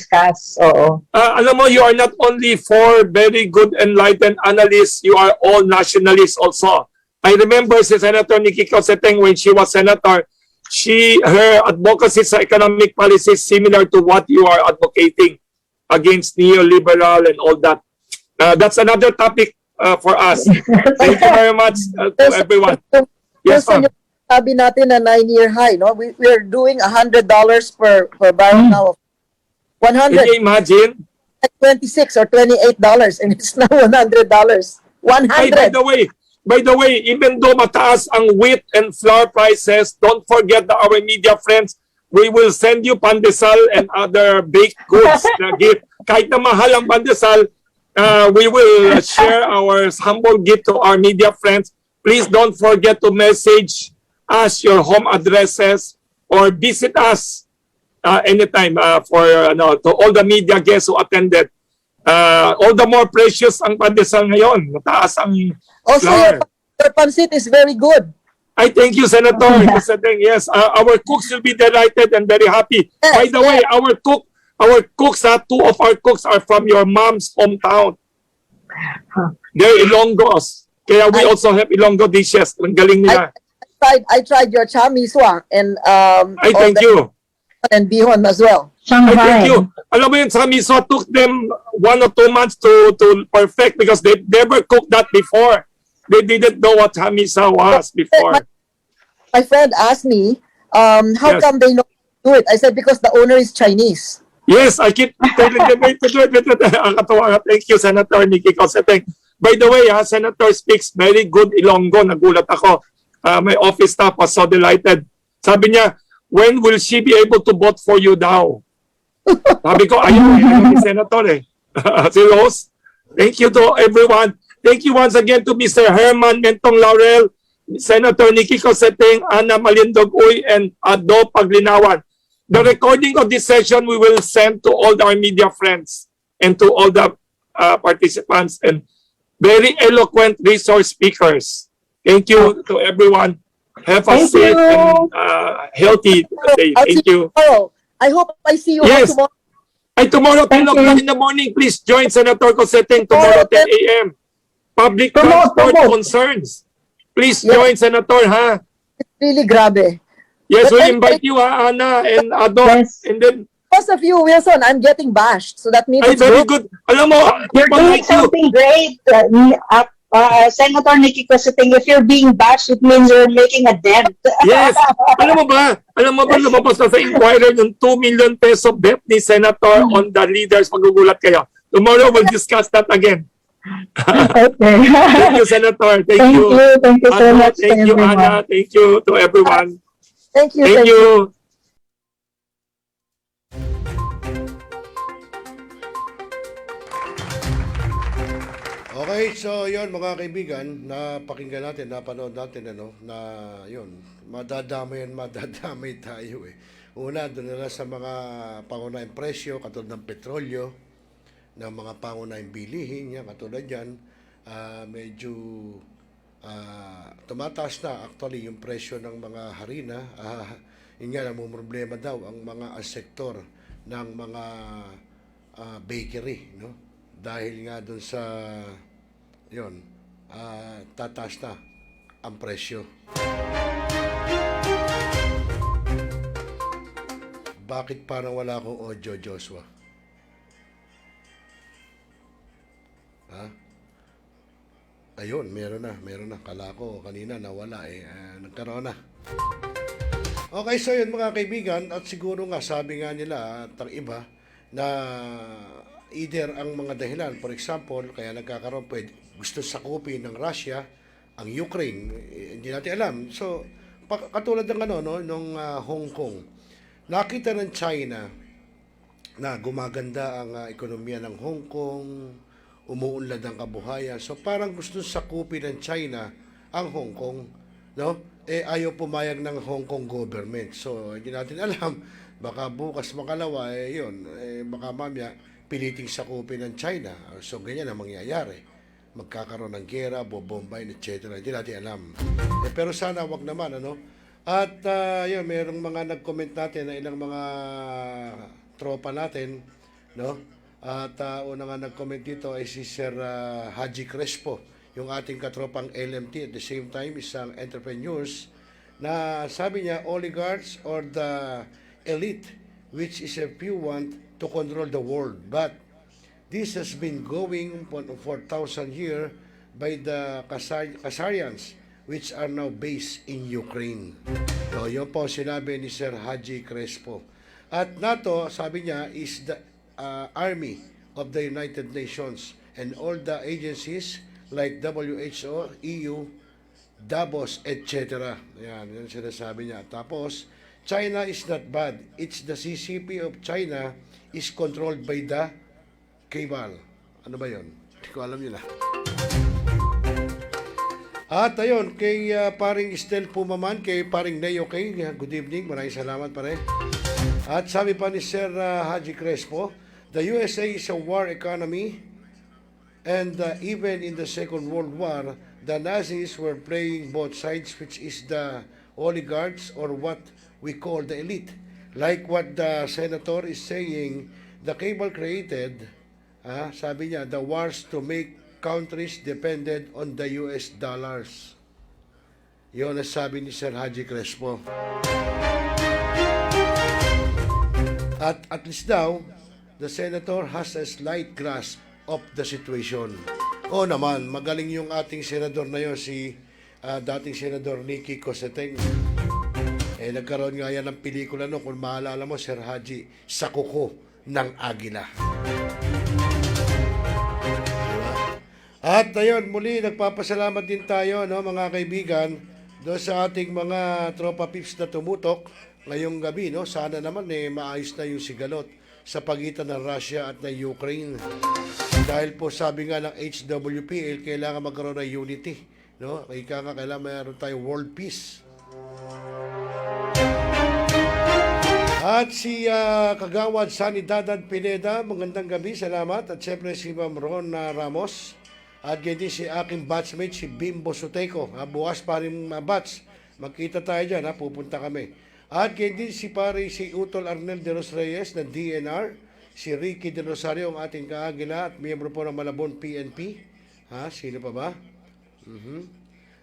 Alam mo, you are not only four very good enlightened analysts, you are all nationalists also. I remember si Senator Nikki Coseteng when she was senator, her advocacy sa economic policy is similar to what you are advocating against neoliberal and all that. That's another topic for us. Thank you very much to everyone. Yes, ma'am. Sabi natin na 9-year high, no? We're doing $100 per barrel now. 100. Can you imagine? At 26 or $28 and it's now $100. 100. By the way, even though mataas ang wheat and flour prices, don't forget that our media friends, we will send you pandesal and other baked goods na gift. Kahit na mahal ang pandesal, we will share our humble gift to our media friends. Please don't forget to message us your home addresses or visit us anytime to all the media guests who attended. All the more precious ang pandesal ngayon. Mataas ang flour. Your pancit is very good. I thank you, Senator. Yes, our cooks will be delighted and very happy. By the way, our cooks, two of our cooks are from your mom's hometown. They're Ilonggos. Kaya we also have Ilonggo dishes. Ang galing nila. I tried your chamiswa and I thank you. And bihon as well. I thank you. Alam mo yun, chamiswa took them 1 or 2 months to perfect because they never cooked that before. They didn't know what chamiswa was before. My friend asked me, how come they know how to do it? I said because the owner is Chinese. Yes, I keep telling them to do it. Thank you, Senator Nikki Coseteng. By the way, Senator speaks very good Ilonggo. Nagulat ako. My office staff was so delighted. Sabi niya, when will she be able to vote for you daw? Sabi ko, ayun ni Senator Si Rose, thank you to everyone. Thank you once again to Mr. Herman Mentong Laurel, Senator Nikki Coseteng, Ana Malindog-Uy, and Ado Paglinawan. The recording of this session we will send to all our media friends and to all the participants and very eloquent resource speakers. Thank you to everyone. Have a Thank safe you. and healthy day. I'll see Thank you. tomorrow. I hope I see you all Yes. tomorrow. Tomorrow, 10 Thank o'clock you. in the morning, please join Senator Coseteng tomorrow, 10 a.m. Public transport concerns. Please join, Senator, ha? It's really grabe. Yes, But we invite you, ha, Ana and Adot. And then, because of you, Wilson, I'm getting bashed. So that means ay, it's very good. good. Alam mo, You're people doing like you. something great, Senator Nikki Cositing. If you're being bashed, it means you're making a dent. Yes. Alam mo ba lumabas na sa Inquirer yung 2 million peso bet ni Senator on the leaders? Magugulat kayo. Tomorrow, we'll discuss that again. Okay. Thank you, Senator. Thank you. Thank you so Adot, much to thank you, everyone. Ana. Thank you to everyone. Thank you. Thank you. Okay, so yon mga kaibigan, napakinggan natin, napanood natin na yon, madadamay tayo eh. Una, doon na sa mga pangunahing presyo, katulad ng petrolyo, ng mga pangunahing bilihin, yan, katulad yan, medyo tumataas na actually yung presyo ng mga harina. Yun nga, namumroblema daw ang mga sektor ng mga bakery, no? Dahil nga doon sa yon, tataas na ang presyo. Bakit parang wala akong audio, Joshua? Ha? Ayun, meron na. Kala ko kanina nawala nagkaroon na. Okay, so yun mga kaibigan, at siguro nga sabi nga nila at ang iba na either ang mga dahilan, for example, kaya nagkakaroon gusto sakupin ng Russia ang Ukraine, hindi natin alam. So, katulad ng nung Hong Kong, nakita ng China na gumaganda ang ekonomiya ng Hong Kong, umuunlad ang kabuhayan. So, parang gusto sakupin ng China ang Hong Kong, no? Ayaw pumayag ng Hong Kong government. So, hindi natin alam, baka bukas makalawa, yun, baka mamaya piliting sakupin ng China. So, ganyan ang mangyayari. Magkakaroon ng gera, bobombay, etc. Hindi natin alam. Pero sana wag naman, At, yun, mayroong mga nag-comment natin na ilang mga tropa natin, no? At, una nga nag-comment dito ay si Sir Haji Crespo, yung ating katropang LMT, at the same time, isang entrepreneurs, na sabi niya, oligarchs or the elite, which is a few want to control the world. But this has been going for 4,000 years by the Khazarians, which are now based in Ukraine. So, yun po sinabi ni Sir Haji Crespo. At NATO, sabi niya, is the army of the United Nations and all the agencies like WHO, EU, Davos, etc. Yan sinasabi niya. Tapos, China is not bad. It's the CCP of China is controlled by the cabal. Ano ba yun? Hindi ko alam yun . At ayun, kay paring Estel Pumaman, kay paring Neo Kay, good evening, maraming salamat pare. At sabi pa ni Sir Haji Crespo, the USA is a war economy and even in the Second World War, the Nazis were playing both sides, which is the oligarchs or what we call the elite. Like what the senator is saying, the cabal created, sabi niya, the wars to make countries dependent on the US dollars. Yun ang sabi ni Sir Haji Crespo. At least daw, the senator has a slight grasp of the situation. O naman, magaling yung ating senador na yun, si dating senador Nikki Cositing. Nagkaroon nga yan ng pelikula kung maalala mo, Sir Haji, sa kuko ng agila. At ayun, muli nagpapasalamat din tayo, mga kaibigan, doon sa ating mga tropa pips na tumutok ngayong gabi. Sana naman maayos na yung sigalot sa pagitan ng Russia at ng Ukraine. Dahil po sabi nga ng HWPA, kailangan magkaroon ng unity. Ika nga, kailangan mayroon tayong world peace. At si Kagawad Sanidad Pineda, magandang gabi, salamat. At siyempre si Ma'am Ron Ramos. At ganyan din si aking batchmate, si Bimbo Soteco. Bukas pa rin batch. Magkita tayo dyan, pupunta kami. At ganyan din si si Utol Arnel de los Reyes ng DNR. Si Ricky de Rosario, ang ating kaagila at miyembro po ng Malabon PNP. Sino pa ba?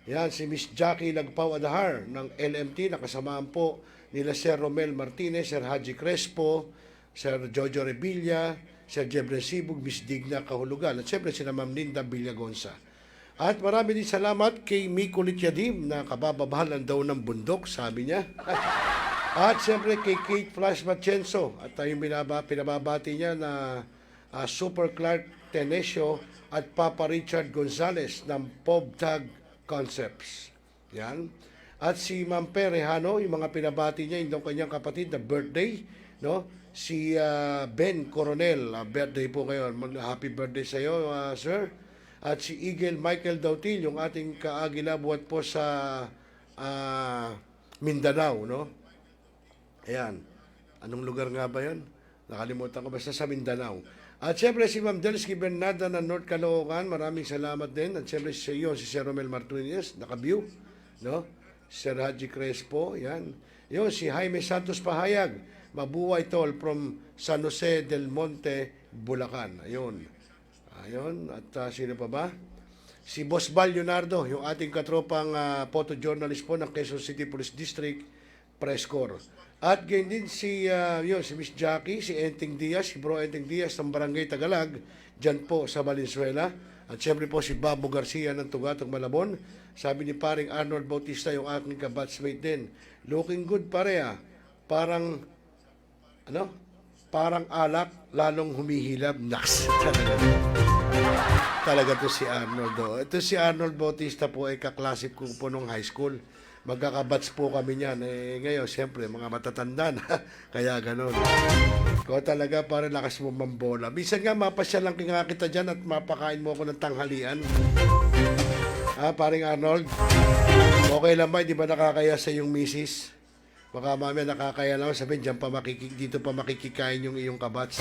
Yan, si Miss Jackie Lagpao Adahar ng LMT. Nakasamaan po nila Sir Romel Martinez, Sir Haji Crespo, Sir Jojo Revilla, Sir Jebren Sibug, Miss Digna Kahulugan, at siyempre sila Ma'am Linda Villagonza. At marami din salamat kay Miko Lityadim na kabababahalan daw ng bundok, sabi niya. At siyempre kay Kate Flash Machenso at yung pinababati niya na Super Clark Tenesio at Papa Richard Gonzales ng POBTAG Concepts. Yan. At si Ma'am Perehano, yung mga pinabati niya, yung kanyang kapatid na birthday, no? Si Ben Coronel, birthday po ngayon. Happy birthday sa iyo, sir. At si Eagle Michael Dautil, yung ating kaagila buhat po sa Mindanao, no? Ayan. Anong lugar nga ba yun? Nakalimutan ko, basta sa Mindanao. At siyempre si Ma'am Delsky Bernarda ng North Caloocan, maraming salamat din. At siyempre si Sir Romel Martinez, naka-view, no? Sir Haji Crespo, yan. Yun, si Jaime Santos Pahayag, mabuhay tol from San Jose del Monte, Bulacan. Ayun. At sino pa ba? Si Boss Val Leonardo, yung ating katropang photojournalist po ng Quezon City Police District, Press Corps. At ganyan din si Miss Jackie, si Enting Diaz, si Bro Enting Diaz ng Barangay Tagalag, dyan po sa Valenzuela. At siyempre po si Babo Garcia ng Tugatog Malabon. Sabi ni paring Arnold Bautista, yung aking kabatchmate din. Looking good pare Parang alak, lalong humihilab. Naks. Talaga to si Arnold. Ito si Arnold Bautista po ay kaklase ko po nung high school. Magkakabats po kami niyan. Ngayon, siyempre, mga matatanda na. Kaya ganun. Ikaw talaga para lakas mo mambola. Minsan nga, mapasya lang kita dyan at mapakain mo ako ng tanghalian. Paring Arnold? Okay lang ba? Di ba nakakaya sa iyong misis? Baka mamaya nakakaya lang. Sabihin, dito pa makikikain yung iyong kabats.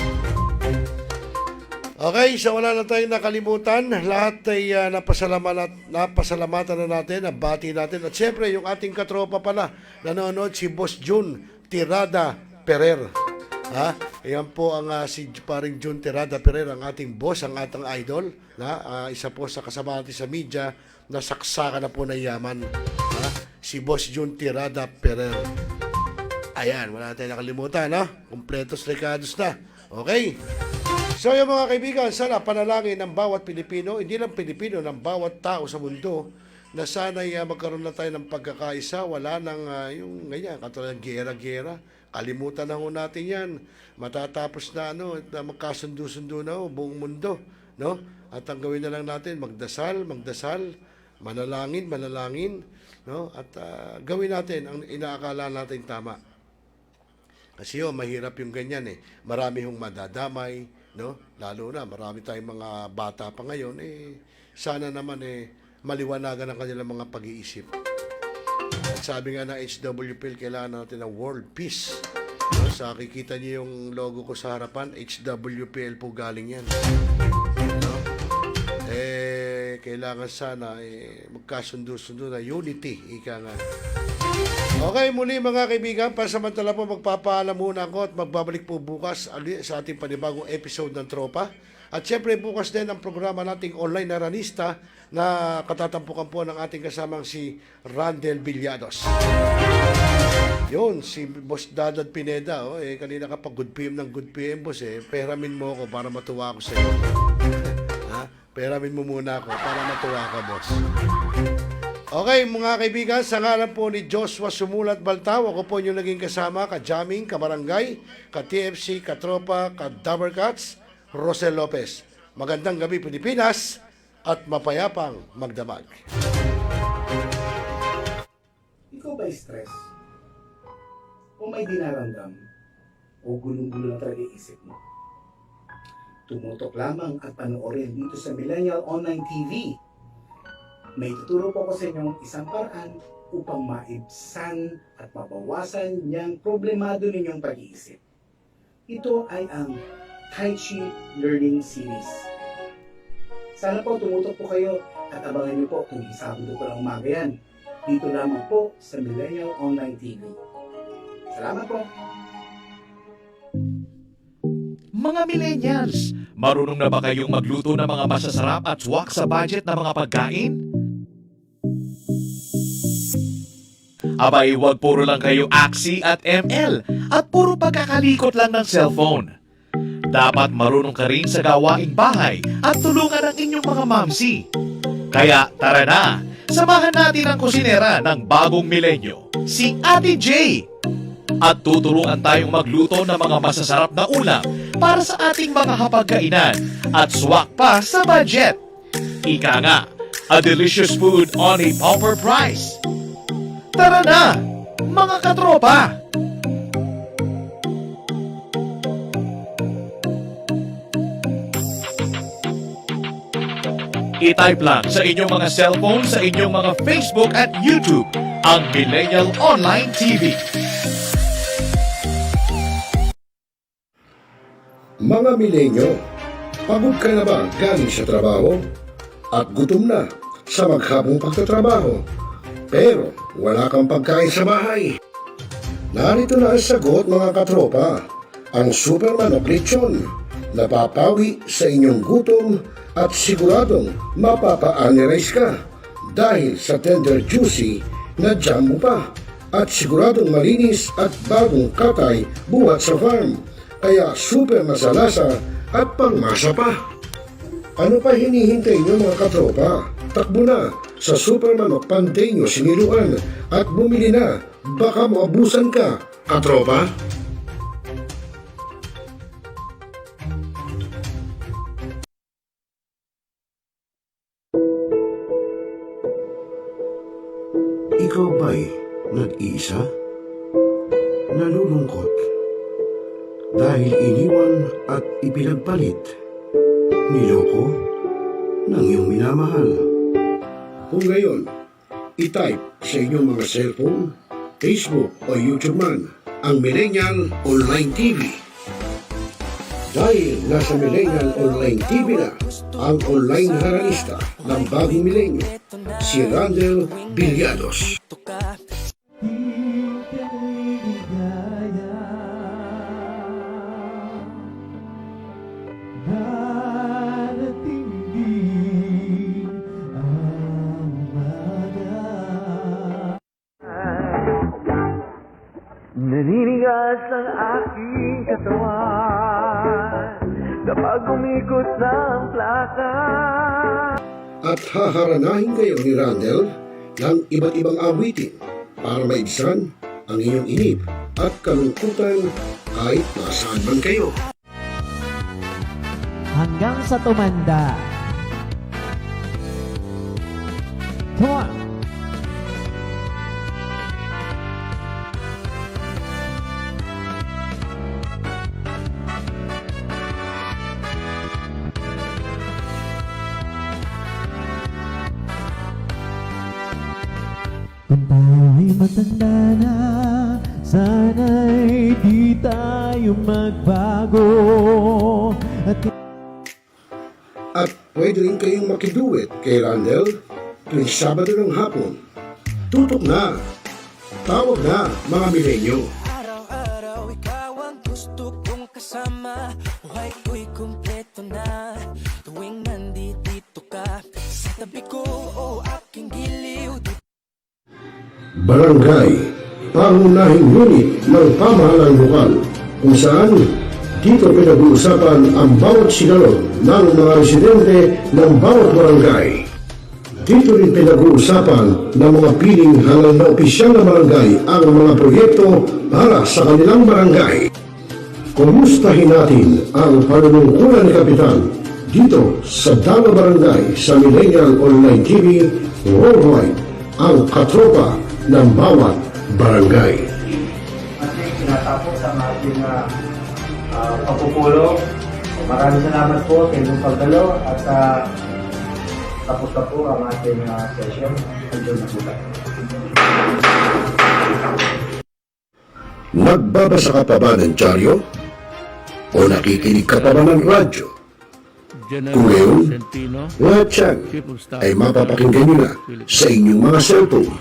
Okay, so wala na tayong nakalimutan. Lahat ay napasalamatan na natin, nabati natin. At siyempre, yung ating katropa pala, nanonood si Boss Jun Tirada Perer. Ayan po ang si paring Jun Tirada Perer, ang ating boss, ang ating idol. Isa po sa kasama natin sa media na saksakan na po ng yaman. Si Boss Jun Tirada Perer. Ayan, wala na tayong nakalimutan. Kompletos recados na. Okay? So yung mga kaibigan, sana panalangin ng bawat Pilipino, hindi lang Pilipino, ng bawat tao sa mundo, na sana'y magkaroon na tayo ng pagkakaisa, wala nang yung ganyan, katulad ng gera-gera, kalimutan na ho natin yan, matatapos na na magkasundo-sundo na buong mundo, no? At ang gawin na lang natin, magdasal, manalangin, no? At gawin natin ang inaakala natin tama. Kasi mahirap yung ganyan marami hong madadamay, no? Lalo na, marami tayong mga bata pa ngayon, sana naman maliwanagan ang kanilang mga pag-iisip. At sabi nga na HWPL, kailangan natin ng world peace. No? Sa kikita niyo yung logo ko sa harapan, HWPL po galing yan. No? Kailangan sana magkasundo-sundo na unity, ika nga. Okay, muli mga kaibigan, pasamantala po magpapaalam muna ako at magbabalik po bukas sa ating panibagong episode ng Tropa. At syempre bukas din ang programa nating online na ranista na katatampukan po ng ating kasamang si Randel Villados. Yun, si Boss Dadad Pineda, kanina ka pa good PM ng good PM, boss peramin mo ako para matuwa ako sa iyo. Peramin mo muna ako para matuwa ka, boss. Okay, mga kaibigan, sa ngalan po ni Joshua Sumulat Baltaw, ako po yung naging kasama, ka-jamming, ka-barangay, ka-TFC, ka-tropa, ka-Dabarcats, Rosel Lopez. Magandang gabi, Pilipinas, at mapayapang magdamag. Ikaw ba stress? O may dinaramdam? O gulong-gulo na talaga isip mo? Tumutok lamang at panoorin dito sa Millennial Online TV. May tuturo po ko sa inyong isang paraan upang maibsan at mabawasan niyang problemado ninyong pag-iisip. Ito ay ang Tai Chi Learning Series. Sana po tumutok po kayo at abangan niyo po kung Sabado po ng umaga yan. Dito lamang po sa Millennial Online TV. Salamat po! Mga millennials, marunong na ba kayong magluto ng mga masasarap at swak sa budget na mga pagkain? Abay, wag puro lang kayo AXI at ML at puro pagkakalikot lang ng cellphone. Dapat marunong ka rin sa gawaing bahay at tulungan ang inyong mga mamsi. Kaya tara na, samahan natin ang kusinera ng bagong milenyo, si Ate J. At tuturuan tayong magluto ng mga masasarap na ulam para sa ating mga hapagkainan at swak pa sa budget. Ika nga, a delicious food on a proper price. Tara na, mga katropa! I-type lang sa inyong mga cellphone, sa inyong mga Facebook at YouTube, ang Millennial Online TV. Mga milenyo, pagod ka na ba galing sa trabaho? At gutom na sa maghabong pagtatrabaho? Pero wala kang pagkain sa bahay. Narito na ang sagot mga katropa, ang super manok lechon. Napapawi sa inyong gutom at siguradong mapapa-analyze ka dahil sa tender juicy na jam mo pa at siguradong malinis at bagong katay buhat sa farm. Kaya super masalasa at pangmasa pa. Ano pa hinihintay nyo mga katropa? Takbo na sa Super Manok Panteño Siniluan at bumili na. Baka maabusan ka, katropa. Ikaw ba'y nag-iisa? Nalulungkot? Dahil iniwan at ipinagpalit, niloko ng iyong minamahal. Kung ngayon, i-type sa inyong mga cellphone, Facebook o YouTube man ang Millennial Online TV. Dahil nasa Millennial Online TV na ang online haralista ng bagong milenyo, si Randel Villados. Naninigas ang aking katawan kapag umikot ng plaka. At haharanahin kayo ni Randel ng iba't ibang awitin para maibsan ang inyong inip at kalungkutan kahit nasaan man kayo. Hanggang sa tumanda. Come on! Kung tayo'y matanda na, sana'y di tayo magbago. At pwede rin kayong makiduet kay Randel tuwing Sabado ng hapon. Tutok na! Tawag na mga milenyo! Araw-araw ikaw ang gusto kong kasama. Buhay ko'y kumpleto na tuwing nandito ka sa tabi ko o aking giliw. Barangay, pangunahing unit ng pamahalaan lokal kung saan dito pinag-uusapan ang bawat sinalog ng mga residente ng bawat barangay. Dito rin pinag-uusapan ng mga piling halal na opisyal na barangay ang mga proyekto para sa kanilang barangay. Kumustahin natin ang panunungkulan ni Kapitan dito sa Dama Barangay sa Millennial Online TV Worldwide, ang katropa ng bawat barangay. Ating tinatapos ang ating pagpupulong. Maraming salamat po sa inyong pagdalo at tapos na po ang ating session. Enjoy na po tayo. Nagbabasa ka pa ba ng dyaryo? O nakikinig ka pa ba ng radyo? Kung ngayon, lahat yan ay mapapakinggan nyo na sa inyong mga cellphone.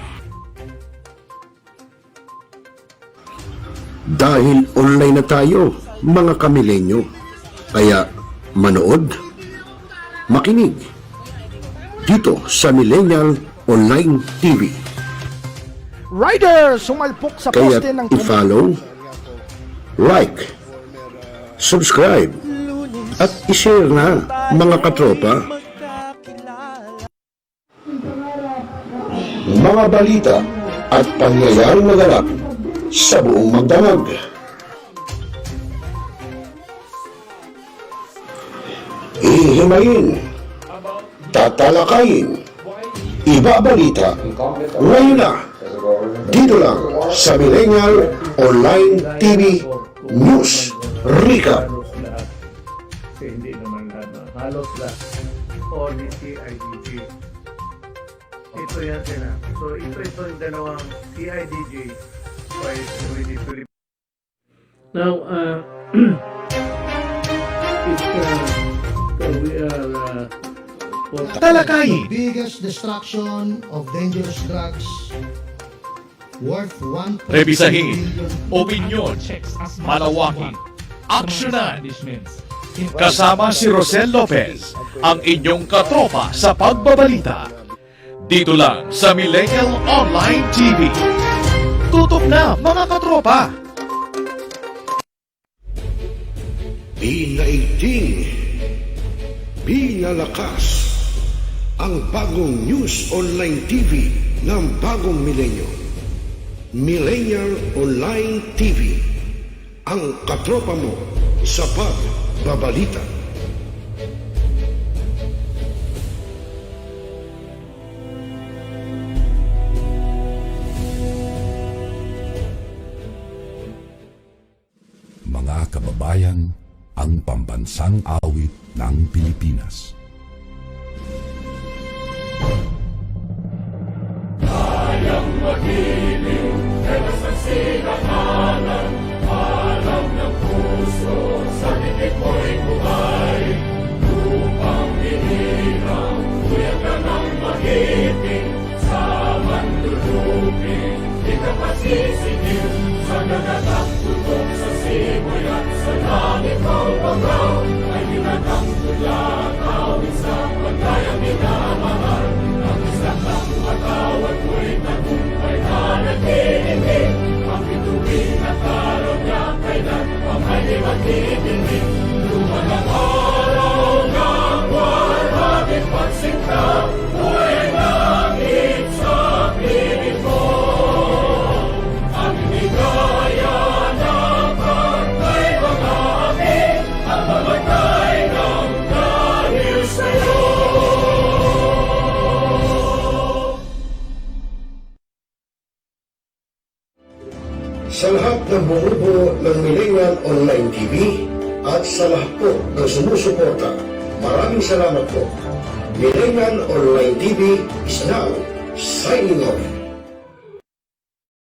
Dahil online na tayo, mga kamilenyo. Kaya manood, makinig dito sa Millennial Online TV. Rider, sumalpok sa Kaya poste ng i-follow, like, subscribe, at i-share na, mga katropa. Mga balita at pangyayaring naganap sa buong magdamag. Ihimayin, tatalakayin, ibabalita, ngayon na, dito lang sa Millennial Online TV News Recap. Kasi hindi naman lahat, halos lahat, or the CIDG. Ito yan sila. So ito yung dalawang CIDG by the Philippines. Now, we are The biggest destruction of dangerous drugs worth 1.7 Rebisahin, opinyon, malawakin, aksyonan. Kasama si Rosel Lopez, ang inyong katropa sa pagbabalita. Dito lang sa Millennial Online TV. Tutok na, mga katropa! Pinaigting, pinalakas ang bagong News Online TV ng bagong milenyo. Millennial Online TV, ang katropa mo sa pagbabalita. Mga kababayan, ang pambansang awit ng Pilipinas. Kayang magiliw, pero sa sinakanan, alam ng puso, sa dibig mo'y buhay. Lupang hinirang, kuya ka ng magiting, sa mandulupin, di ka pasisingil, sa nagatang tutok sa simoy at sa langit mo bagaw, ay ginatang tula, tawid sa pagkayang minamahal. Ang isang ng matawad mo'y tagumpay na nag-iindig, ang bituin at araw niya kailan pang ay di magtitingin. Luman ang araw ng warhabit pagsinta, buhay langit sa piling mo. Ang inigaya na pagkay mga amin, ang mamatay ng dahil sa'yo. Sa lahat ng bumubuo ng Millennial Online TV at sa lahat po ng sumusuporta, maraming salamat po. Millennial Online TV is now signing off.